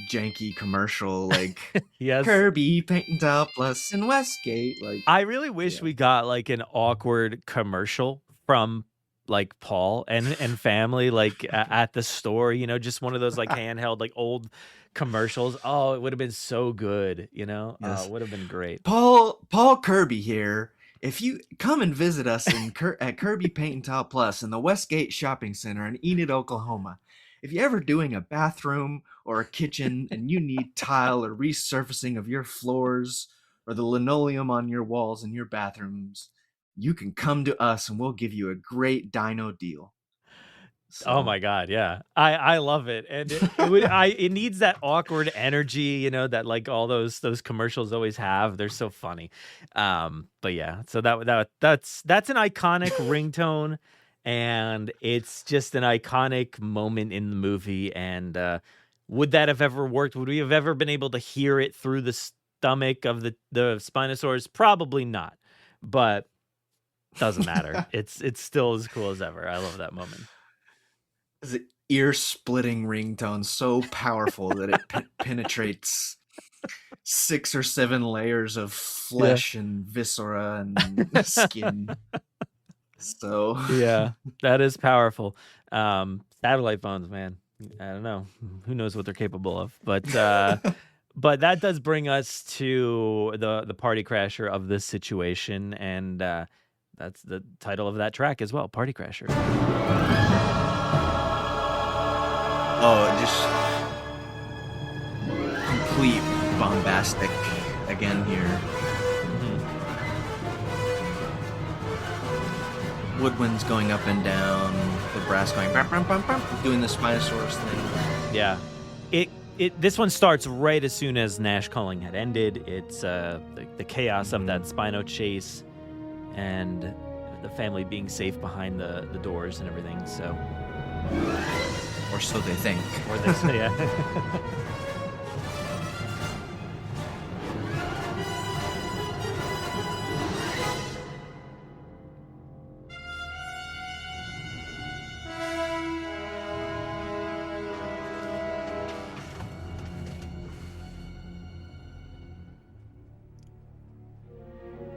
janky commercial, like Yes. Kirby Paint Out Plus in Westgate. Like, I really wish we got like an awkward commercial from like Paul and family, like at the store, just one of those like handheld, like old commercials. Oh, it would have been so good, Yes. It would have been great. Paul Kirby here. If you come and visit us at Kirby Paint and Tile Plus in the Westgate Shopping Center in Enid, Oklahoma, if you're ever doing a bathroom or a kitchen and you need tile or resurfacing of your floors or the linoleum on your walls in your bathrooms, you can come to us and we'll give you a great Dino deal. Oh my God, yeah, I love it, and it needs that awkward energy, that like all those commercials always have. They're so funny, but yeah. So that's an iconic ringtone, and it's just an iconic moment in the movie. And would that have ever worked? Would we have ever been able to hear it through the stomach of the Spinosaurus? Probably not, but doesn't matter. It's still as cool as ever. I love that moment. It's an ear-splitting ringtone, so powerful that it penetrates 6 or 7 layers of flesh and viscera and skin. So yeah, that is powerful. Satellite phones, man. I don't know. Who knows what they're capable of? But but that does bring us to the party crasher of this situation, and that's the title of that track as well, Party Crasher. Oh, just complete bombastic again here. Mm-hmm. Woodwinds going up and down, the brass going bam, bam, bam, bam, doing the Spinosaurus thing. Yeah. It This one starts right as soon as Nash calling had ended. It's the chaos of that Spino chase and the family being safe behind the doors and everything. So, Or so they think. or they say, yeah.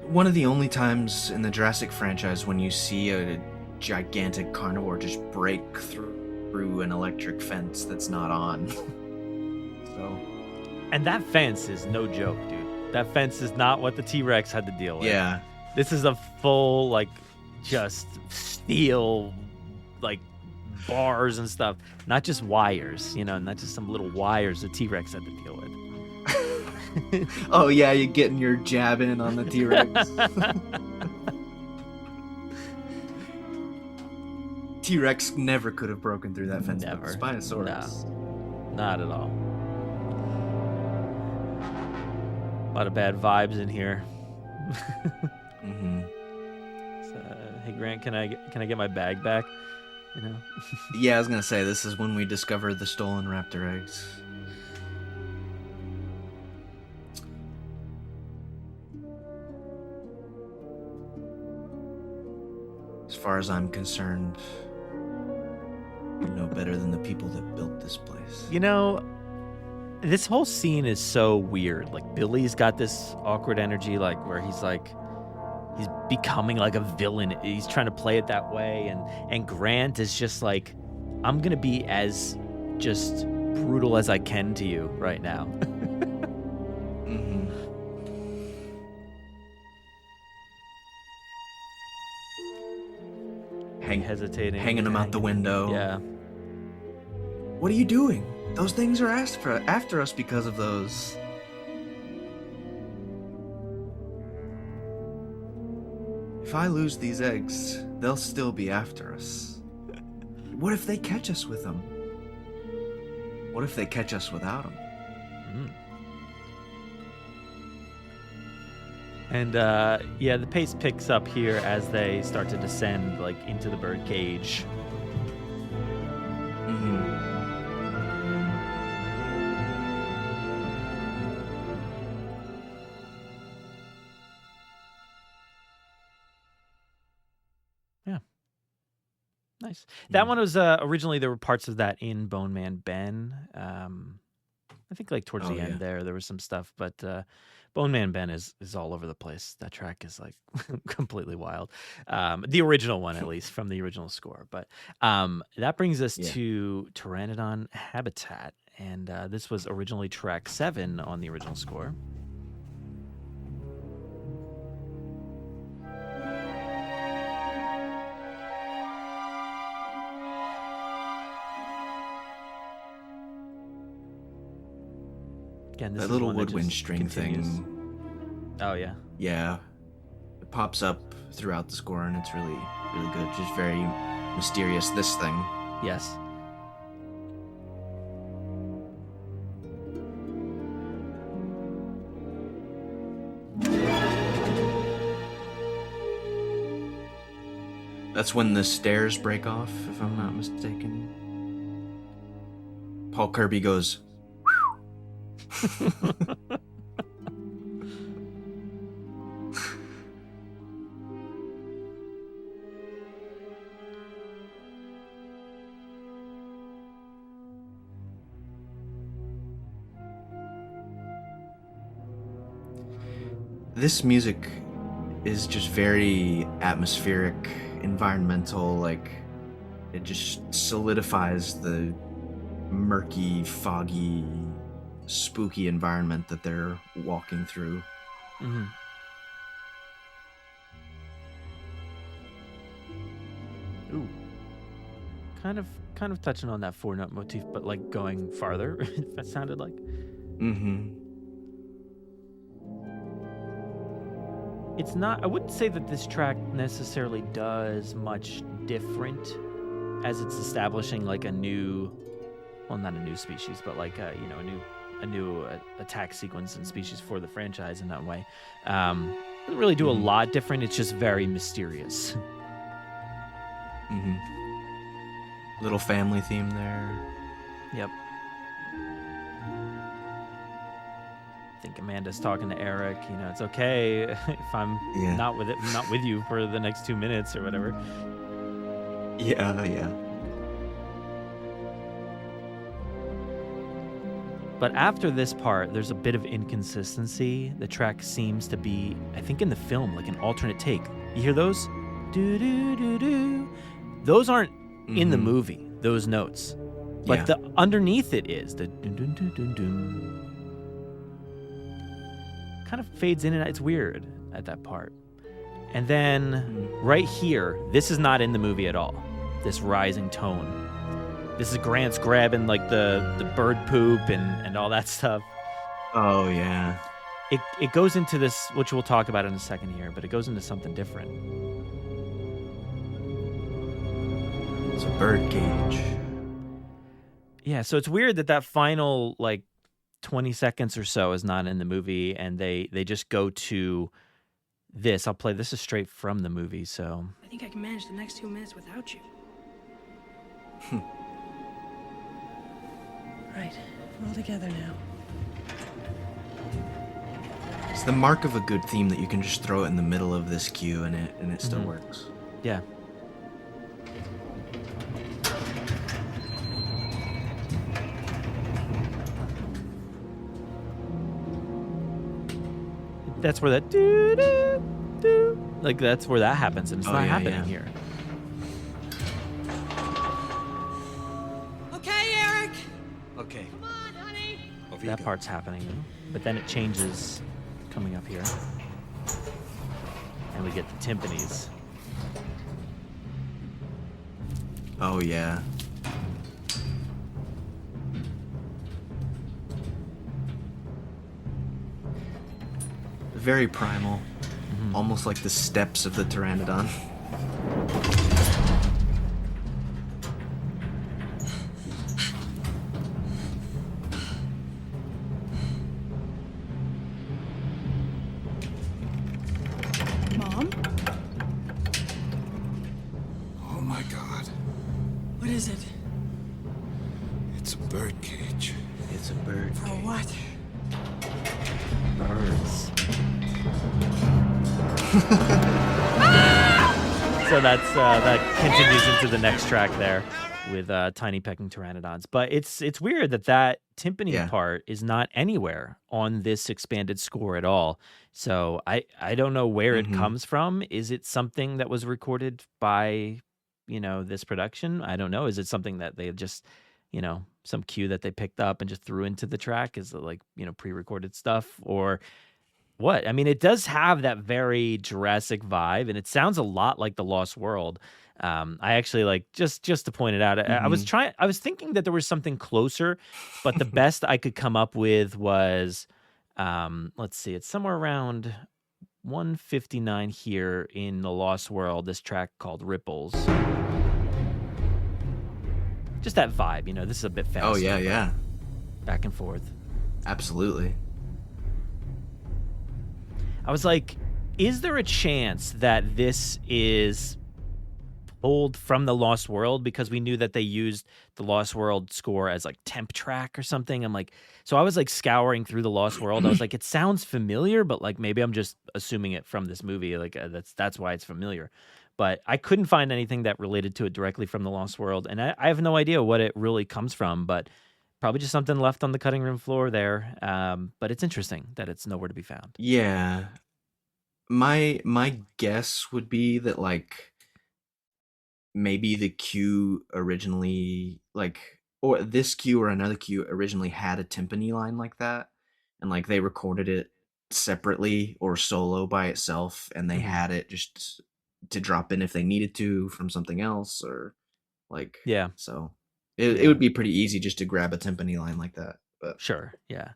One of the only times in the Jurassic franchise when you see a gigantic carnivore just break through an electric fence that's not on. So. And that fence is no joke, dude. That fence is not what the T-Rex had to deal with. Yeah. This is a full, like, just steel, like, bars and stuff. Not just wires, not just some little wires the T-Rex had to deal with. Oh yeah, you're getting your jab in on the T-Rex. T-Rex never could have broken through that fence. Never. Spinosaurus. No, not at all. A lot of bad vibes in here. Mm-hmm. Hey Grant, can I get my bag back? Yeah, I was gonna say this is when we discovered the stolen raptor eggs. As far as I'm concerned, you're no better than the people that built this place. This whole scene is so weird. Like, Billy's got this awkward energy, like, where he's becoming like a villain. He's trying to play it that way. And Grant is just like, I'm going to be as just brutal as I can to you right now. Mm-hmm. Hesitating. Hanging them out the window. Yeah. What are you doing? Those things are after us because of those. If I lose these eggs, they'll still be after us. What if they catch us with them? What if they catch us without them? And the pace picks up here as they start to descend like into the bird cage. Mm-hmm. Yeah. Nice. That one was originally, there were parts of that in Bone Man Ben. I think like towards the end there was some stuff, but Bone Man Ben is all over the place. That track is like completely wild. The original one, at least, from the original score. But that brings us to Pteranodon Habitat. And this was originally track 7 on the original score. Again, this That is little one that woodwind just string continues. thing. Oh, yeah. Yeah. It pops up throughout the score, and it's really, really good. Just very mysterious, this thing. Yes. That's when the stairs break off, if I'm not mistaken. Paul Kirby goes, this music is just very atmospheric, environmental, like it just solidifies the murky, foggy, spooky environment that they're walking through. Mm-hmm. Ooh. Kind of touching on that 4-note motif, but like going farther, that sounded like. Mm-hmm. It's not, I wouldn't say that this track necessarily does much different as it's establishing like a new well, not a new species, but like a new attack sequence and species for the franchise in that way. Doesn't really do a lot different. It's just very mysterious. Little family theme there. Yep. I think Amanda's talking to Eric. It's okay if I'm not with you for the next 2 minutes or whatever. Yeah. But after this part, there's a bit of inconsistency. The track seems to be, I think in the film, like an alternate take. You hear those? Do do do do. Those aren't in the movie. Those notes, but the underneath it is the dun dun dun dun dun. Kind of fades in and out. It's weird at that part. And then right here, this is not in the movie at all. This rising tone. This is Grant's grabbing like the bird poop and all that stuff. Oh yeah. It goes into this, which we'll talk about in a second here, but it goes into something different. It's a bird cage. Yeah, so it's weird that final like 20 seconds or so is not in the movie, and they just go to this. I'll play this is straight from the movie, so I think I can manage the next 2 minutes without you. Right, we're all together now. It's the mark of a good theme that you can just throw it in the middle of this cue and it still works. Yeah. That's where that doo doo doo, like that's where that happens, and it's not happening here. Okay, Eric. Okay. Come on, honey. That part's happening, but then it changes coming up here, and we get the timpanis. Oh yeah. Very primal. Almost like the steps of the pteranodon. Mom? Oh my God. What is it? It's a bird cage. It's a bird For cage. what? Birds. So that continues into the next track there with tiny pecking pteranodons. But it's weird that timpani part is not anywhere on this expanded score at all. So I don't know where it comes from. Is it something that was recorded by, this production? I don't know. Is it something that they just, some cue that they picked up and just threw into the track? Is it like, pre-recorded stuff or what? I mean, it does have that very Jurassic vibe, and it sounds a lot like The Lost World. I actually like just to point it out. I was thinking that there was something closer, but the best I could come up with was, let's see, it's somewhere around 159 here in The Lost World. This track called Ripples. Just that vibe, this is a bit faster. Oh yeah. Back and forth. Absolutely. I was like, is there a chance that this is pulled from The Lost World? Because we knew that they used the Lost World score as like temp track or something. I'm like, so I was like scouring through The Lost World. I was like, it sounds familiar, but like maybe I'm just assuming it from this movie. Like that's why it's familiar. But I couldn't find anything that related to it directly from The Lost World. And I have no idea what it really comes from, but probably just something left on the cutting room floor there. But it's interesting that it's nowhere to be found. Yeah. My guess would be that like maybe the cue originally or this cue or another cue originally had a timpani line like that, and like they recorded it separately or solo by itself, and they had it just to drop in if they needed to from something else, or like so it would be pretty easy just to grab a timpani line like that. But sure, yeah.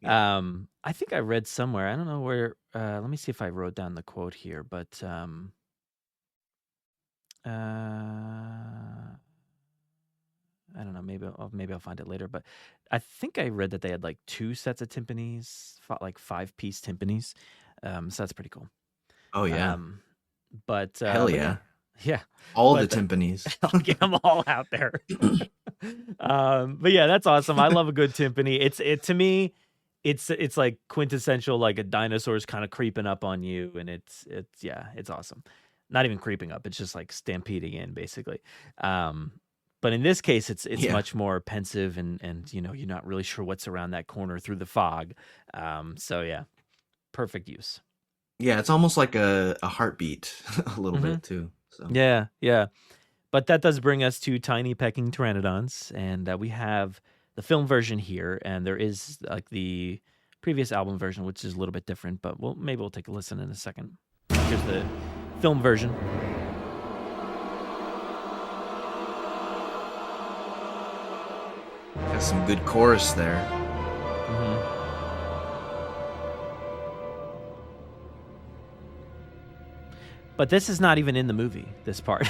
I think I read somewhere, I don't know where, let me see if I wrote down the quote here, but I don't know. Maybe I'll find it later. But I think I read that they had like 2 sets of timpanis, like 5-piece timpanis. So that's pretty cool. Oh yeah, hell But yeah, yeah, all the but timpanis. I'll get them all out there. But yeah, that's awesome. I love a good timpani. To me, it's like quintessential, like a dinosaur's kind of creeping up on you, and it's awesome. Not even creeping up; it's just like stampeding in, basically. But in this case, it's Yeah. much more pensive, and you're not really sure what's around that corner through the fog. So yeah, perfect use. Yeah, it's almost like a heartbeat a little bit too. So Yeah, yeah. But that does bring us to Tiny Pecking Pteranodons, and we have the film version here, and there is like the previous album version, which is a little bit different, but maybe we'll take a listen in a second. Here's the film version. got some good chorus there. But this is not even in the movie, this part.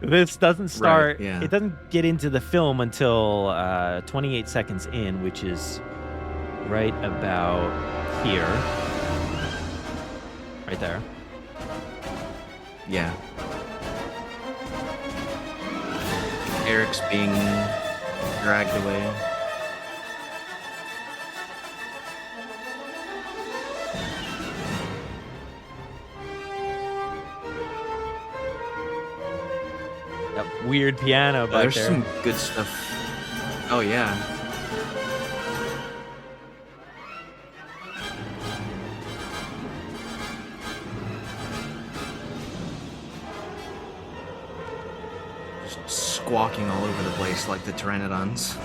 This doesn't start, Right, yeah. It doesn't get into the film until 28 seconds in, which is right about here. Right there. Yeah. Eric's being dragged away. That weird piano back There's there. some good stuff. Oh yeah. Just squawking all over the place like the pteranodons.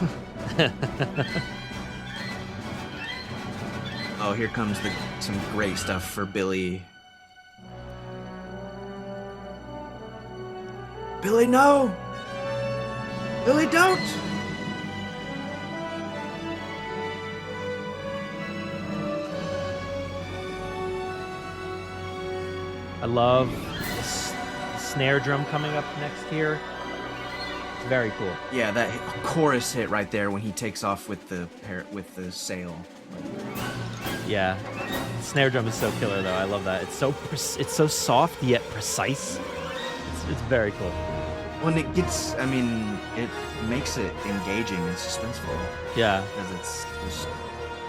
Oh, here comes some great stuff for Billy. Billy, no! Billy, don't! I love the snare drum coming up next here. It's very cool. Yeah, that chorus hit right there when he takes off with the sail. Yeah, snare drum is so killer though. I love that. It's so soft yet precise. It's very cool. When it gets, I mean, it makes it engaging and suspenseful. Yeah, because it's just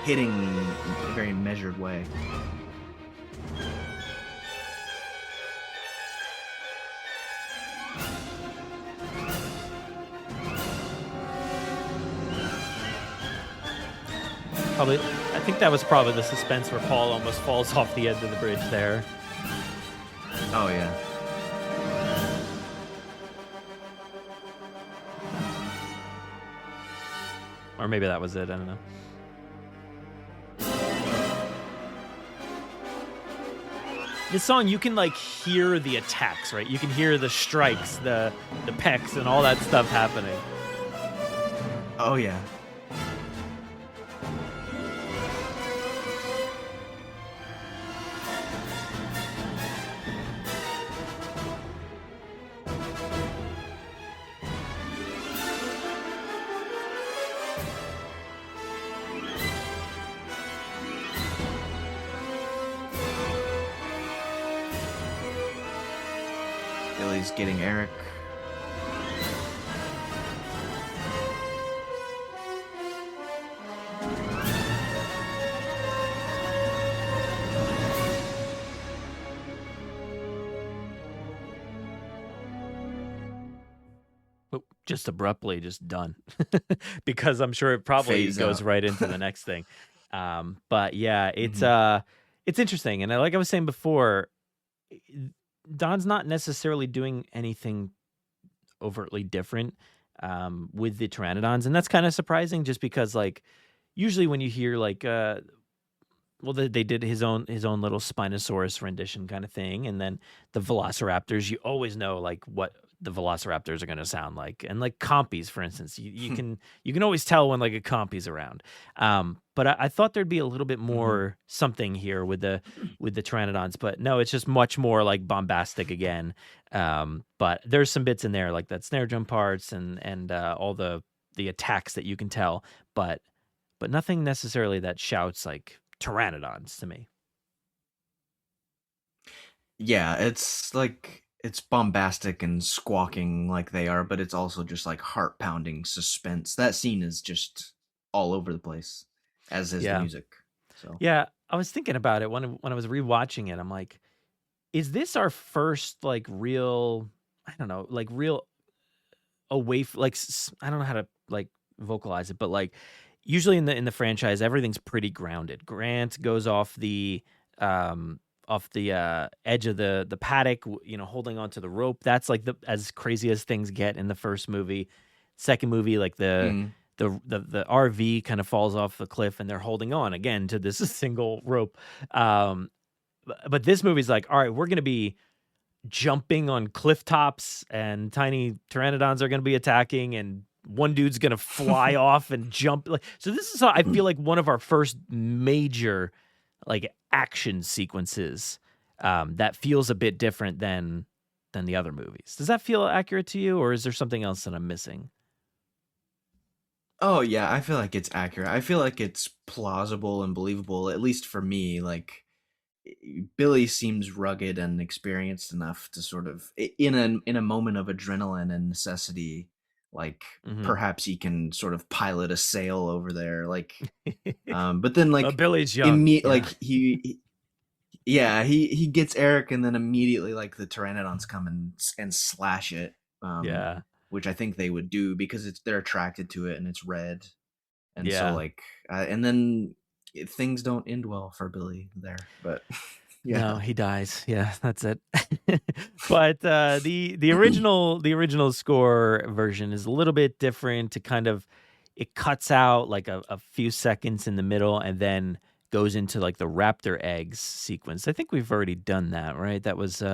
hitting in a very measured way. I think that was probably the suspense where Paul almost falls off the edge of the bridge there. Oh yeah. Or maybe that was it. I don't know. This song, you can like hear the attacks, right? You can hear the strikes, the pecks, and all that stuff happening. Oh yeah. Billy's getting Eric. Just abruptly, just done. Because I'm sure it probably Phase goes out. right into the next thing. But yeah, it's interesting. And like I was saying before, Don's not necessarily doing anything overtly different with the pteranodons, and that's kind of surprising just because like usually when you hear like they did his own little Spinosaurus rendition kind of thing, and then the velociraptors, you always know like what the velociraptors are going to sound like, and like compies, for instance. You can always tell when like a compy's around. But I thought there'd be a little bit more something here with the pteranodons, but no, it's just much more like bombastic again. But there's some bits in there like that snare drum parts and all the attacks that you can tell, but nothing necessarily that shouts like pteranodons to me. Yeah, it's like it's bombastic and squawking like they are, but it's also just like heart pounding suspense. That scene is just all over the place, as is the music. So Yeah, I was thinking about it when I was rewatching it. I'm like, is this our first like real, I don't know, like real like I don't know how to like vocalize it, but like usually in the franchise everything's pretty grounded. Grant goes off the edge of the paddock, holding onto the rope. That's like as crazy as things get in the first movie. Second movie, like the RV kind of falls off the cliff and they're holding on again to this single rope. But this movie's like, all right, we're going to be jumping on cliff tops and tiny pteranodons are going to be attacking and one dude's going to fly off and jump. So this is, I feel like, one of our first major like action sequences that feels a bit different than the other movies. Does that feel accurate to you, or is there something else that I'm missing? Oh yeah, I feel like it's accurate. I feel like it's plausible and believable, at least for me. Like Billy seems rugged and experienced enough to sort of, in a moment of adrenaline and necessity, like perhaps he can sort of pilot a sail over there. Like, but then like Billy's young, like he gets Eric, and then immediately like the pteranodons come and slash it. Which I think they would do because they're attracted to it and it's red, and so like and then things don't end well for Billy there. But no, he dies. Yeah, that's it. But the original score version is a little bit different. It cuts out like a few seconds in the middle and then goes into like the raptor eggs sequence. I think we've already done that, right? That was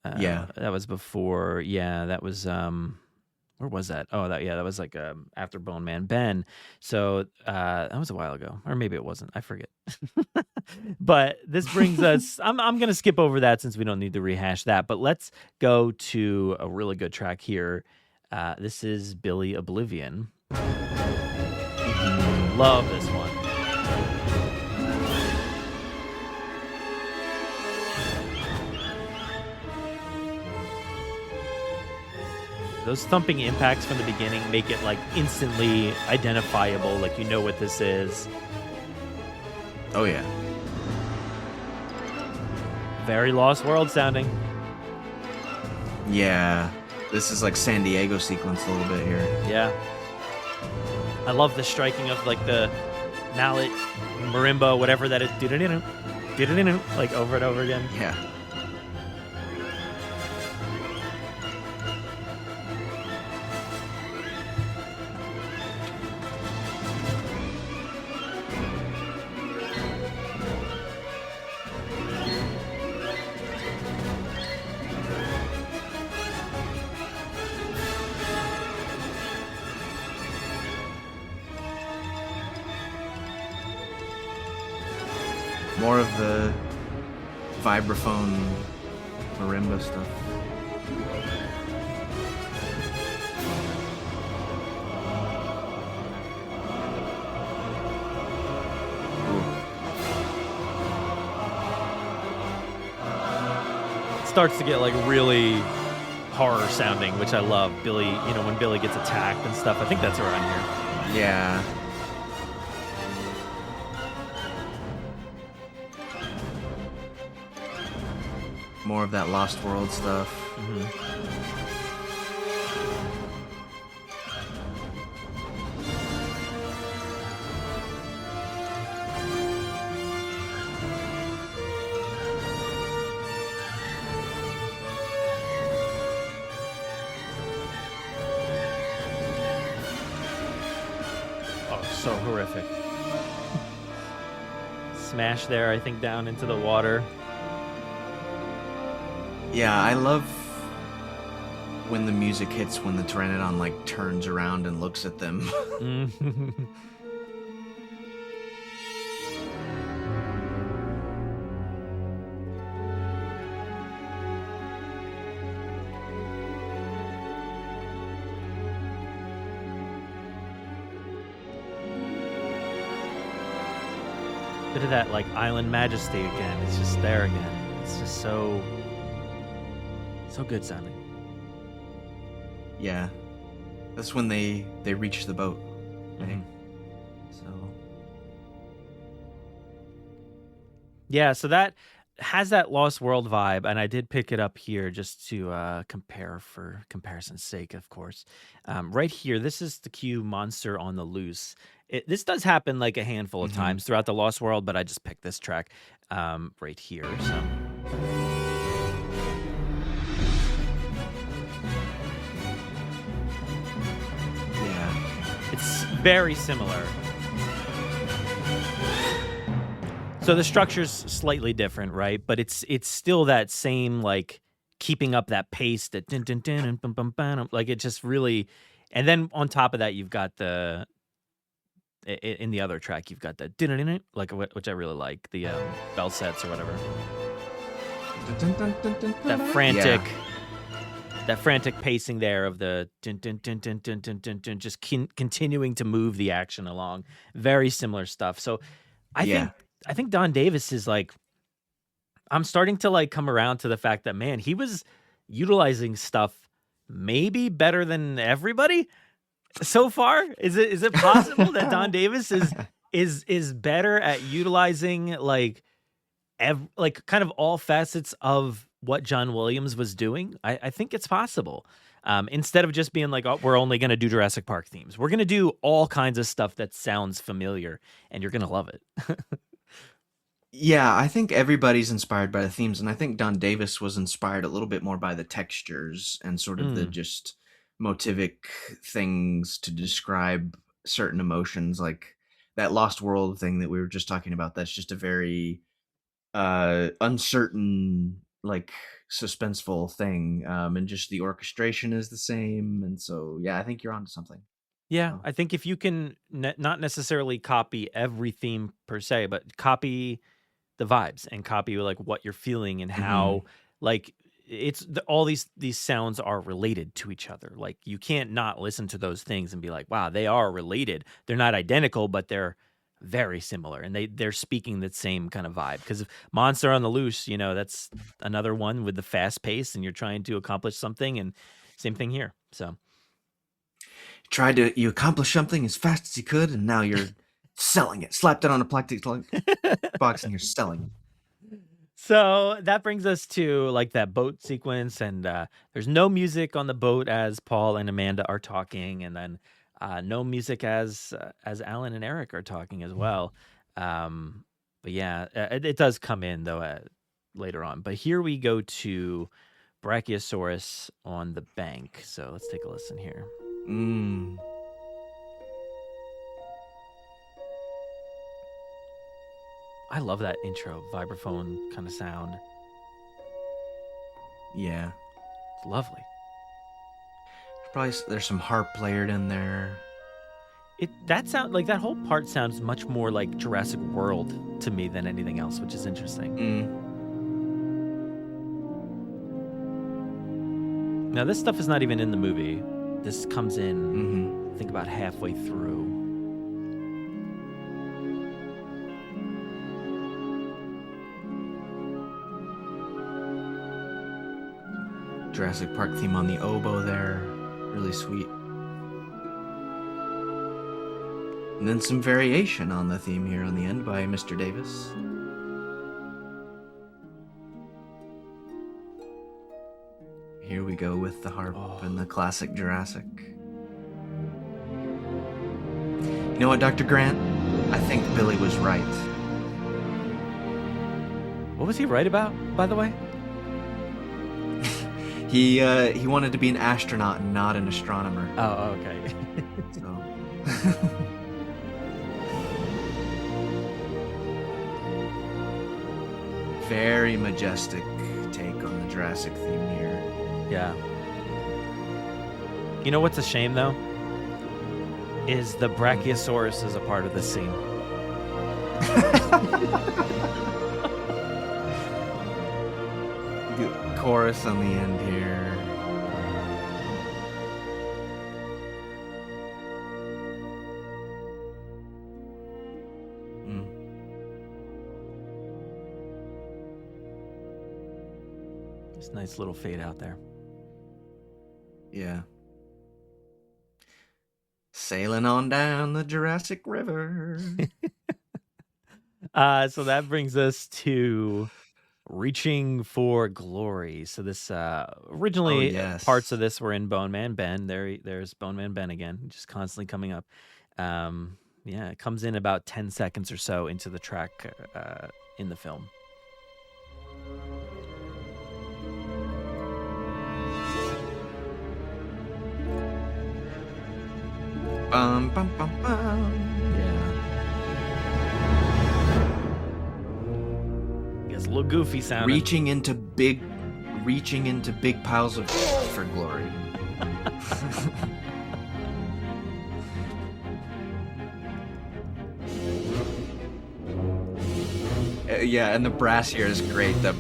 that was before. Yeah, that was where was that? Oh, that was like after Bone Man Ben. So that was a while ago, or maybe it wasn't. I forget. But this brings us. I'm gonna skip over that since we don't need to rehash that. But let's go to a really good track here. This is Billy Oblivion. Love this one. Those thumping impacts from the beginning make it like instantly identifiable, like you know what this is. Oh yeah. Very Lost World sounding. Yeah. This is like San Diego sequence a little bit here. Yeah. I love the striking of like the mallet, marimba, whatever that is. Like over and over again. Yeah. More of the vibraphone marimba stuff. It starts to get like really horror sounding, which I love. Billy, when Billy gets attacked and stuff. I think that's around here. Yeah. More of that Lost World stuff. Oh, so horrific. Smash there, I think, down into the water. Yeah, I love when the music hits, when the pteranodon like turns around and looks at them. Bit of that like island majesty again. It's just there again. It's just so good sounding. Yeah, that's when they reach the boat. Mhm. So Yeah, so that has that Lost World vibe, and I did pick it up here just to compare for comparison's sake, of course. Right here, this is the cue monster on the loose. This does happen like a handful of times throughout the Lost World, but I just picked this track right here. So. yeah, It's very similar. So the structure's slightly different, right? But it's still that same like keeping up that pace, that dun dun dun and bum bum bam, like it just really. And then on top of that, you've got the in the other track, you've got the dun dun dun, like which I really like, the bell sets or whatever. That frantic. Yeah. That frantic pacing there of the dun, dun, dun, dun, dun, dun, dun, dun, just continuing to move the action along. Very similar stuff. So I think Don Davis is like, I'm starting to like come around to the fact that, man, he was utilizing stuff maybe better than everybody so far. Is it possible that Don Davis is better at utilizing like kind of all facets of what John Williams was doing? I think it's possible. Instead of just being like, oh, we're only going to do Jurassic Park themes, we're going to do all kinds of stuff that sounds familiar, and you're going to love it. Yeah, I think everybody's inspired by the themes, and I think Don Davis was inspired a little bit more by the textures and sort of the just motivic things to describe certain emotions, like that Lost World thing that we were just talking about. That's just a very uncertain, like suspenseful thing, and just the orchestration is the same, and so yeah, I think you're onto something. Yeah, Oh. I think if you can not necessarily copy every theme per se, but copy the vibes and copy like what you're feeling and how like it's all these sounds are related to each other. Like you can't not listen to those things and be like, wow, they are related. They're not identical, but they're very similar, and they're speaking the same kind of vibe. Because Monster on the Loose, that's another one with the fast pace, and you're trying to accomplish something, and same thing here. So You accomplish something as fast as you could, and now you're selling it. Slapped it on a plastic box, and you're selling it. So that brings us to like that boat sequence, and there's no music on the boat as Paul and Amanda are talking, and then no music as Alan and Eric are talking as well. But yeah, it does come in though later on. But here we go to Brachiosaurus on the bank. So let's take a listen here. I love that intro vibraphone kind of sound. Yeah, It's lovely. there's some harp layered in there. That whole part sounds much more like Jurassic World to me than anything else, which is interesting. Now this stuff is not even in the movie. This comes in, I think, about halfway through. Jurassic Park theme on the oboe there, really sweet. And then some variation on the theme here on the end by Mr. Davis. Here we go with the harp and the classic Jurassic. You know what, Dr. Grant? I think Billy was right. What was he right about, by the way? He wanted to be an astronaut and not an astronomer. Oh, okay. So. Very majestic take on the Jurassic theme here. Yeah. You know what's a shame, though? Is the Brachiosaurus is a part of this scene. The chorus on the end here. Just nice little fade out there. Yeah. Sailing on down the Jurassic River. So that brings us to Reaching for Glory. So this originally parts of this were in Bone Man Ben. There's Bone Man Ben again, just constantly coming up. It comes in about 10 seconds or so into the track in the film. Bum, bum, bum, bum. Yeah. Gets a little goofy sounding. Reaching into big piles of for glory. Yeah, and the brass here is great. The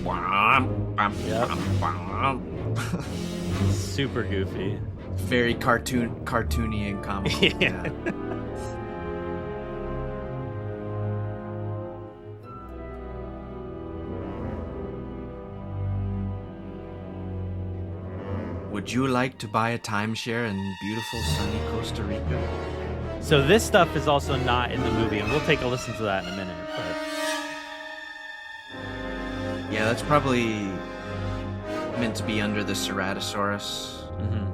super goofy. Very cartoony and comical. Yeah. Would you like to buy a timeshare in beautiful sunny Costa Rica? So this stuff is also not in the movie, and we'll take a listen to that in a minute. But yeah, that's probably meant to be under the Ceratosaurus. Mm-hmm.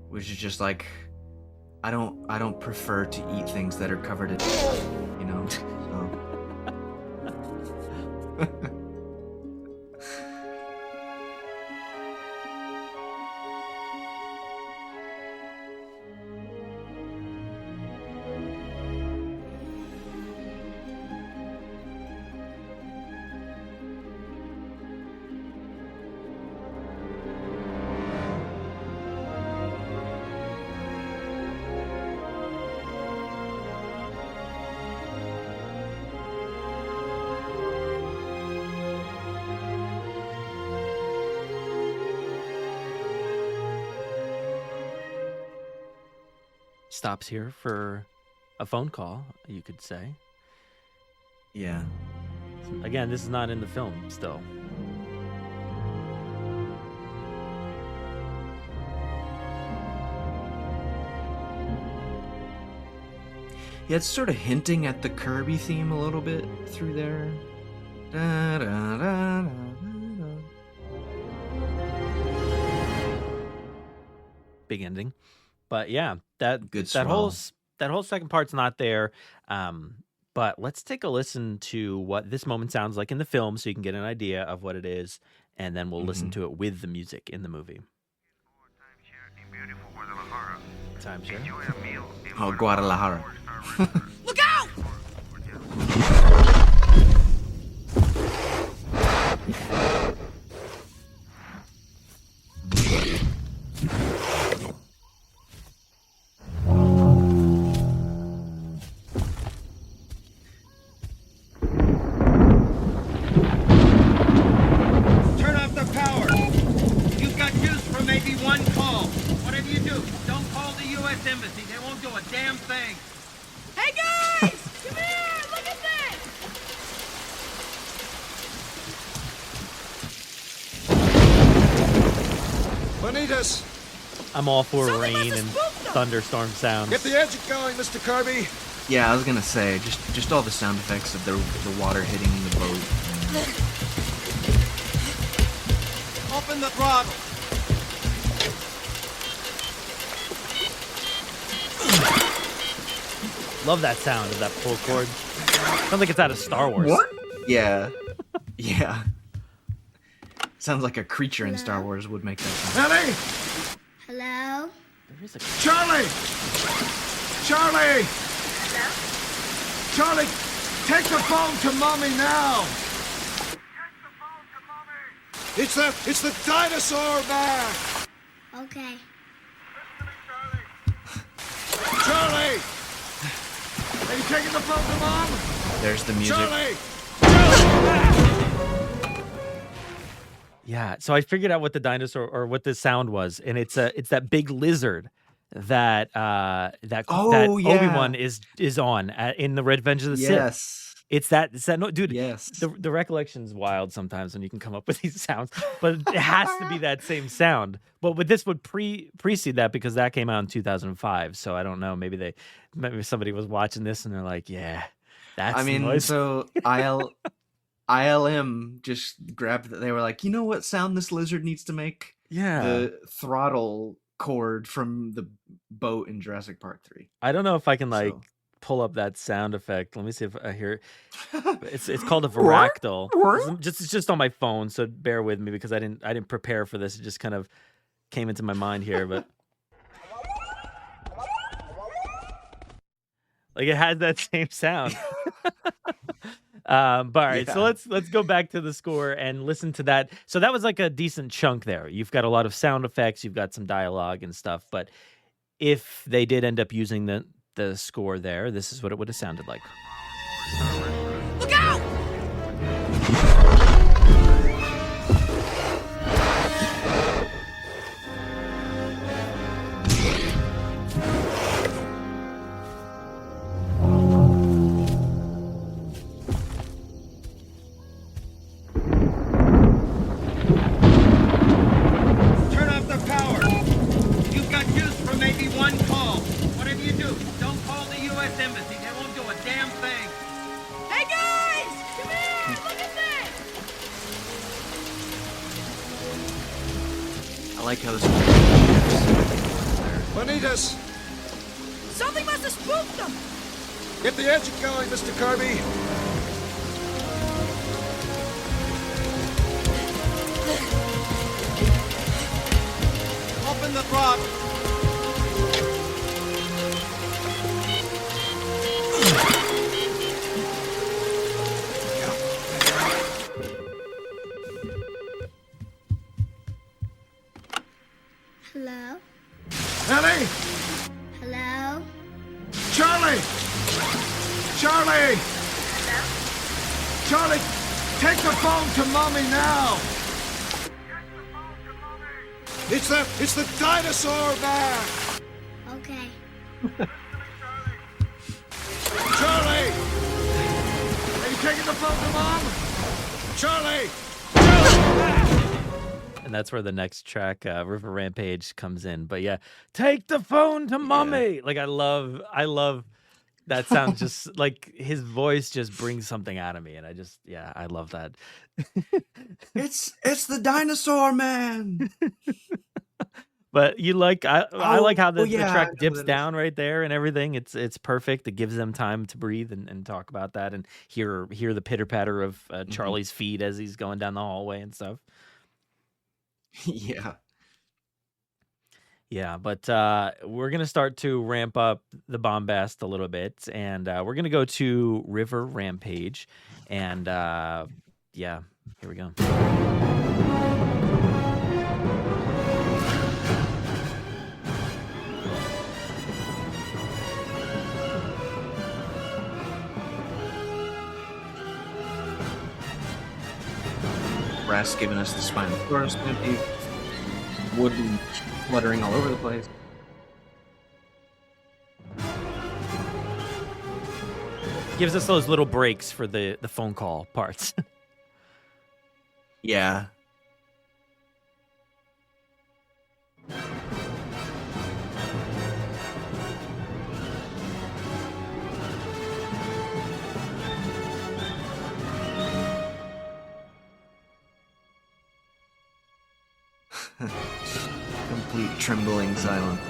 Which is just like, I don't prefer to eat things that are covered in, you know. So. Stops here for a phone call, you could say. Yeah. Again, this is not in the film still. Yeah, it's sort of hinting at the Kirby theme a little bit through there. Da, da, da, da, da. Big ending. But yeah, that swell. whole second part's not there. But let's take a listen to what this moment sounds like in the film so you can get an idea of what it is, and then we'll listen to it with the music in the movie. Timeshare. Oh, Guadalajara. Look out! Turn off the power. You've got use for maybe one call. Whatever you do, don't call the U.S. Embassy. They won't do a damn thing. Hey guys! Come here! Look at this! Bonitas, I'm all for Something rain must and have spooked them. thunderstorm sounds. get the engine going, Mr. Kirby. Yeah, I was gonna say just all the sound effects of the water hitting the boat. Open the throttle. Love that sound of that pull cord. Sounds like it's out of Star Wars. What? Yeah. Yeah. Sounds like a creature in Star Wars would make that sound. Ellie! Hello? There is a Charlie! Charlie! Hello? Charlie, take the phone to Mommy now! It's the dinosaur man! Okay. Charlie! Are you taking the phone to Mom? There's the music. Charlie! Yeah, so I figured out what the dinosaur or what the sound was, and it's that big lizard that that Oh, yeah. Obi-Wan is on in the Revenge of the Sith. Yes. It's that no, dude. Yes. The recollection's wild sometimes when you can come up with these sounds, but it has to be that same sound. But this would precede that because that came out in 2005. So I don't know. Maybe somebody was watching this and they're like, yeah, that's. I the mean, noise. so ILM just grabbed that. They were like, you know what sound this lizard needs to make? Yeah. The throttle cord from the boat in Jurassic Park 3. I don't know if I can So- pull up that sound effect. Let me see if I hear it. It's called a varactyl. It's just on my phone, so bear with me because I didn't prepare for this. It just kind of came into my mind here, but like it has that same sound. But all right, so let's go back to the score and listen to that. So that was like a decent chunk there. You've got a lot of sound effects, you've got some dialogue and stuff, but if they did end up using the score there, this is what it would have sounded like. Look out! Turn off the power. You've got use for maybe one call. Whatever you do, don't call the U.S. Embassy. They won't do a damn thing. Hey guys! Come here! Look at this! I like how this. Bonitas! Something must have spooked them! Get the engine going, Mr. Kirby! Open the throttle. Hello? Ellie! Hello? Charlie! Charlie! Charlie, take the phone to Mommy now! It's the dinosaur man! Okay. Charlie! Are you taking the phone to Mom? Charlie! And that's where the next track, River Rampage, comes in. But yeah, take the phone to mommy. Like I love that sound. Just like his voice just brings something out of me, and I love that. It's the dinosaur man. But you like I like how the yeah, I track know dips that is. down right there and everything. It's perfect. It gives them time to breathe and talk about that and hear the pitter patter of Charlie's feet as he's going down the hallway and stuff. Yeah. Yeah, but we're going to start to ramp up the bombast a little bit, and we're going to go to River Rampage, and yeah, here we go. Brass giving us the Spinosaurus movie. Wooden fluttering all over the place. Gives us those little breaks for the phone call parts. Yeah. Complete trembling silence.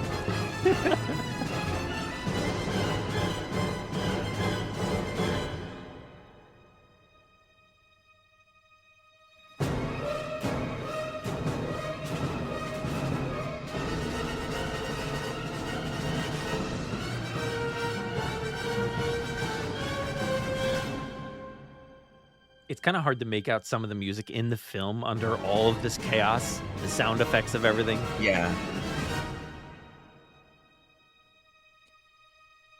It's kind of hard to make out some of the music in the film under all of this chaos, the sound effects of everything. Yeah.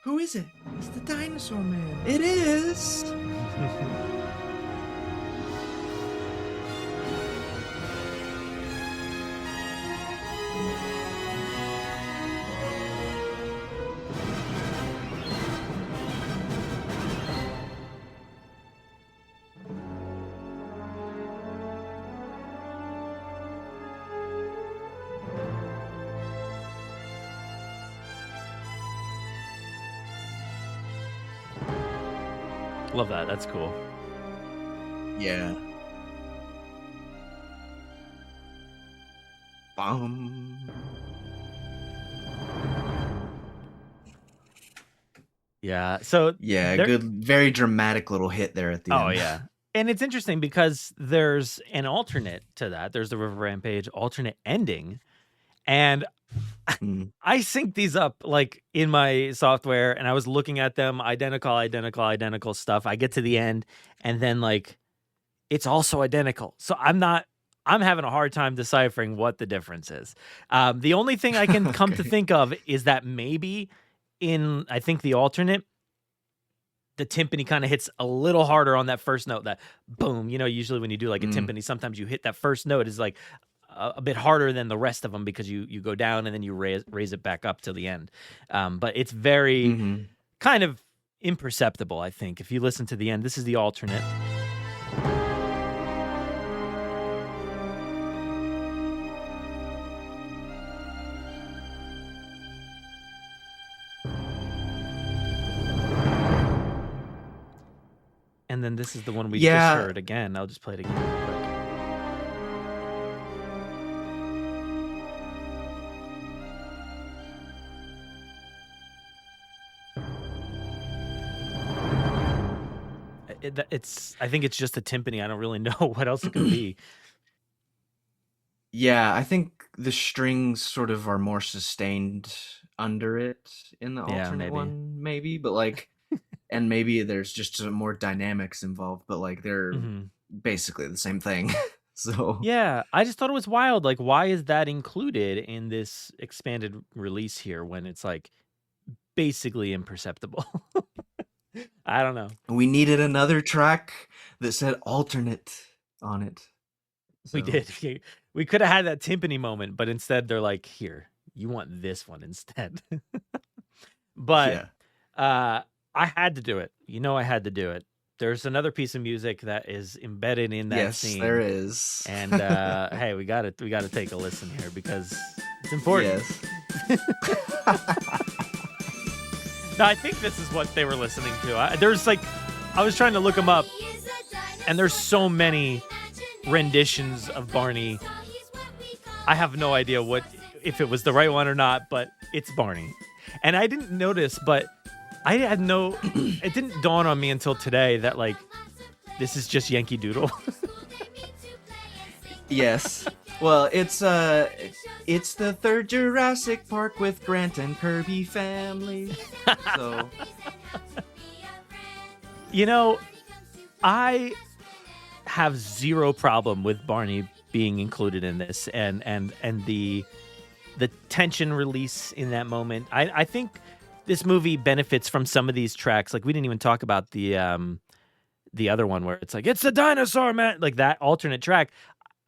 Who is it? It's the dinosaur man. It is. Love that. That's cool. Yeah. Yeah. So Yeah, there- good, very dramatic little hit there at the end. Oh yeah. And it's interesting because there's an alternate to that. There's the River Rampage alternate ending. And Mm. I synced these up like in my software and I was looking at them, identical stuff. I get to the end and then like it's also identical. So I'm having a hard time deciphering what the difference is. The only thing I can come to Okay. think of is that maybe in, I think the alternate, the timpani kind of hits a little harder on that first note, that boom. You know, usually when you do like a timpani, sometimes you hit that first note is like a bit harder than the rest of them because you go down and then you raise it back up to the end. But it's very kind of imperceptible, I think. If you listen to the end, this is the alternate. And then this is the one we just heard again. I'll just play it again real quick. I think it's just a timpani. I don't really know what else it could be. Yeah, I think the strings sort of are more sustained under it in the Yeah, alternate maybe. one, maybe, but like, and maybe there's just some more dynamics involved, but like they're basically the same thing. So Yeah, I just thought it was wild. Like, why is that included in this expanded release here when it's like basically imperceptible? I don't know. we needed another track that said alternate on it. We So, did. We could have had that timpani moment, but instead they're like, here, you want this one instead. But yeah. I had to do it. You know, I had to do it. There's another piece of music that is embedded in that Yes, scene. there is. And hey, we gotta take a listen here because it's important. Yes. No, I think this is what they were listening to. I was trying to look them up, and there's so many renditions of Barney. I have no idea if it was the right one or not, but it's Barney. And I didn't notice, but I had it didn't dawn on me until today that like this is just Yankee Doodle. Yes. Well, it's the third Jurassic Park with Grant and Kirby family. So, You know, I have zero problem with Barney being included in this and the tension release in that moment. I think this movie benefits from some of these tracks. Like we didn't even talk about the other one where it's like, it's the dinosaur man, like that alternate track.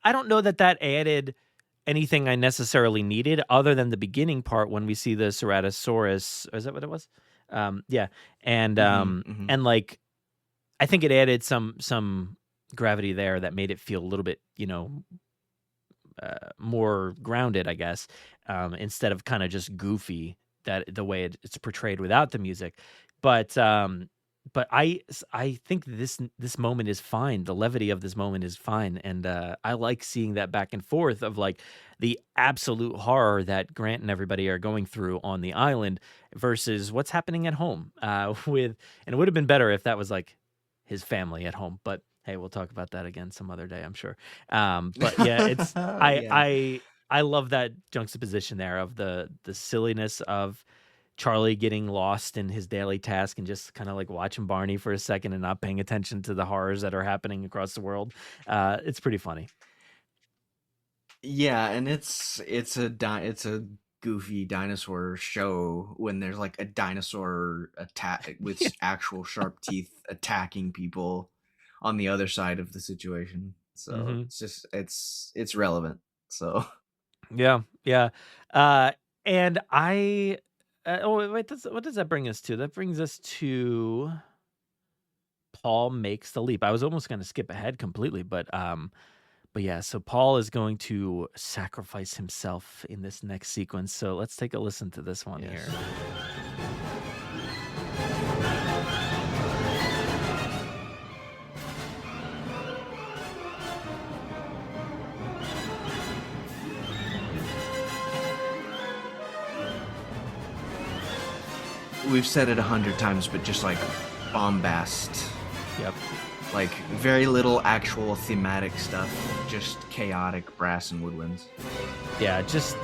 I don't know that added anything I necessarily needed other than the beginning part when we see the Ceratosaurus. Is that what it was? Yeah. And and like I think it added some gravity there that made it feel a little bit, more grounded, I guess, instead of kind of just goofy that the way it's portrayed without the music. But I think this moment is fine. The levity of this moment is fine, and I like seeing that back and forth of like the absolute horror that Grant and everybody are going through on the island versus what's happening at home. And it would have been better if that was like his family at home, but hey, we'll talk about that again some other day, I'm sure. But yeah, it's I love that juxtaposition there of the silliness of Charlie getting lost in his daily task and just kind of like watching Barney for a second and not paying attention to the horrors that are happening across the world. It's pretty funny. Yeah, and it's a goofy dinosaur show when there's like a dinosaur attack with actual sharp teeth attacking people on the other side of the situation. So it's just it's relevant. So Yeah, yeah. And I oh wait, what does that bring us to? That brings us to Paul makes the leap. I was almost going to skip ahead completely, but yeah, so Paul is going to sacrifice himself in this next sequence. So let's take a listen to this one here. we've said it 100 times, but just like bombast. Yep. Like very little actual thematic stuff, just chaotic brass and woodwinds. Yeah, just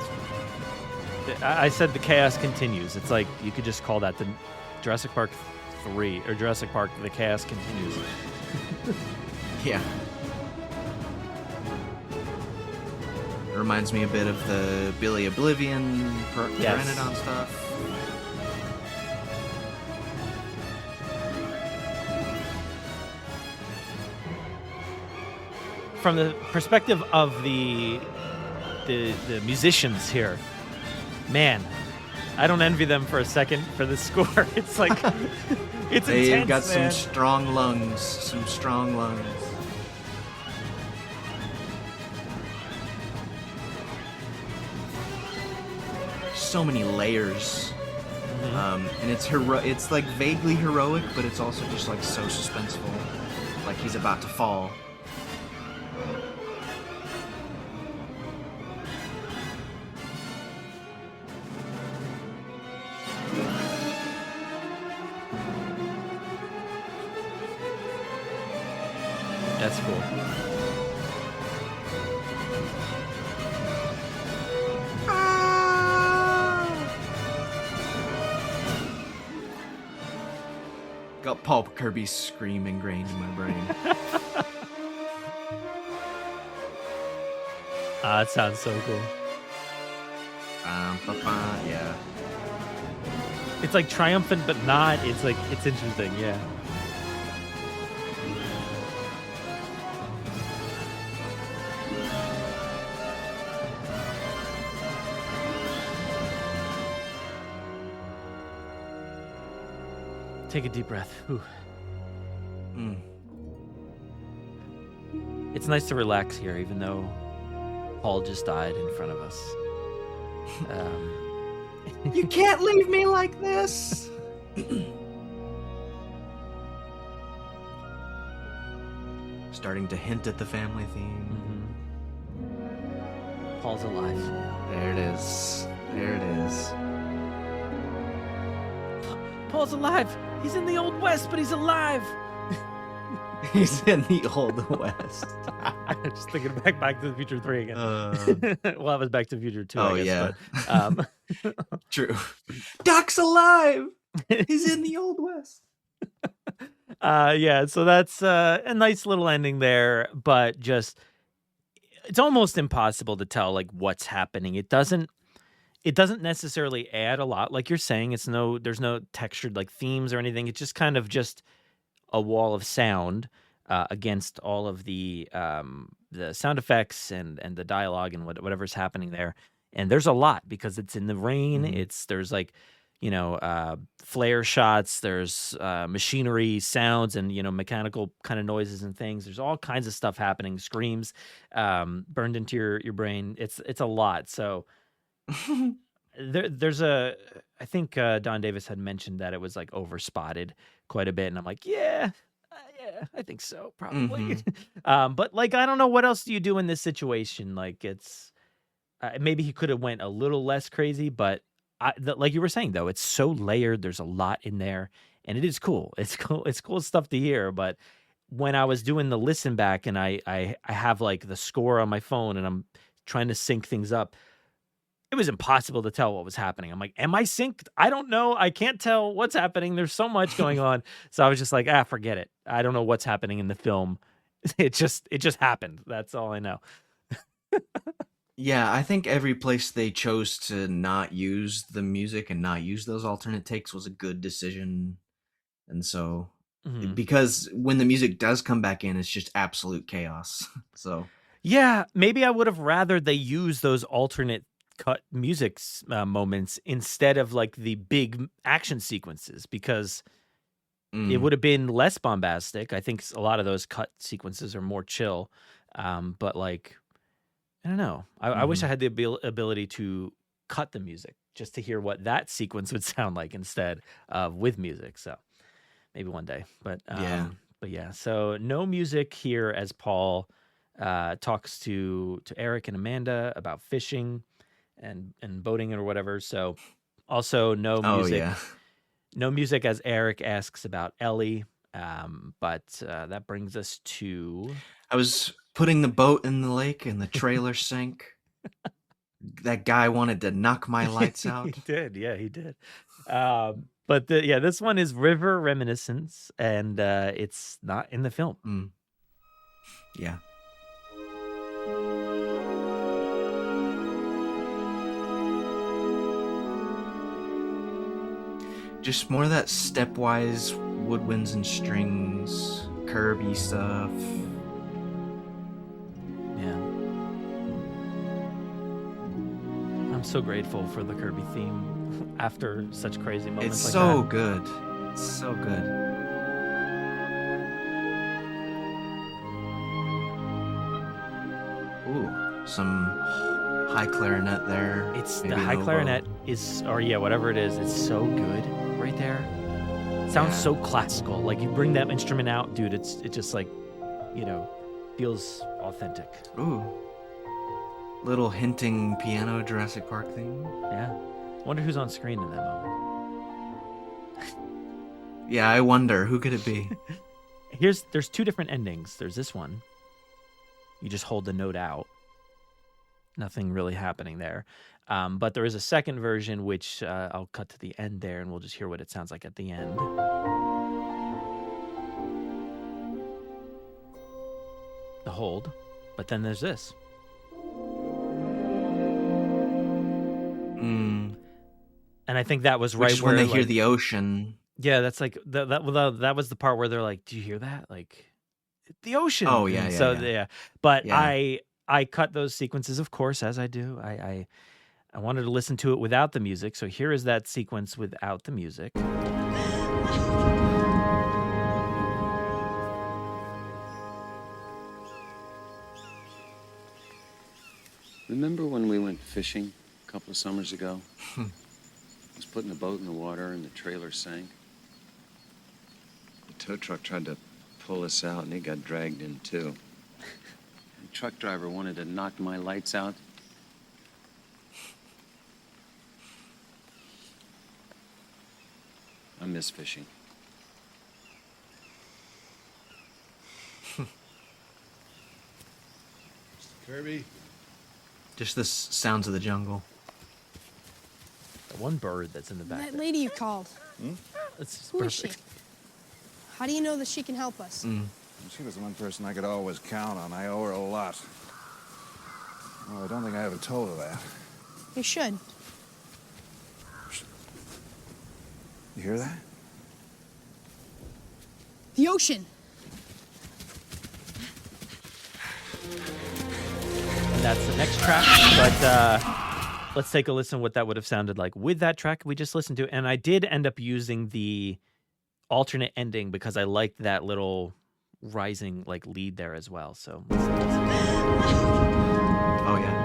I said the chaos continues. It's like you could just call that the Jurassic Park 3 or Jurassic Park the chaos continues. Yeah. It reminds me a bit of the Billy Oblivion Pteranodon stuff. From the perspective of the musicians here, man, I don't envy them for a second for this score. It's like it's They've intense, got man. some strong lungs. Some strong lungs. So many layers. And it's like vaguely heroic, but it's also just like so suspenseful. Like he's about to fall. That's cool. Got Paul Kirby's scream ingrained in my brain. That sounds so cool. Yeah. It's like triumphant, but not. It's like it's interesting. Yeah. Take a deep breath. Whew. It's nice to relax here, even though Paul just died in front of us. You can't leave me like this! Starting to hint at the family theme. Paul's alive. There it is. There it is. Paul's alive. He's in the Old West, but he's alive. He's in the Old West. I'm just thinking Back to the Future 3 again. Well, that was Back to the Future 2, Oh, I guess. yeah. But, True. Doc's alive! He's in the Old West. yeah, so that's a nice little ending there, but just it's almost impossible to tell like what's happening. It doesn't necessarily add a lot, like you're saying. There's no textured like themes or anything. It's just kind of just a wall of sound against all of the sound effects and the dialogue and whatever's happening there. And there's a lot because it's in the rain. There's like flare shots. There's machinery sounds and mechanical kind of noises and things. There's all kinds of stuff happening. Screams burned into your brain. It's a lot. So. There's I think Don Davis had mentioned that it was like overspotted quite a bit, and I'm like, yeah, I think so, probably. But like, I don't know, what else do you do in this situation? Like, it's maybe he could have went a little less crazy, but like you were saying though, it's so layered. There's a lot in there, and it is cool. It's cool. It's cool stuff to hear. But when I was doing the listen back, and I have like the score on my phone, and I'm trying to sync things up. it was impossible to tell what was happening. I'm like, am I synced? I don't know. I can't tell what's happening. There's so much going on. So I was just like, forget it. I don't know what's happening in the film. It just happened. That's all I know. Yeah, I think every place they chose to not use the music and not use those alternate takes was a good decision. And so, Mhm. because when the music does come back in, it's just absolute chaos. So, Yeah, maybe I would have rather they use those alternate cut music moments instead of like the big action sequences, because it would have been less bombastic. I think a lot of those cut sequences are more chill. But like, I don't know. I wish I had the ability to cut the music just to hear what that sequence would sound like instead of with music. So maybe one day. But yeah. So no music here as Paul talks to Eric and Amanda about fishing and boating or whatever. So also no music. No music as Eric asks about Ellie. But that brings us to... I was putting the boat in the lake and the trailer sank. That guy wanted to knock my lights out. He did. Yeah, he did. But this one is River Reminiscence, and it's not in the film. Yeah. Just more of that stepwise woodwinds and strings, Kirby stuff. Yeah. I'm so grateful for the Kirby theme after such crazy moments. It's like so that. good. It's so good. Ooh, some high clarinet there. It's maybe the high an oboe. clarinet is, or yeah, whatever it is. It's so good right there. It sounds so classical. Like you bring that instrument out, dude. It just like, feels authentic. Ooh, little hinting piano Jurassic Park theme. Yeah. Wonder who's on screen in that moment. Yeah, I wonder who could it be. There's two different endings. There's this one. You just hold the note out. Nothing really happening there. But there is a second version, which I'll cut to the end there, and we'll just hear what it sounds like at the end. The hold. But then there's this. And I think that was right when where they hear the ocean. Yeah, that's like that was the part where they're like, "Do you hear that? Like the ocean." Oh yeah, And yeah. so yeah. but Yeah. I cut those sequences, of course, as I do. I wanted to listen to it without the music, so here is that sequence without the music. Remember when we went fishing a couple of summers ago? I was putting the boat in the water and the trailer sank. The tow truck tried to pull us out and he got dragged in too. The truck driver wanted to knock my lights out. I miss fishing. Kirby? Just the sounds of the jungle. The one bird that's in the back. That lady you called. That's just Who is she? perfect. How do you know that she can help us? She was the one person I could always count on. I owe her a lot. Well, I don't think I ever told her that. You should. You hear that? The ocean. And that's the next track. But let's take a listen what that would have sounded like with that track we just listened to. And I did end up using the alternate ending because I liked that little rising like lead there as well. So let's listen. Oh yeah.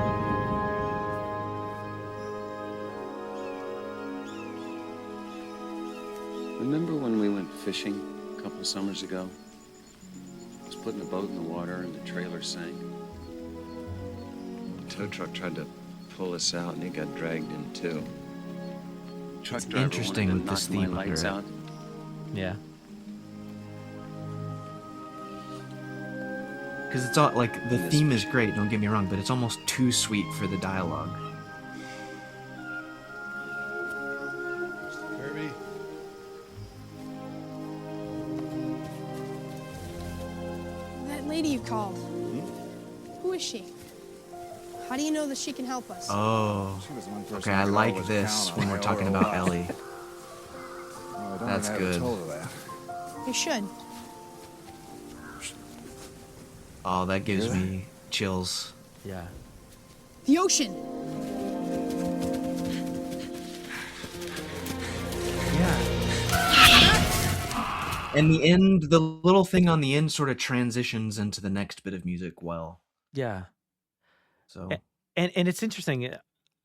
Remember when we went fishing a couple of summers ago? I was putting the boat in the water and the trailer sank. The tow truck tried to pull us out and he got dragged in too. The truck It's driver interesting wanted with to this knock my theme lights under it. out. Yeah. Because it's all like the This theme is great. Don't get me wrong, but it's almost too sweet for the dialogue. Who is she? How do you know that she can help us? Oh. She was the one person Okay, we I could like always this count when on. we're I talking owe her a about lot. Ellie. Well, I don't That's think I ever good. told her that. You should. Oh, that gives Really? me chills. Yeah. The ocean. And the end, the little thing on the end sort of transitions into the next bit of music well. Yeah. So And it's interesting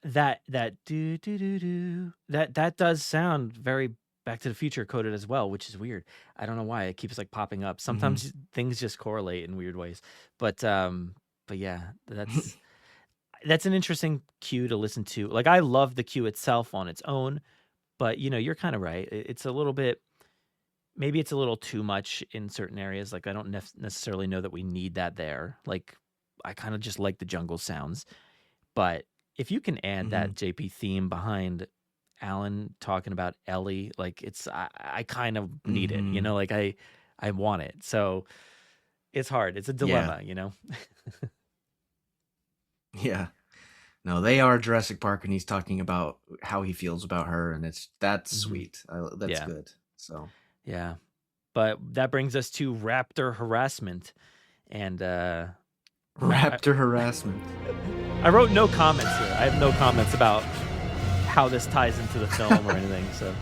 that do do do do that does sound very Back to the Future coded as well, which is weird. I don't know why it keeps like popping up. Sometimes things just correlate in weird ways. But yeah, that's an interesting cue to listen to. Like I love the cue itself on its own, but you're kind of right. It's a little bit, maybe it's a little too much in certain areas. Like I don't necessarily know that we need that there. Like I kind of just like the jungle sounds. But if you can add that JP theme behind Alan talking about Ellie, like I kind of need it, like I want it. So it's hard. It's a dilemma, yeah. No, they are Jurassic Park, and he's talking about how he feels about her, and that's sweet. That's good. So yeah. But that brings us to raptor harassment, and raptor harassment. I wrote no comments here. I have no comments about how this ties into the film or anything. So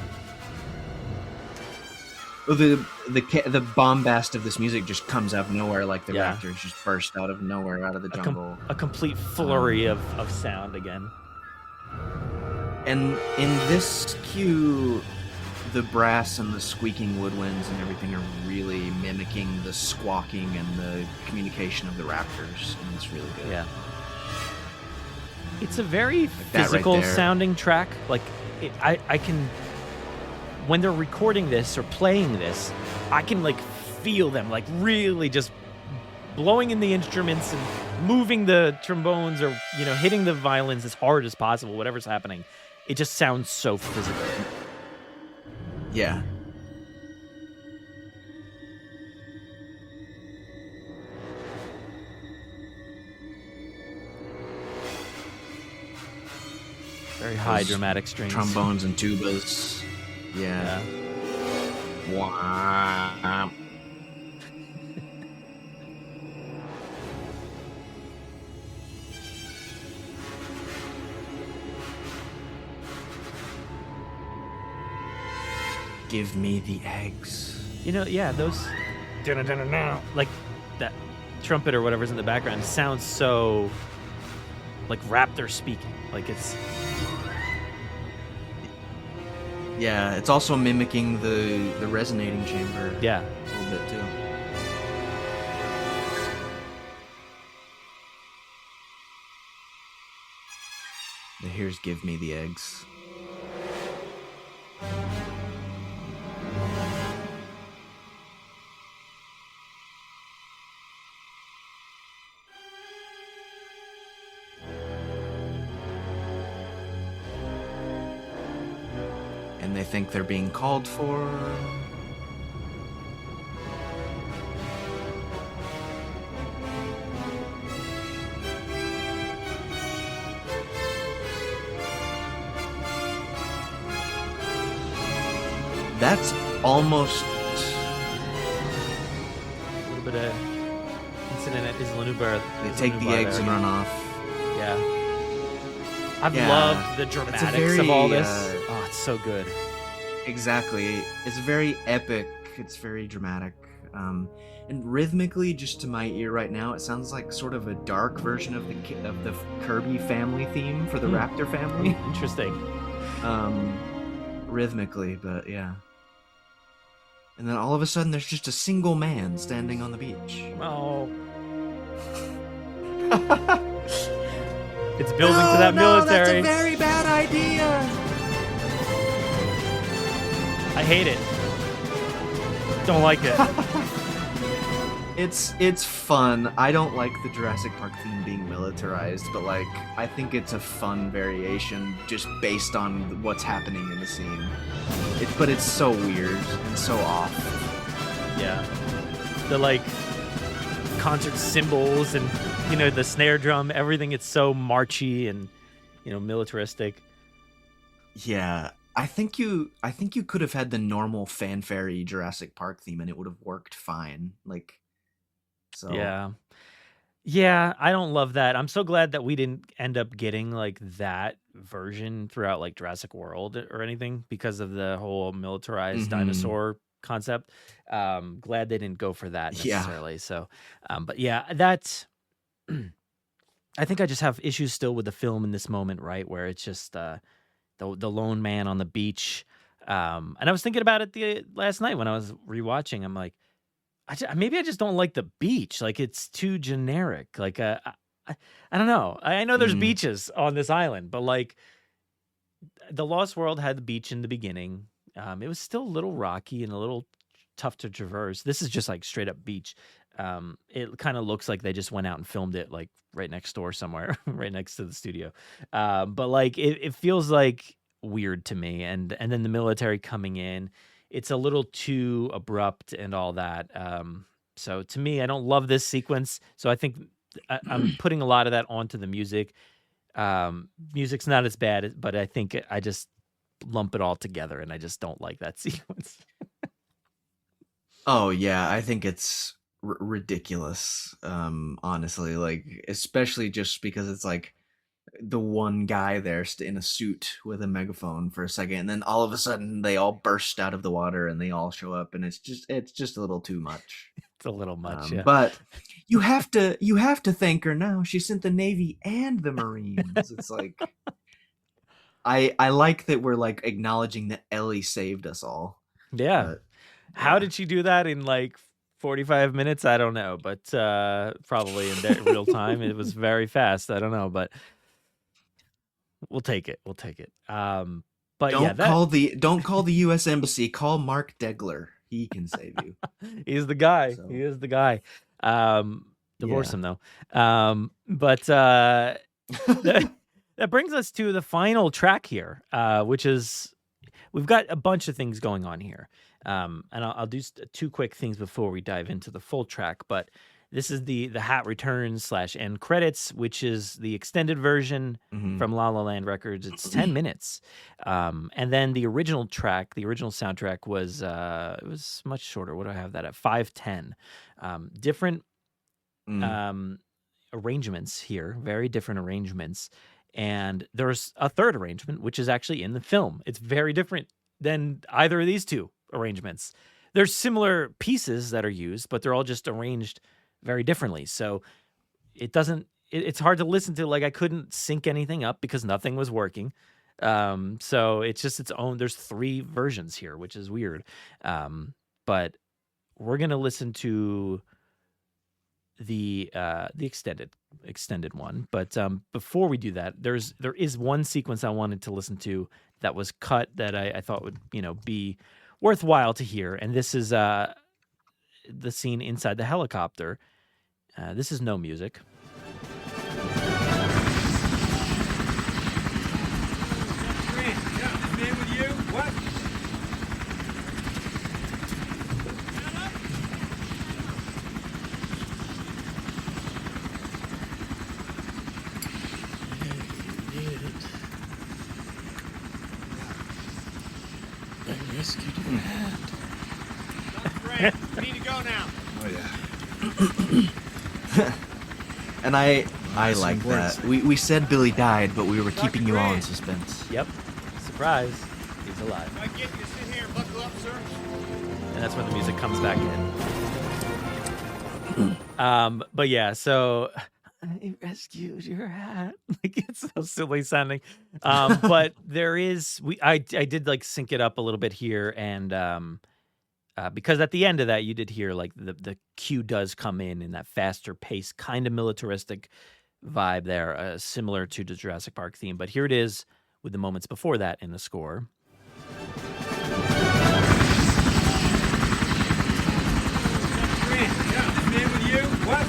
the bombast of this music just comes out of nowhere, like the Yeah. raptors just burst out of nowhere, out of the jungle. a complete flurry of sound again. And in this cue, the brass and the squeaking woodwinds and everything are really mimicking the squawking and the communication of the raptors, and it's really good. Yeah. It's a very that right physical there. sounding track. Like I can, when they're recording this or playing this, I can like feel them like really just blowing in the instruments and moving the trombones or hitting the violins as hard as possible, whatever's happening. It just sounds so physical. Yeah. Very high Those dramatic strings. trombones and tubas. Yeah. Wah. Give me the eggs. Those like that trumpet or whatever's in the background sounds so like raptor speaking. Like it's Yeah, it's also mimicking the resonating chamber. Yeah. A little bit too. Here's Give Me the Eggs. And they think they're being called for. That's almost a little bit of incident at Isla Nublar. They take the eggs and run off. Yeah. I've Yeah, loved the that's a dramatics of all very, this. Oh, it's so good. Exactly. It's very epic. It's very dramatic. And rhythmically, just to my ear right now, it sounds like sort of a dark version of the Kirby family theme for the Raptor family. Interesting. Rhythmically, but yeah. And then all of a sudden, there's just a single man standing on the beach. Oh. It's building to that military. That's a very bad idea. I hate it. Don't like it. It's fun. I don't like the Jurassic Park theme being militarized, but like I think it's a fun variation just based on what's happening in the scene. But it's so weird and so off. Yeah. The like concert cymbals and, the snare drum, everything. It's so marchy and, militaristic. Yeah, I think you could have had the normal fanfare-y Jurassic Park theme and it would have worked fine. Like, so Yeah, I don't love that. I'm so glad that we didn't end up getting like that version throughout like Jurassic World or anything because of the whole militarized dinosaur concept. Glad they didn't go for that Yeah. necessarily. So, but yeah, that's. I think I just have issues still with the film in this moment, right? Where it's just the lone man on the beach. And I was thinking about it last night when I was rewatching. I'm like, maybe I just don't like the beach. Like it's too generic. Like I don't know. I know there's beaches on this island, but like the Lost World had the beach in the beginning. It was still a little rocky and a little tough to traverse. This is just like straight up beach. It kind of looks like they just went out and filmed it like right next door somewhere, right next to the studio. But like it feels like weird to me. And then the military coming in, it's a little too abrupt and all that. So to me, I don't love this sequence. So I think I'm putting a lot of that onto the music. Music's not as bad, but I think I just lump it all together and I just don't like that sequence. Oh yeah, I think it's ridiculous. Honestly, like especially just because it's like the one guy there in a suit with a megaphone for a second, and then all of a sudden they all burst out of the water and they all show up, and it's just a little too much. It's a little much, yeah. But you have to thank her now. She sent the Navy and the Marines. It's like I like that we're like acknowledging that Ellie saved us all. Yeah. But, how did she do that in like 45 minutes? I don't know, but probably in real time. It was very fast. I don't know, but we'll take it. We'll take it. But don't call the U.S. Embassy. Call Mark Degler. He can save you. He's the guy. So. He is the guy. Divorce him though. But that brings us to the final track here, which is we've got a bunch of things going on here. And I'll do two quick things before we dive into the full track. But this is the Hat Returns / end credits, which is the extended version from La La Land Records. It's 10 minutes. And then the original track, the original soundtrack was it was much shorter. What do I have that at? 5:10. Different arrangements here, very different arrangements. And there's a third arrangement, which is actually in the film. It's very different than either of these two arrangements. There's similar pieces that are used, but they're all just arranged very differently. So it's hard to listen to. Like I couldn't sync anything up because nothing was working. So it's just its own, there's 3 versions here, which is weird. But we're going to listen to the extended one. But before we do that, there is one sequence I wanted to listen to that was cut that I thought would, be worthwhile to hear. And this is the scene inside the helicopter. This is no music. Man with you? What? I rescued your hand. Grant, we need to go now. Oh yeah. And I like that. We said Billy died, but we were keeping you all in suspense. Yep. Surprise. He's alive. If I get you to sit here and buckle up, sir. And that's when the music comes back in. But yeah, so I rescued your hat. Like it's so silly sounding. But there is I did like sync it up a little bit here, and because at the end of that you did hear like the cue does come in that faster pace, kind of militaristic vibe there, similar to the Jurassic Park theme. But here it is with the moments before that in the score. Man with you? What?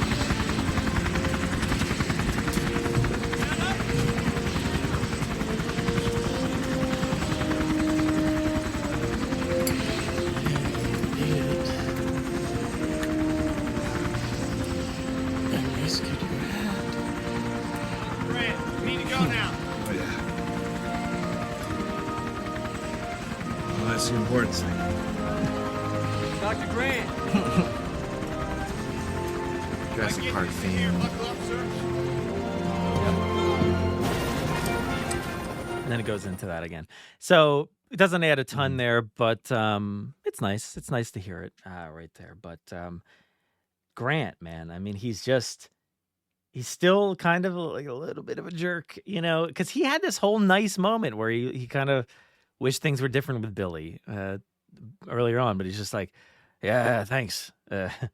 That's the important thing. Dr. Grant. Jurassic Park theme. Buckle up, sir. And then it goes into that again. So it doesn't add a ton there, but it's nice. It's nice to hear it right there. But Grant, man, I mean, he's still kind of like a little bit of a jerk, you know, because he had this whole nice moment where he kind of wished things were different with Billy earlier on, but he's just like, yeah, thanks. At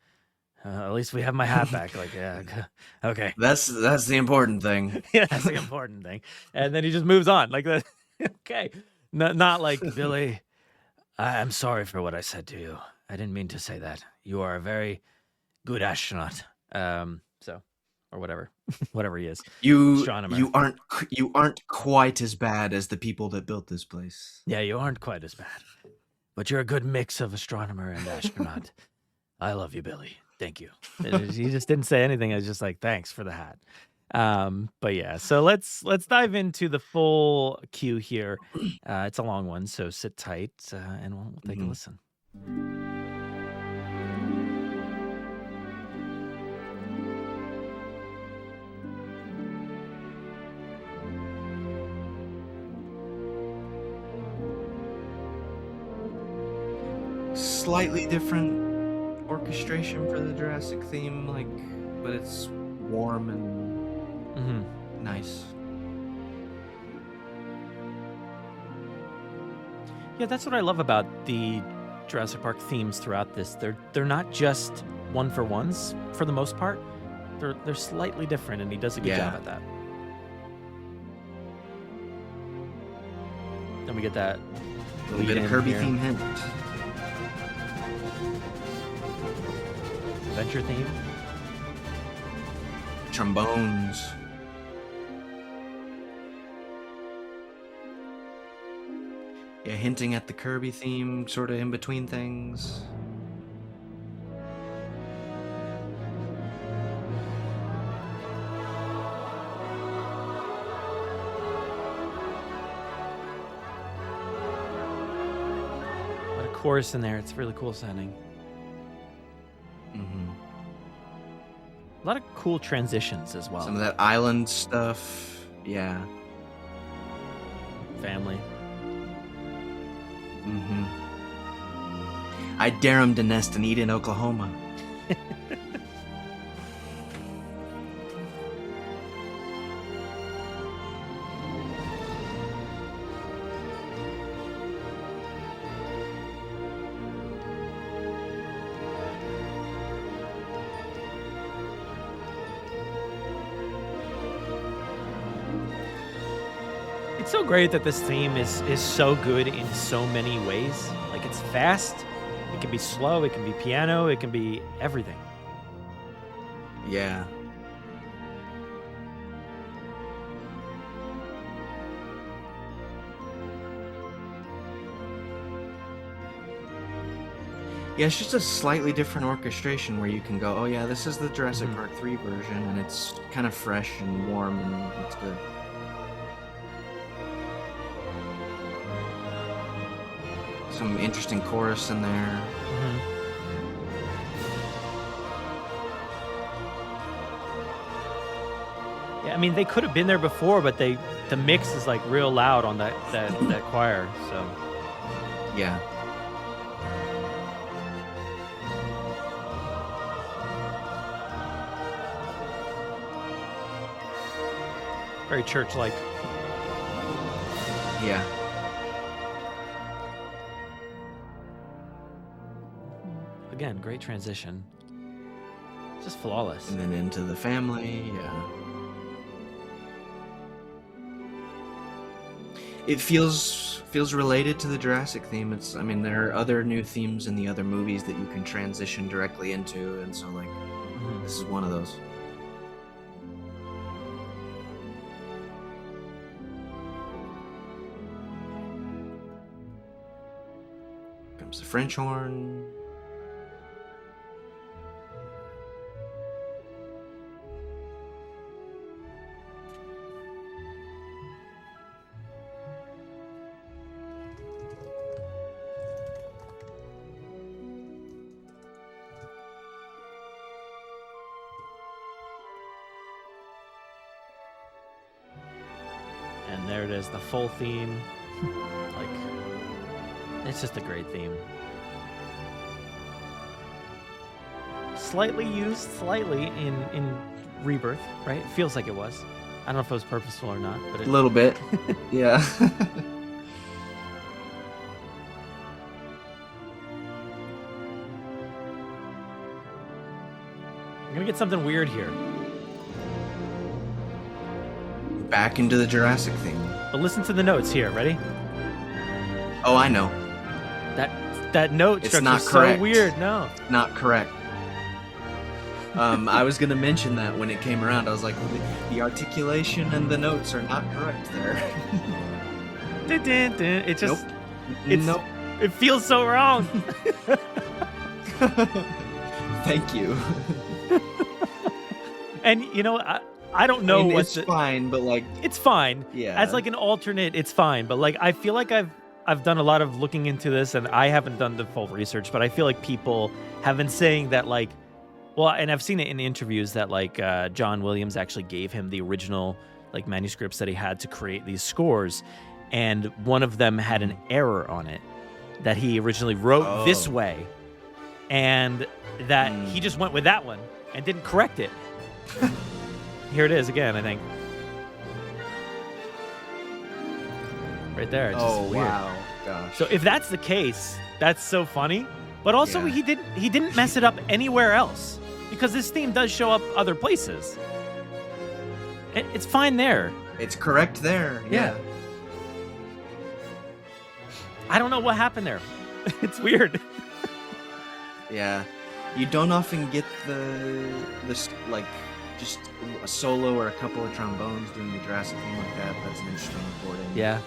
least we have my hat back. Like, yeah, okay. That's the important thing. Yeah, that's the important thing. And then he just moves on like that. Okay. Not like, Billy, I'm sorry for what I said to you. I didn't mean to say that. You are a very good astronaut. Or whatever, whatever he is. Astronomer. You aren't quite as bad as the people that built this place. Yeah, you aren't quite as bad, but you're a good mix of astronomer and astronaut. I love you, Billy. Thank you. He just didn't say anything. I was just like, thanks for the hat. But yeah, so let's dive into the full cue here. It's a long one, so sit tight and we'll take a listen. Slightly different orchestration for the Jurassic theme, like, but it's warm and nice. Yeah, that's what I love about the Jurassic Park themes throughout this. They're not just one for ones for the most part. They're slightly different, and he does a good job at that. Then we get that A little bit of Kirby theme hint. Adventure theme. Trombones. Yeah, hinting at the Kirby theme, sort of in between things. Got a chorus in there. It's really cool sounding. A lot of cool transitions as well. Some of that island stuff. Yeah. Family. I dare him to nest and eat in Oklahoma. It's so great that this theme is so good in so many ways. Like, it's fast, it can be slow, it can be piano, it can be everything. Yeah. Yeah, it's just a slightly different orchestration where you can go, oh yeah, this is the Jurassic Park 3 version, and it's kind of fresh and warm, and it's good. Some interesting chorus in there. Yeah, I mean, they could have been there before, but the mix is like real loud on that choir, so. Yeah. Very church-like. Yeah. Again, great transition. Just flawless. And then into the family, yeah. It feels related to the Jurassic theme. I mean, there are other new themes in the other movies that you can transition directly into, and so like, this is one of those. Comes the French horn. And there it is, the full theme. Like, it's just a great theme. Slightly used, in Rebirth, right? It feels like it was. I don't know if it was purposeful or not, but A little bit. Yeah. I'm gonna get something weird here. Back into the Jurassic thing. But listen to the notes here. Ready? Oh, I know. That note It's structure not is correct. so weird. No. Not correct. I was gonna mention that when it came around. I was like, the articulation and the notes are not correct there. It just, Nope. it feels so wrong. Thank you. And you know, I don't know it's fine, but like it's fine. Yeah. As like an alternate, it's fine. But like I feel like I've done a lot of looking into this, and I haven't done the full research, but I feel like people have been saying that like, well, and I've seen it in interviews that like John Williams actually gave him the original like manuscripts that he had to create these scores, and one of them had an error on it that he originally wrote this way, and that he just went with that one and didn't correct it. Here it is again, I think. Right there. It's just weird. Wow. Gosh. So if that's the case, that's so funny. But also Yeah. he didn't mess it up anywhere else, because this theme does show up other places. It's fine there. It's correct there. Yeah. I don't know what happened there. It's weird. Yeah. You don't often get this like just a solo or a couple of trombones doing the Jurassic theme like that. That's an interesting recording. Yeah.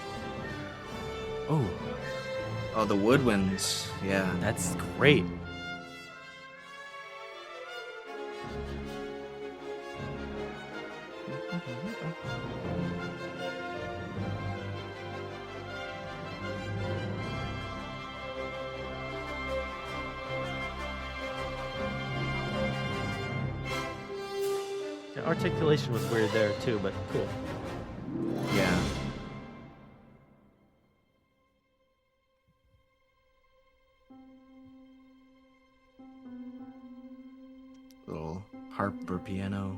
Oh, the woodwinds. Yeah. That's great. The articulation was weird there too, but cool. Yeah. Little harp or piano.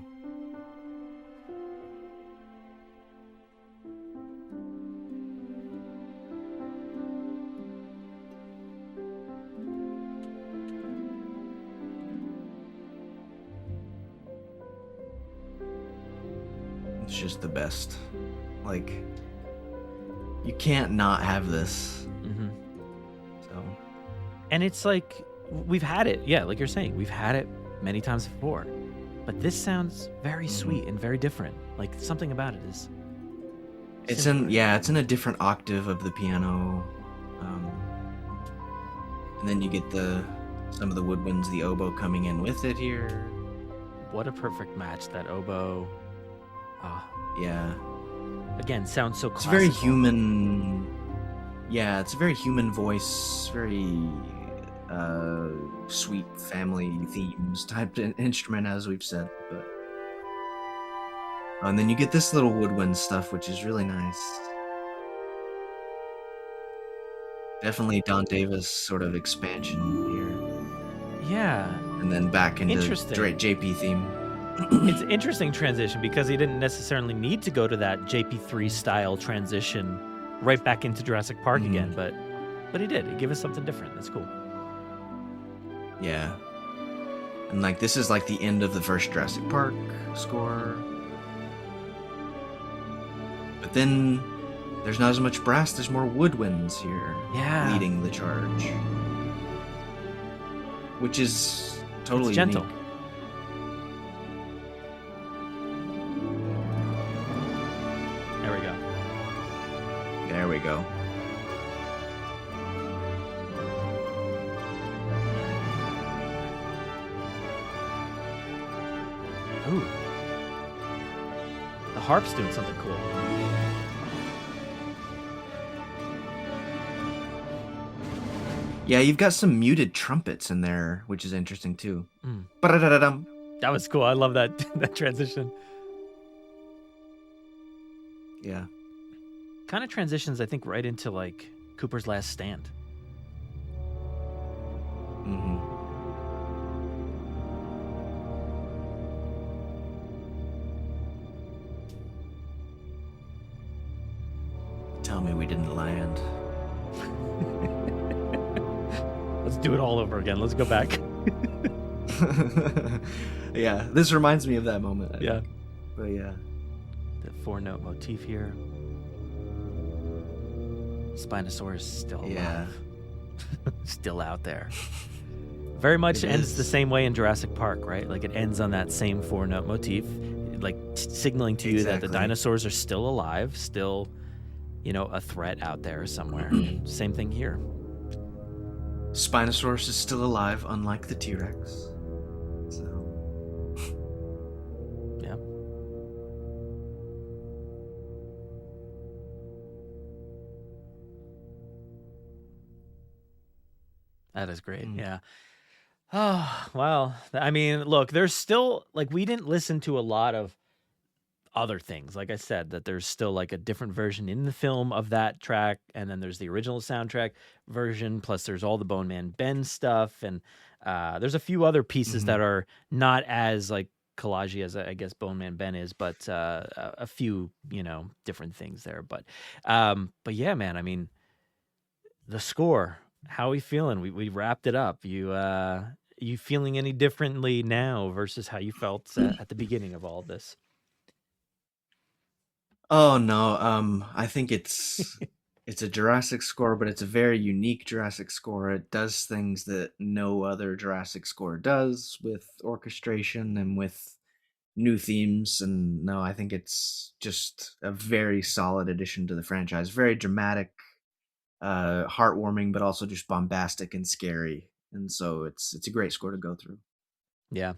It's just the best. Like, you can't not have this. Mm-hmm. So, And it's like, we've had it. Yeah, like you're saying, we've had it many times before. But this sounds very sweet and very different. Like, something about it is... it's in a different octave of the piano. And then you get some of the woodwinds, the oboe coming in with it here. What a perfect match, that oboe. Yeah. Again, sounds so It's classical. very human. Yeah, it's a very human voice, very sweet family themes type instrument, as we've said. But and then you get this little woodwind stuff, which is really nice. Definitely Don Davis sort of expansion here, Yeah. and then back into Interesting. JP theme. It's an interesting transition, because he didn't necessarily need to go to that JP3 style transition right back into Jurassic Park again, but he did. He gave us something different. That's cool. Yeah. And like this is like the end of the first Jurassic Park score. But then there's not as much brass, there's more woodwinds here. Yeah. Leading the charge. Which is totally It's gentle. unique. There we go. There we go. Ooh. The harp's doing something cool. Yeah, you've got some muted trumpets in there, which is interesting too. Mm. Ba-da-da-da-dum. That was cool. I love that that transition. Yeah. kind of transitions, I think, right into like Cooper's last stand. Mm-hmm. Tell me we didn't land. Let's do it all over again. Let's go back. Yeah, this reminds me of that moment. Yeah. But yeah. The 4-note motif here. Spinosaurus still alive. Still out there. Very much ends the same way in Jurassic Park, right? Like it ends on that same 4-note motif, like signaling to you that the dinosaurs are still alive, still, you know, a threat out there somewhere. Same thing here. Spinosaurus is still alive, unlike the T-Rex. So, yeah. That is great. Yeah. Oh, well, I mean, look, there's still, like, we didn't listen to a lot of other things. Like I said, that there's still like a different version in the film of that track, and then there's the original soundtrack version, plus there's all the Bone Man Ben stuff, and there's a few other pieces that are not as like collagey as I guess Bone Man Ben is, but a few, you know, different things there. But yeah, man, I mean, the score, how are we feeling? We wrapped it up. You feeling any differently now versus how you felt at the beginning of all this? oh no, I think it's a Jurassic score, but it's a very unique Jurassic score. It does things that no other Jurassic score does with orchestration and with new themes. And no, I think it's just a very solid addition to the franchise. Very dramatic, heartwarming, but also just bombastic and scary. And so it's a great score to go through. Yeah.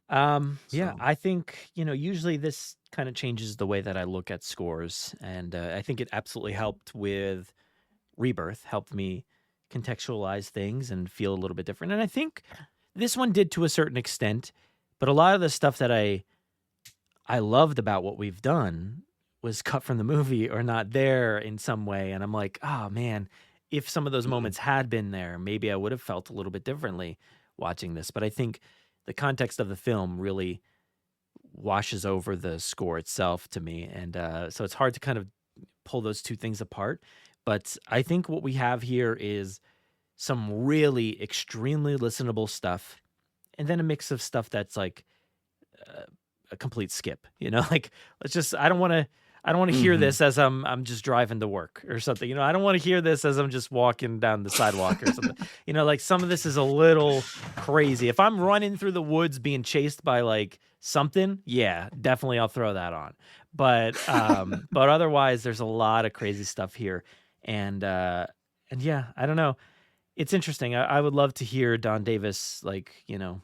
Yeah, I think, you know, usually this kind of changes the way that I look at scores. And I think it absolutely helped with Rebirth, helped me contextualize things and feel a little bit different. And I think this one did to a certain extent, but a lot of the stuff that I loved about what we've done was cut from the movie or not there in some way. And I'm like, oh man, if some of those moments had been there, maybe I would have felt a little bit differently watching this. But I think the context of the film really washes over the score itself to me. And so it's hard to kind of pull those two things apart. But I think what we have here is some really extremely listenable stuff, and then a mix of stuff that's like a complete skip, you know, like I don't want to hear this as I'm just driving to work or something, you know, I don't want to hear this as I'm just walking down the sidewalk or something, you know, like some of this is a little crazy. If I'm running through the woods being chased by like something, yeah, definitely I'll throw that on. But otherwise there's a lot of crazy stuff here. And yeah, I don't know. It's interesting. I would love to hear Don Davis, like, you know,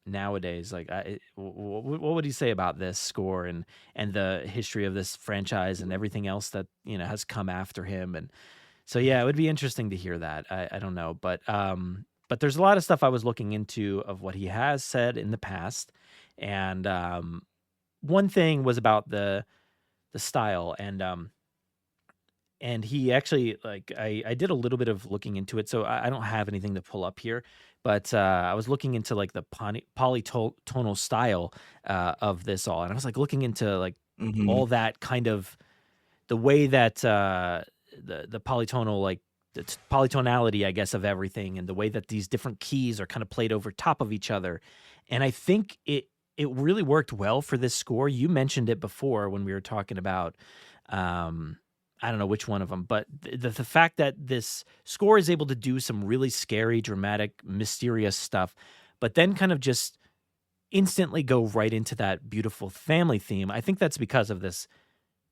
nowadays, like what would he say about this score and the history of this franchise and everything else that, you know, has come after him. And so yeah, it would be interesting to hear that. I don't know, but there's a lot of stuff I was looking into of what he has said in the past, and one thing was about the style, and he actually, like, I did a little bit of looking into it, so I don't have anything to pull up here, but I was looking into like the polytonal style of this all, and I was like looking into like all that kind of the way that the polytonal, like the polytonality, I guess, of everything, and the way that these different keys are kind of played over top of each other, and I think it really worked well for this score. You mentioned it before when we were talking about. I don't know which one of them, but the fact that this score is able to do some really scary, dramatic, mysterious stuff, but then kind of just instantly go right into that beautiful family theme. I think that's because of this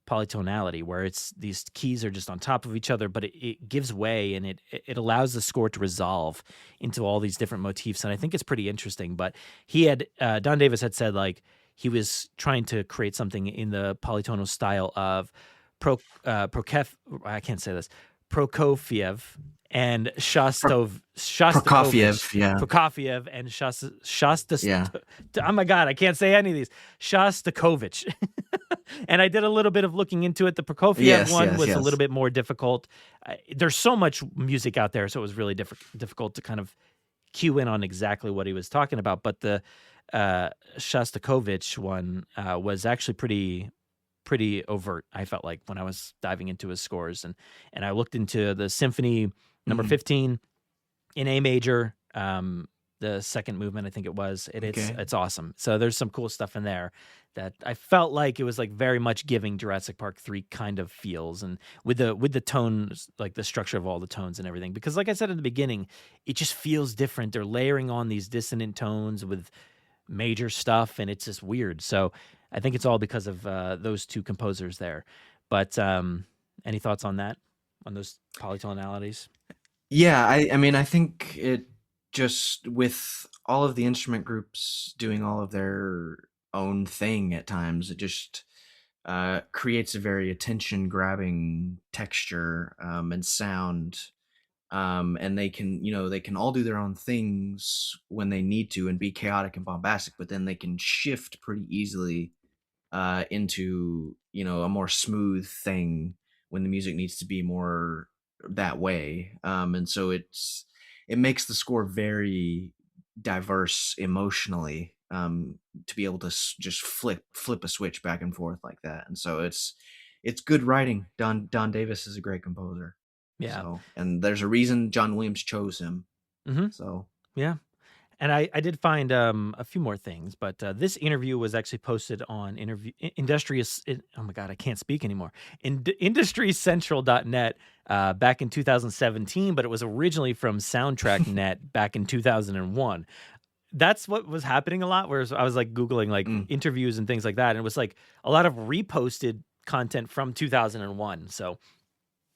polytonality, where it's these keys are just on top of each other, but it gives way, and it allows the score to resolve into all these different motifs. And I think it's pretty interesting. But he had Don Davis had said like he was trying to create something in the polytonal style of Prokofiev and Prokofiev, yeah. Prokofiev and oh my God, I can't say any of these. Shostakovich. And I did a little bit of looking into it. The Prokofiev Yes, one yes, was a yes. little bit more difficult. There's so much music out there, so it was really difficult to kind of cue in on exactly what he was talking about. But the Shostakovich one was actually pretty overt. I felt like when I was diving into his scores, and I looked into the Symphony Number Mhm. 15 in A major. The second movement, I think it was. Okay. It's awesome. So there's some cool stuff in there that I felt like it was like very much giving Jurassic Park 3 kind of feels, and with the tones, like the structure of all the tones and everything. Because like I said in the beginning, it just feels different. They're layering on these dissonant tones with major stuff, and it's just weird. So I think it's all because of those two composers there. But any thoughts on that? On those polytonalities? Yeah, I mean, I think it just with all of the instrument groups doing all of their own thing at times, it just creates a very attention-grabbing texture and sound. And they can all do their own things when they need to and be chaotic and bombastic, but then they can shift pretty easily into a more smooth thing when the music needs to be more that way. And so it makes the score very diverse emotionally, to be able to just flip a switch back and forth like that. And so it's good writing. Don Davis is a great composer. Yeah. So, and there's a reason John Williams chose him. Mm-hmm. So Yeah. And I did find a few more things, but this interview was actually posted on oh my God, I can't speak anymore. IndustryCentral.net back in 2017, but it was originally from SoundtrackNet back in 2001. That's what was happening a lot, whereas I was like Googling like interviews and things like that. And it was like a lot of reposted content from 2001. So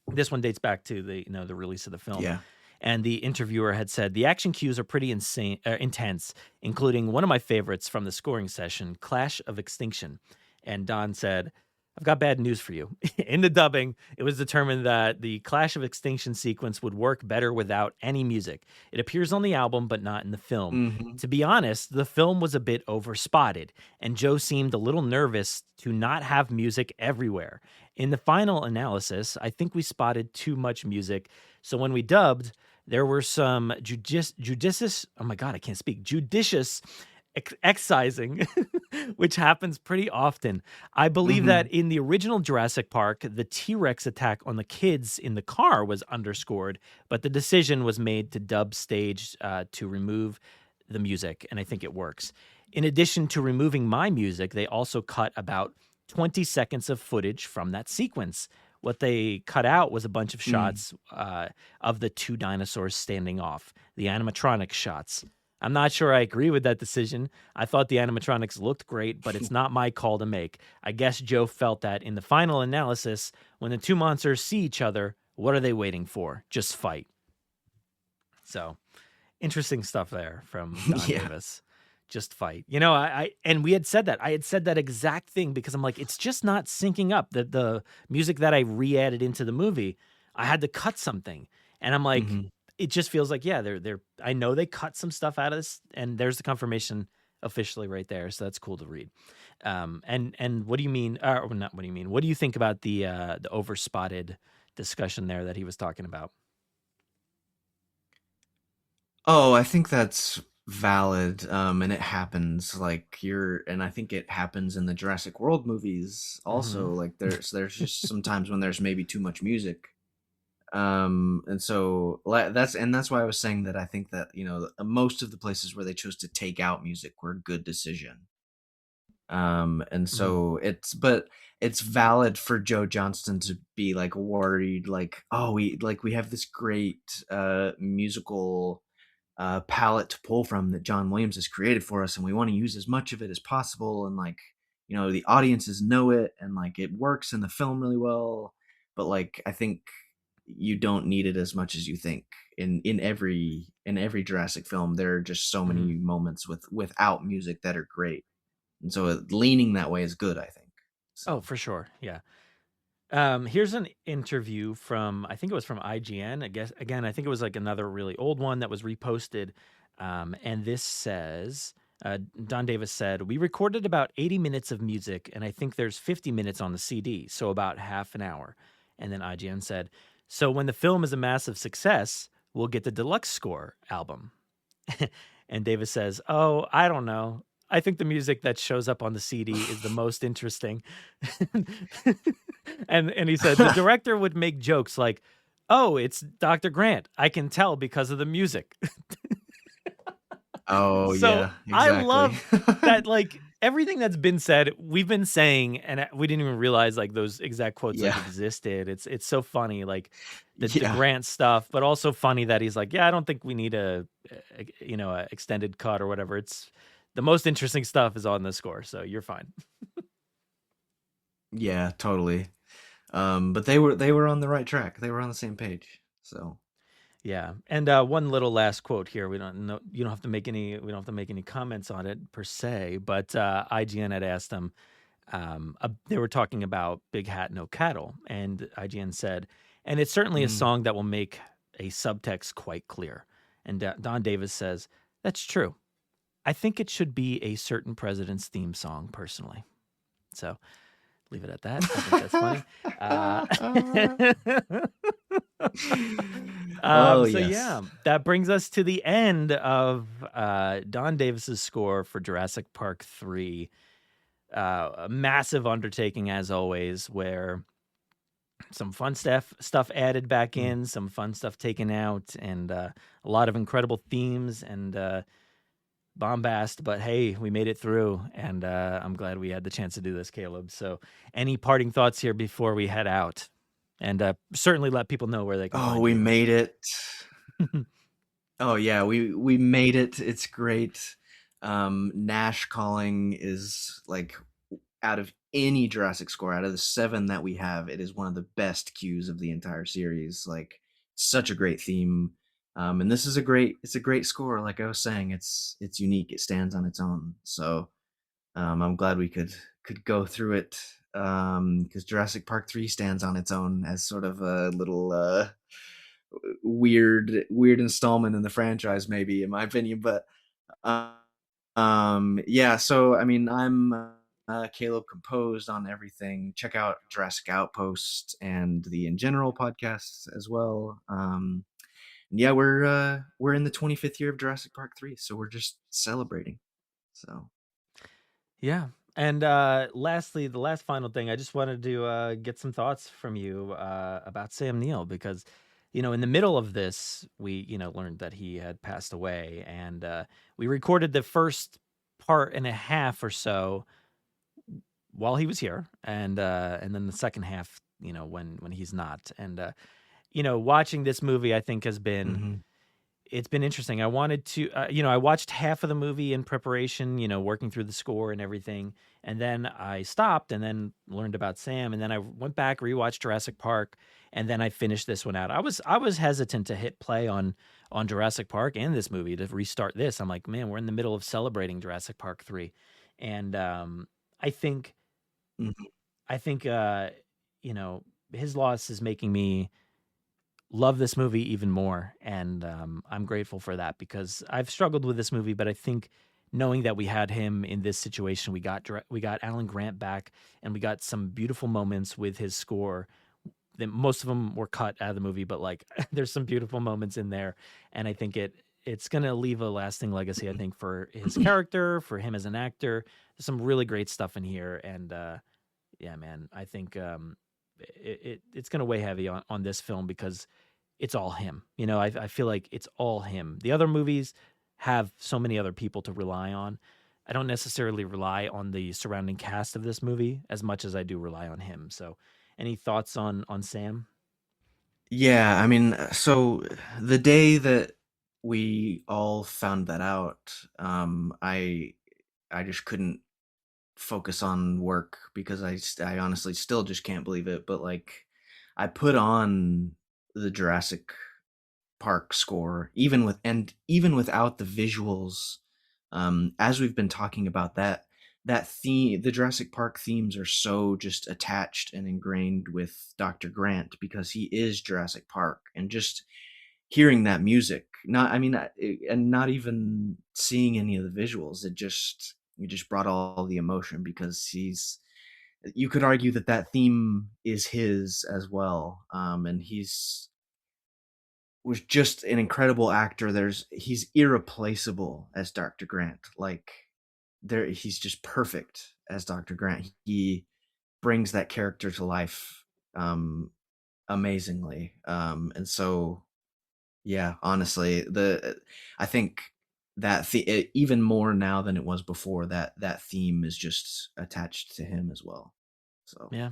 this one dates back to the release of the film. yeah. And the interviewer had said the action cues are pretty intense, including one of my favorites from the scoring session, Clash of Extinction. And Don said, I've got bad news for you. In the dubbing, it was determined that the Clash of Extinction sequence would work better without any music. It appears on the album, but not in the film. Mhm. To be honest, the film was a bit overspotted, and Joe seemed a little nervous to not have music everywhere. In the final analysis, I think we spotted too much music, so when we dubbed, there were some judicious, oh my God, I can't speak, judicious excising, which happens pretty often. I believe that in the original Jurassic Park, the T-Rex attack on the kids in the car was underscored, but the decision was made to dub stage to remove the music, and I think it works. In addition to removing my music, they also cut about 20 seconds of footage from that sequence. What they cut out was a bunch of shots of the two dinosaurs standing off, the animatronic shots. I'm not sure I agree with that decision. I thought the animatronics looked great, but it's not my call to make. I guess Joe felt that in the final analysis, when the two monsters see each other, what are they waiting for? Just fight. So, interesting stuff there from Don Davis. Just fight. And we had said that. I had said that exact thing because I'm like, it's just not syncing up. The music that I re-added into the movie, I had to cut something. And I'm like, it just feels like, yeah, they're I know they cut some stuff out of this, and there's the confirmation officially right there. So that's cool to read. And what do you mean? Or not what do you mean? What do you think about the overspotted discussion there that he was talking about? Oh, I think that's valid. And it happens and I think it happens in the Jurassic World movies also. Like there's just sometimes when there's maybe too much music. And so that's why I was saying that I think that, most of the places where they chose to take out music were a good decision. And so it's valid for Joe Johnston to be like worried, like, oh, we have this great musical palette to pull from that John Williams has created for us, and we want to use as much of it as possible, and the audiences know it, and it works in the film really well, but I think you don't need it as much as you think. In every Jurassic film, there are just so many moments without music that are great, and so leaning that way is good, I think. Oh, for sure. Yeah. Here's an interview from, I think it was from IGN. I guess, again, I think it was like another really old one that was reposted. And this says, Don Davis said, "We recorded about 80 minutes of music, and I think there's 50 minutes on the CD, so about half an hour." And then IGN said, "So when the film is a massive success, we'll get the deluxe score album." And Davis says, "Oh, I don't know. I think the music that shows up on the CD is the most interesting." And he said the director would make jokes like, "Oh, it's Dr. Grant. I can tell because of the music." Oh So yeah, I exactly. love that, like, everything that's been said, we've been saying, and we didn't even realize like those exact quotes like Yeah. existed. It's so funny, like the Yeah. Grant stuff, but also funny that he's like, yeah, I don't think we need a extended cut or whatever. It's the most interesting stuff is on the score, so you're fine. Yeah, totally. But they were on the right track. They were on the same page. So Yeah, and one little last quote here. We don't know. You don't have to make any. We don't have to make any comments on it per se. But IGN had asked them. They were talking about Big Hat No Cattle, and IGN said, "And it's certainly a song that will make a subtext quite clear." And Don Davis says, "That's true. I think it should be a certain president's theme song, personally." So leave it at that. I think that's funny. Oh So yes. yeah, that brings us to the end of Don Davis's score for Jurassic Park 3. A massive undertaking as always, where some fun stuff added back in, some fun stuff taken out, and a lot of incredible themes and bombast. But hey, we made it through, and I'm glad we had the chance to do this, Caleb. So any parting thoughts here before we head out? And certainly let people know where they can Oh, find we you. made it. Oh yeah, we made it. It's great. Nash Calling is like, out of any Jurassic score, out of the 7 that we have, it is one of the best cues of the entire series. Like, such a great theme. And this is it's a great score. Like I was saying, it's unique. It stands on its own. So I'm glad we could go through it, because Jurassic Park 3 stands on its own as sort of a little weird installment in the franchise, maybe, in my opinion. But yeah, so I mean, I'm Caleb Composed on everything. Check out Jurassic Outpost and the In General podcasts as well. And yeah, we're in the 25th year of Jurassic Park 3, so we're just celebrating. So Yeah. And lastly, the last final thing, I just wanted to get some thoughts from you about Sam Neill, because, in the middle of this, we, learned that he had passed away, and we recorded the first part and a half or so while he was here, and then the second half, when he's not. And watching this movie, I think has been it's been interesting. I wanted to, I watched half of the movie in preparation, working through the score and everything. And then I stopped and then learned about Sam. And then I went back, rewatched Jurassic Park, and then I finished this one out. I was hesitant to hit play on Jurassic Park and this movie to restart this. I'm like, man, we're in the middle of celebrating Jurassic Park 3. And I think, I think, his loss is making me love this movie even more, and I'm grateful for that, because I've struggled with this movie, but I think knowing that we had him in this situation, we got Alan Grant back, and we got some beautiful moments with his score. Most of them were cut out of the movie, but like there's some beautiful moments in there, and I think it's gonna leave a lasting legacy. I think for his character, for him as an actor, there's some really great stuff in here, and yeah, man, I think it's gonna weigh heavy on this film, because it's all him. I feel like it's all him. The other movies have so many other people to rely on. I don't necessarily rely on the surrounding cast of this movie as much as I do rely on him. So, any thoughts on Sam? yeah, I mean, so the day that we all found that out, I just couldn't focus on work, because I honestly still just can't believe it. But like, I put on the Jurassic Park score, even without the visuals. As we've been talking about, that theme, the Jurassic Park themes, are so just attached and ingrained with Dr. Grant, because he is Jurassic Park, and just hearing that music, and not even seeing any of the visuals. It just brought all the emotion, because you could argue that theme is his as well. And was just an incredible actor. He's irreplaceable as Dr. Grant. Like, he's just perfect as Dr. Grant. He brings that character to life amazingly. And so, yeah, honestly, I think that even more now than it was before, that theme is just attached to him as well. So Yeah.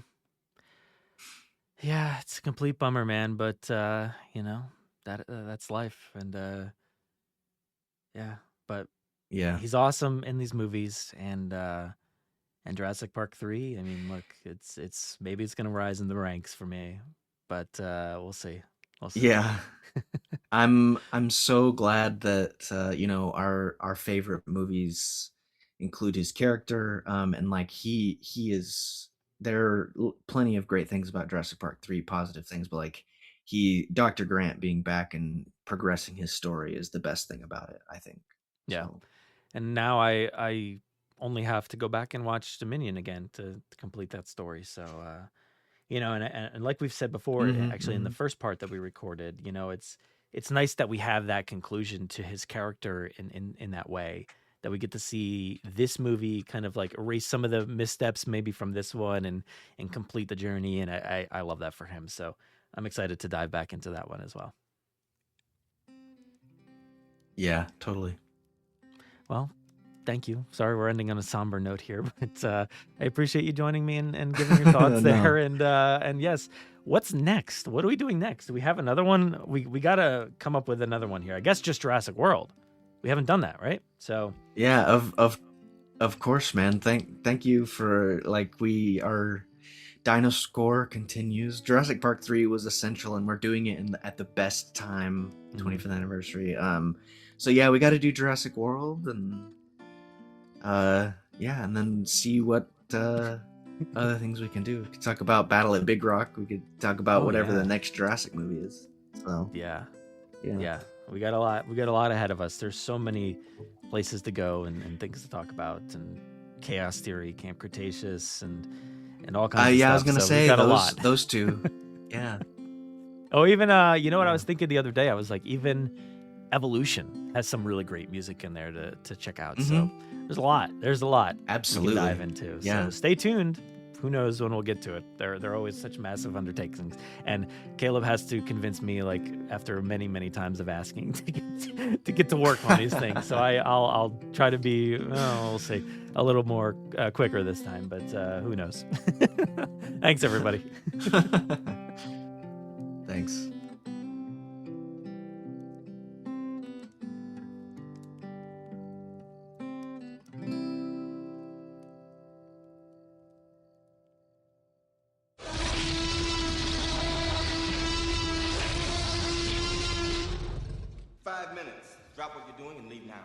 Yeah, it's a complete bummer, man, but that's life. And yeah, but yeah, he's awesome in these movies. And Jurassic Park 3, I mean, look, it's maybe it's gonna rise in the ranks for me, but we'll see. We'll see. yeah. I'm so glad that our favorite movies include his character, and like he is. There are plenty of great things about Jurassic Park 3, positive things, but like Dr. Grant being back and progressing his story is the best thing about it, I think. Yeah. So, And now I only have to go back and watch Dominion again to complete that story. So and like we've said before, actually in the first part that we recorded, it's nice that we have that conclusion to his character in that way, that we get to see this movie kind of like erase some of the missteps maybe from this one and complete the journey. And I love that for him. So I'm excited to dive back into that one as well. yeah, totally. Well, thank you. Sorry we're ending on a somber note here, but I appreciate you joining me and giving your thoughts there. And yes, what's next? What are we doing next? Do we have another one? We got to come up with another one here. I guess just Jurassic World. We haven't done that, right? So yeah, of course, man. Thank you for our Dino-Score continues. Jurassic Park 3 was essential, and we're doing it at the best time, 25th anniversary. So yeah, we got to do Jurassic World, and and then see what other things we can do. We could talk about Battle at Big Rock. We could talk about whatever the next Jurassic movie is. So yeah. We got a lot ahead of us. There's so many places to go and things to talk about, and Chaos Theory, Camp Cretaceous, and all kinds of stuff. I was gonna say got a lot. those two. Yeah. Oh, even you know what I was thinking the other day? I was like, even Evolution has some really great music in there to check out. So there's a lot. Absolutely. We can dive into. Yeah. So stay tuned. Who knows when we'll get to it? They're always such massive undertakings. And Caleb has to convince me, like, after many, many times of asking to get to work on these things. So I'll try to be, we'll say, a little more quicker this time, but who knows? Thanks, everybody. Thanks. Drop what you're doing and leave now.